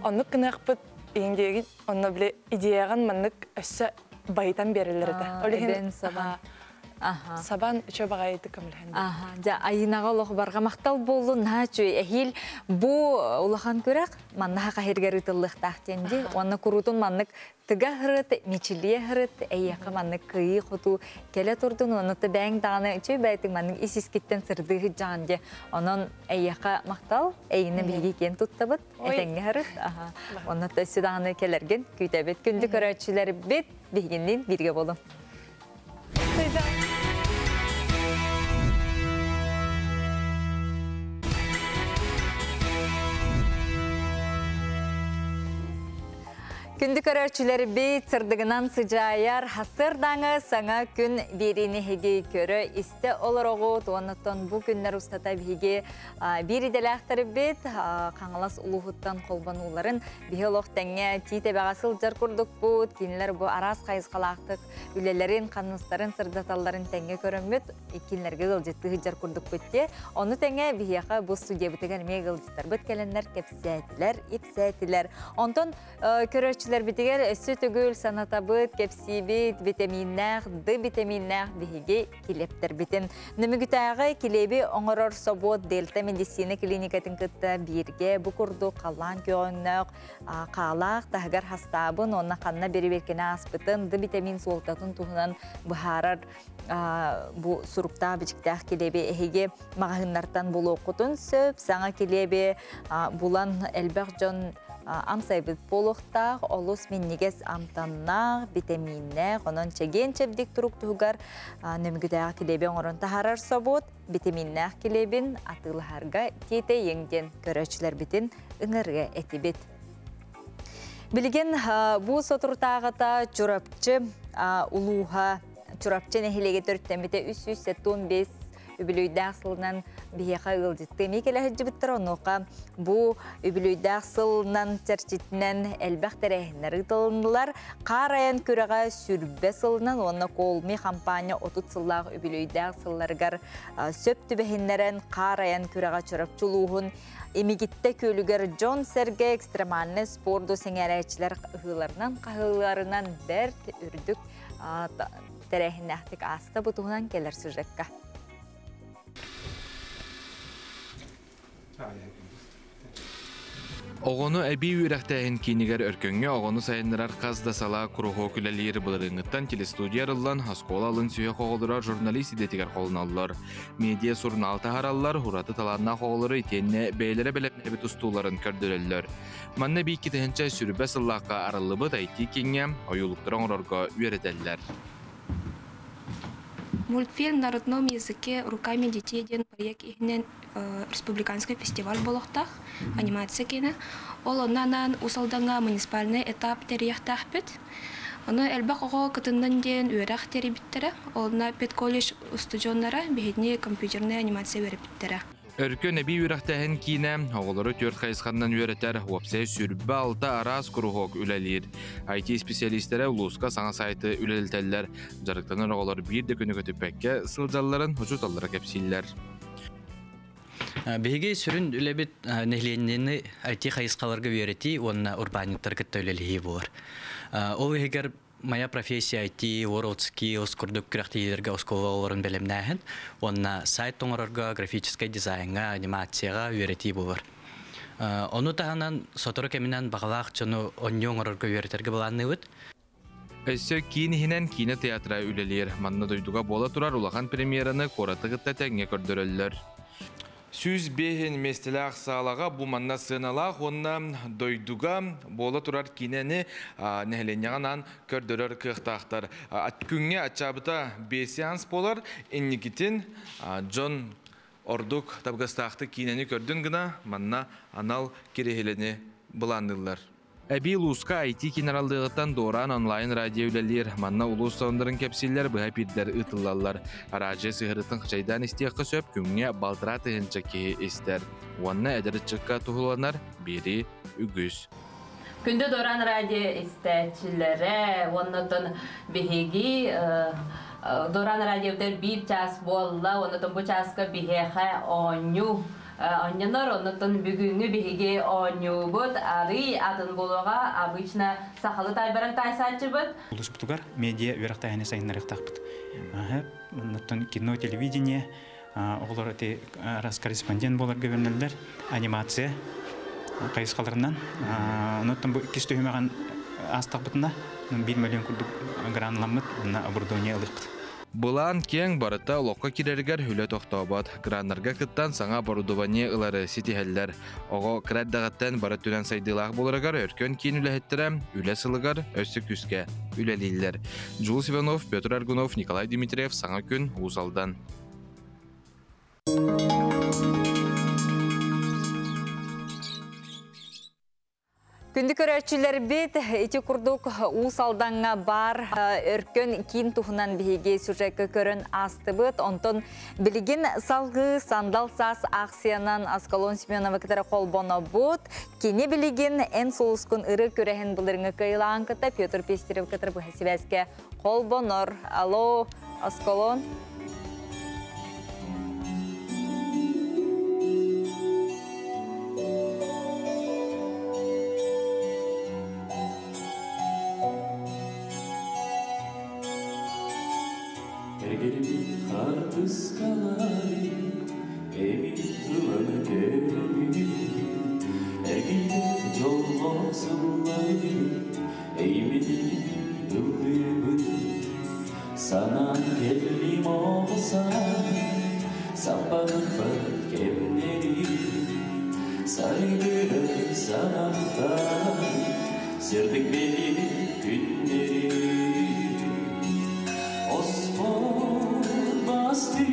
Onluk kınaqpıt yengegi onna bile ideyagan manlık össe baytan berilirdi. Öyle saban. Saban üçe bağaydı kömülhen. Ja ayınağa loq barga maqtal bollu naçu ehil bu ulahan körek manna kahirger ıtıllık tahtendi. Onna kurutun manlık tıga hırıt, miçiliye hırıt, eyyaqa manlık kıyı kutu kele turdun. Onu da ben dağını üçe baytık manlık isiskitten sırdığı candı. Onun eyyaqa maqtal eyini bilgi ken tuttabıt. Etenge hırıt. Onu da südağını kelergen kütebet. Kündü köröçüleri bit bilginin birge bolun. Kündük örçüleri bit sırdığından sıcayar hasırdanı sana gün birini hege körü iste olur oğut. Ondan bu günler ustata bigi biri delahtarı bit kangalas uluhuttan kolbanuların biholoq tenge tite bağasıl jar kurduk bu kinler bu aras kayız kalaktık ülelerin kanısların sırdatalların tenge körümüt kinlerge gılcıttığı jar kurduk bitti. Onu tenge bihiyaqa bu studiya bitigen me gılcıttar bit gelenler kepsetiler ipsetiler. Ondan köröçü bitiger sütügül sanatabıt, kepsibit, vitaminler, D vitaminler bihige kileptir bitin. Nümügütağı kilebi oңoror sobot Delta Medisine Klinikatın kıtta birge bu kurdu kalan köğünlük, qalaq, tahgar hastabın, onna kanna beri berkene aspıtın, D vitamin soltatın tuğunan buharar bu surukta biciktağı kilebi ehige mağınlardan bulu okutun söp, sana kilebi bulan elbaq jon amsaybıt boluqtaq, olus minniges amtanna, vitaminne, onun çegen çebdik turuk tuğgar, nümgüdağı kilebi oңorun taharar sobut, vitaminne kilebin atılı harga tete yengden köröçüler bitin ıngırga etibit. Bilgen bu soturtağıta çurapçı uluha, çurapçı nehilege törttemite 375 übülüydağsılından biheqa ılcıttı. Mekele hıcı bittir onuqa bu übülüydağsılından tercitinden elbaq terehінleri tılındılar. Qarayan küreğe sürbe sılından onna kolmi kampanya 30 sıllag übülüydağsıllargar söp tübehinleren qarayan küreğe çorapçuluğun emigitte kölüger John Serge ekstremalne spordu sengereçiler hılarından qahılarından bert ürdük terehinahtik asta butuğundan keler sürekka. Oğonu ebi ürektəhin kiniger örkönge oğonu sayındırar qazda sala kuruhu küleleri bılırıngıttan telestudiyarıllan haskola alın süye qoğulurar jurnalist idetiger qoğunalılar. Media surnal taharallar huratı talanna qoğulları itenne beylere belemleri tustuların kördürürler. Manna bir iki tehince sürübe sıllıqqa arallıbı da iti kenge oyulukturan ororga üreteller. Мультфильм на родном языке руками детей ден проект ихнен республиканский фестиваль болохтах анимация кине. Ол оннан усалданга муниципальный этап терияхтахпет. Оны элбак ого кытындан ден үйрах терибиттере. Олна пет колледж студионнара бехетне компьютерный анимация верипиттере. Örkö nebi ürektəhin kine oğulları 4 qayısqandan üreter website sürbe alta aras kuruhok ülelir. IT spesialistleri uluska sana sayti ülelteller. Jarıktanır oğulları bir de günü kötüpekke sılcalıların hucutalları kepsiller. Беге сүрін үлебет нехленнені IT qayısqalarga верети, онна урбаниттар кітті үлелігі болар. Ол егер моя профессия IT, Воровский, Оскурдук, Крахтилерга, Осколаларын белемнәһен, онна сайт тоңорорга, графический дизайнга, анимацияга үйрети булар. Оны тағанан сотору кеминен бағалақ жону оньоңорорга үйретерге боланныбыт. Өссө кинихинен кино театра үлелер. Манна дойдуга бола турар улахан премьераны коратыгытта тәңе көрдөрөллөр. Сүз бехин местелах салага бу манна сыналах онна дойдуга бола турар кинени нехленяган көрдөрөр кыктактар. Күнгө ачабыта 5 сеанс болар. Энникитин Джон Ордук табгастакты кинени көрдүн гына манна анал кирехелени буландылар. Әби Луска IT кинералдығыттан доран онлайн радио үлелер, манна улус сондырын кепсиллер бұға пирдер ұтылалар. Аражы сығырытын қычайдан істеқі сөп күнге балтыра тығынча кеге істер. Онна әдірі чыққа тұғыланар бері үгіз. Күндө Доран радио истәчиләре, оннотон беһиги Доран радиода бир час болла, оннотон бу часка беһәхә оню. Оннянар оннотон бүгүнгү беһиги оню бут, ары атын болуга обычно сахалы тайбаран тайсачы бут. Улуспутугар медиа верахтайны сайнарыктакпыт. Оннотон кино, телевидение, олар те раскорреспондент болар гөбөрнөлөр, анимация кайыскаларынан. Оннотон бу кистөһүмөгөн астакпытына 1 миллион күрдүк гранламыт, на оборудование алыкпыт. Булан кең барыта локка кирергер хүлө тохтобот. Граннарга кыттан саңа оборудование ылары ситихеллер. Ого креддагаттан бары түнен сайдылах боларагар өркөн кийин үлэхеттерем, үлэ сылыгар өссө күскө үлэлиллер. Жулс Иванов, Петр Аргунов, Николай Дмитриев саңа күн Узалдан. Күнді көрәтшілер бет, еті күрдік ұсалданға бар өркөн кейін тұхынан бейге сюжеткі көрін асты бұд. Онтон білген салғы сандал сас акциянан Аскалон Семенова кітары қолбона бұд. Кені білген ән солыскын ұры көрәхін бұлырыңы кайлаған кіті Петр Пестерев кітары бұл хәсібәске қолбонор. Алло, Аскалон. Sana geldim olsa sabah kemleri saygı sanattan serdik beni günleri Osman bastı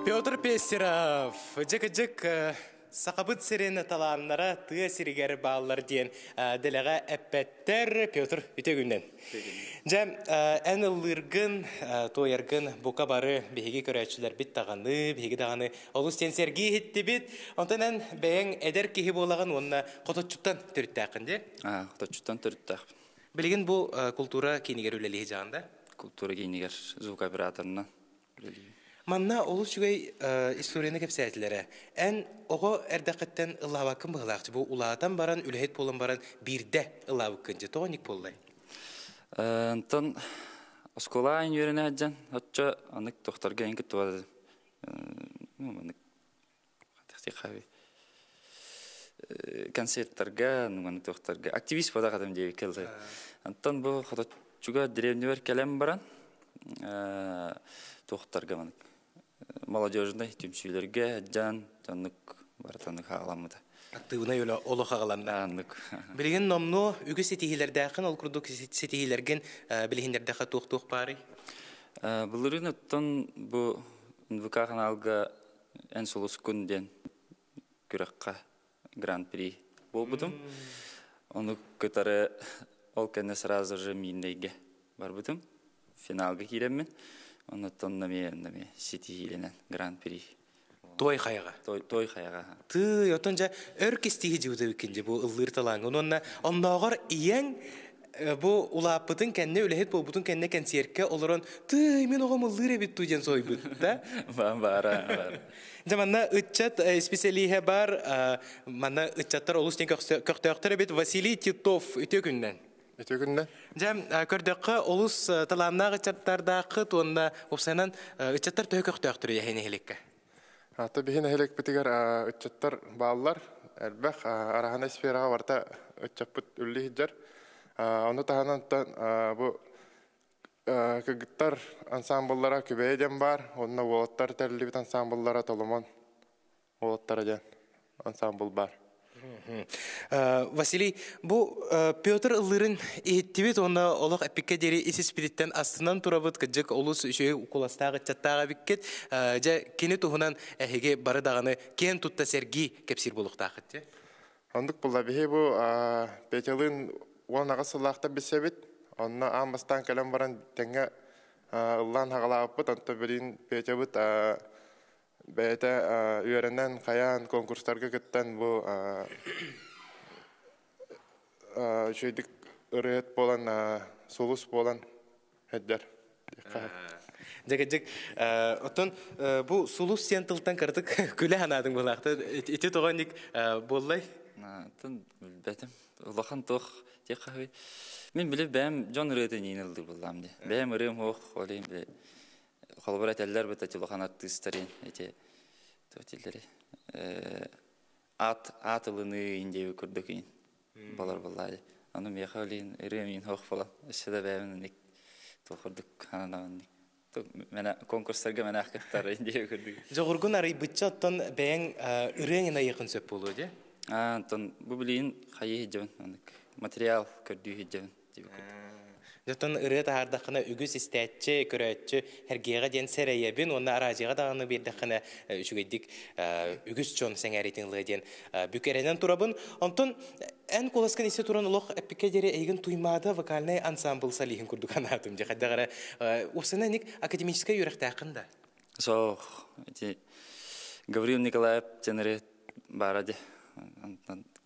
Петр Пестеров, жык сақабыт сирені таланнара тыа сиригер баллар дейін діліға әппәттер Петр үтегіннен. Жам, ән ұлырғын, тойырғын бұқа бары бейгі көрәтшілер бит тағаны, бейгі тағаны олыс тен сәргі хетті бит. Онтан ән бәйін әдер кейі болаған онына қототчуттан түрітті ақын де? Қототчуттан түрітті ақын. Білген бұл культура кейінігер үлелігі жағында? Культура кейінігер звук операторына үлелігі. Манна олус жүгей историяны кепсәтілері. Ән оғы әрдәқеттен ыллавакын бұғылақты. Бұл улаатан баран, үләхет болын баран бірді ыллавакын же. Тоғаник болай? Антон, оскола айн үйрене әджан. Отча анық тоқтарға ең күтті бады. Анық қатықты қави. Концерттарға, анық тоқтарға. Активист бада қадам дейі келді. Антон бұл қотачуға деревне бар кәлем баран. Тоқтарға анық. Молодежный түмсүйлерге әджан, анық баратанық ағаламыда. Активна öyle olu xağalandı. Bilgin nomnu ügü setihilerdəkin ol kurduk setihilерген bilginlerdəki toq bari. Bunların ötən bu NVK kanalga en solus kunden kürekka Grand Prix bolbudum. Onu kötare ol kenne сразу же миннеге барбудum. Finalga kiremin. Onu tonnami setihilenen Grand Prix. Той қайға. Той қайға. Ты, отонжа, өркестігі жеуді өкенде бұл ұллыр талаңын. Оннағыр ең бұл ұлапытын кәнне өләхет бұл бұтын кәнне кәнсерке олырын, ты, мен оғым ұллыр әбет түйден сой бұд, да? Бара. Манна ұтчат специалиге бар, манна ұтчаттар олыстен көқтөқтір әбет Василий Титов өте күннен. Жам көрдіқі олыс таламнағы ұтчаттардағы туында опсайнан ұтчаттар төй көқтөқтір ехені хелекке. Ата бихин хелек битигер үтчаттар бааллар әлбәх арахана сфераға варта үтчаппыт үлли хиджар. Оны таханан бу кыгыттар ансамбллара күбейден бар. Онна уолаттар тәрілі бит ансамбллара толымон уолаттар әден ансамбл бар. Василий, бұл Петр Ыллырын еттебет оны олық әппекке дері есеспедеттен астынан тұрабыт кіджік олыс үшеу қоластағы чаттаға біккет. Жа кені тұғынан әхеге бары дағаны кен тұтта сәргі кәпсір болуқтақыт, же? Ондық бұлда бейі бұл Петелін оң ағасылақта бісебет. Онына амбастан кәлем баран тәңе ұллан хағалағыппыт. Онта бірін Петеліт бәйті үйерінен қаян конкурстарға күттен бұл үшейдік ұрыет болан, солыс болан әддер. Жек, отын бұл солыс сен тылтан кірдік күлі анадың болақты. Еті тоғанник болай? Бәтім, ұлақан тоқ тек қағай. Мен біліп бәйім жон ұрыетін енілді боламды. Бәйім ұрым оқ, олайым білі. Қолбырат әлдер бұта тилоқан аттыстарын әте төтелдері. Ат ылыны индеуі күрдік ең болар болады. Оны меқа олайын ұрым ең оқ болам. Үшіде бәйімін тоқырдық қананағын. Мәна конкурстарға мәна аққаттары индеуі күрдік. Жоғырғын арай бұтча оттан бәйін ұрыңына еқін сөп болу, де? Бұл білейін қайы хеджавын. Материал көрдүй хеджавын. Жотон ырыт ардақына үгіз істәтчі, көрәтчі, әргеға ден сәрәйебін, оны аражыға дағыны бердіқына үшігейдік үгіз чон сәңәретін ден бүкеренен тұрабын. Онтон, ән қоласқан есе тұран ұлық әппеке дере әйгін туймады вокальный ансамбл салихын күрдік анатым. Қайдағыра, осына нек академическай үйрәқті ақында? Соқ, Гаврил Николаев тенері барады.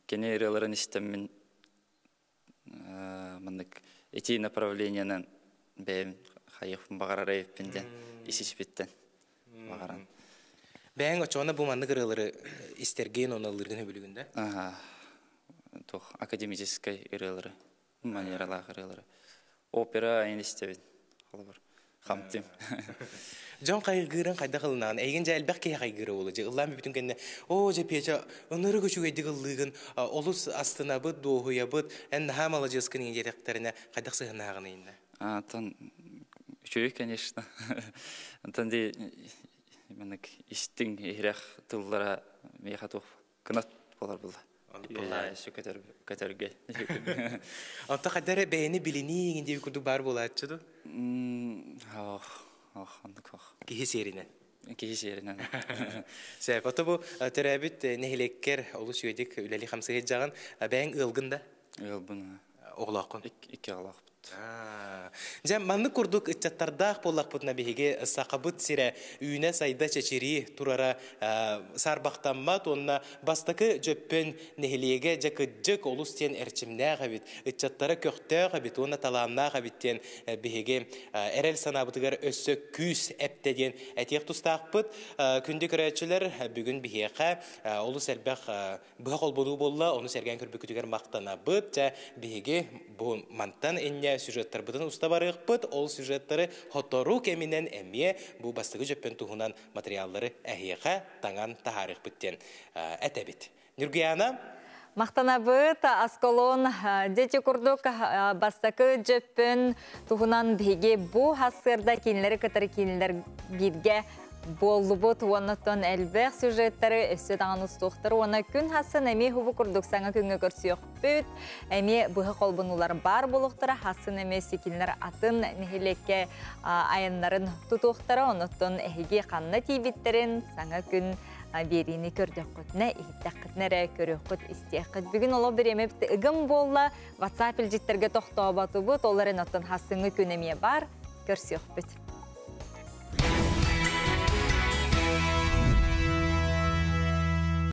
Кене ерелерін істемін мандык эти направлениянан бәйім қайықпын бағарарайып пенден исеспеттен бағаран. Бәйін очуана бұл манны кырылары истерген оны алырдың білігінде? Тоқ, академическай ырылары, манералақ ырылары. Опера айын істебен, қолы бар, қамтым. Жон қайғырын қайда қылынан, әйген жа әлбәқ кей қайғыры олы. Жылан бүтін кәнне, о, жа печа, ұныры көшіг әйді қылығын, олыс астына бұд, доғуя бұд, ән хамалы жескін ең жетектәріне қайдақ сығын ағын eyinді? Антон, үшөй, конечно. Антон де, істің ехірақ тұллара мейқа тоқ күнат болар бұлда. Көтерге. Анта қадары бәйіні біліні егінде күрді бар бола атшыды? Кихи серинен. Кихи серинен. Сәп, ата бұл түрәбіт нәхілеккер олы сүйедік үләлі қамсы хеджаған бәйін ұлғында? Ұлғын. Оғылақын? Икі оғылақын. Жам манны курдук ытчаттардах боллақпытна беге сақабыт сире үйіне сайда чечери турара сарбақтаммат, онна бастакы жөппен нехилеге жакыджык олустен әрчімнәға бит, ытчаттары көқтәға бит, онна таламнаға биттен беге әрел санабытыгар өссі күс әптеден әтек тұстақпыт. Күнді көрәтшілер бүгін беге олус әлбәқ бұға қолбоду болла, оны сәрген көрбі мақтана бұд, жа беге бұл мантан әнне сюжеттар бұдын ұста барықпыт, ол сюжеттары хотору кемінен әме бұл бастығы жөппен тұғынан материаллары әхеға таңан тахарық бұттен әтәбіт. Нүргияна? Мақтана бұд, Асколон, дети күрдік бастықы жөппен тұғынан беге бұл хасырда кейінлері кітірі кейінлер бирге болды бұд, онытын әлбәқ сюжеттері өсі таңын ұстуқтыр. Оны күн хасын әме хұбы күрдік саңа күнгі көрсіек бүт. Әме бұғы қолбынулар бар болуқтыры, хасын әме секілінер атын нехелекке айынларын тұтуқтыры. Онытын әхеге қанна тейбеттерін саңа күн беріні көрдік құтына, ехеттәк құтынары көрік құт істек құт. Бүгін олы бір емепті үгім болла, WhatsApp-ілжеттерге тоқтау бату бұд, оларын отын хасыңы күн әме бар, көрсіек бүт.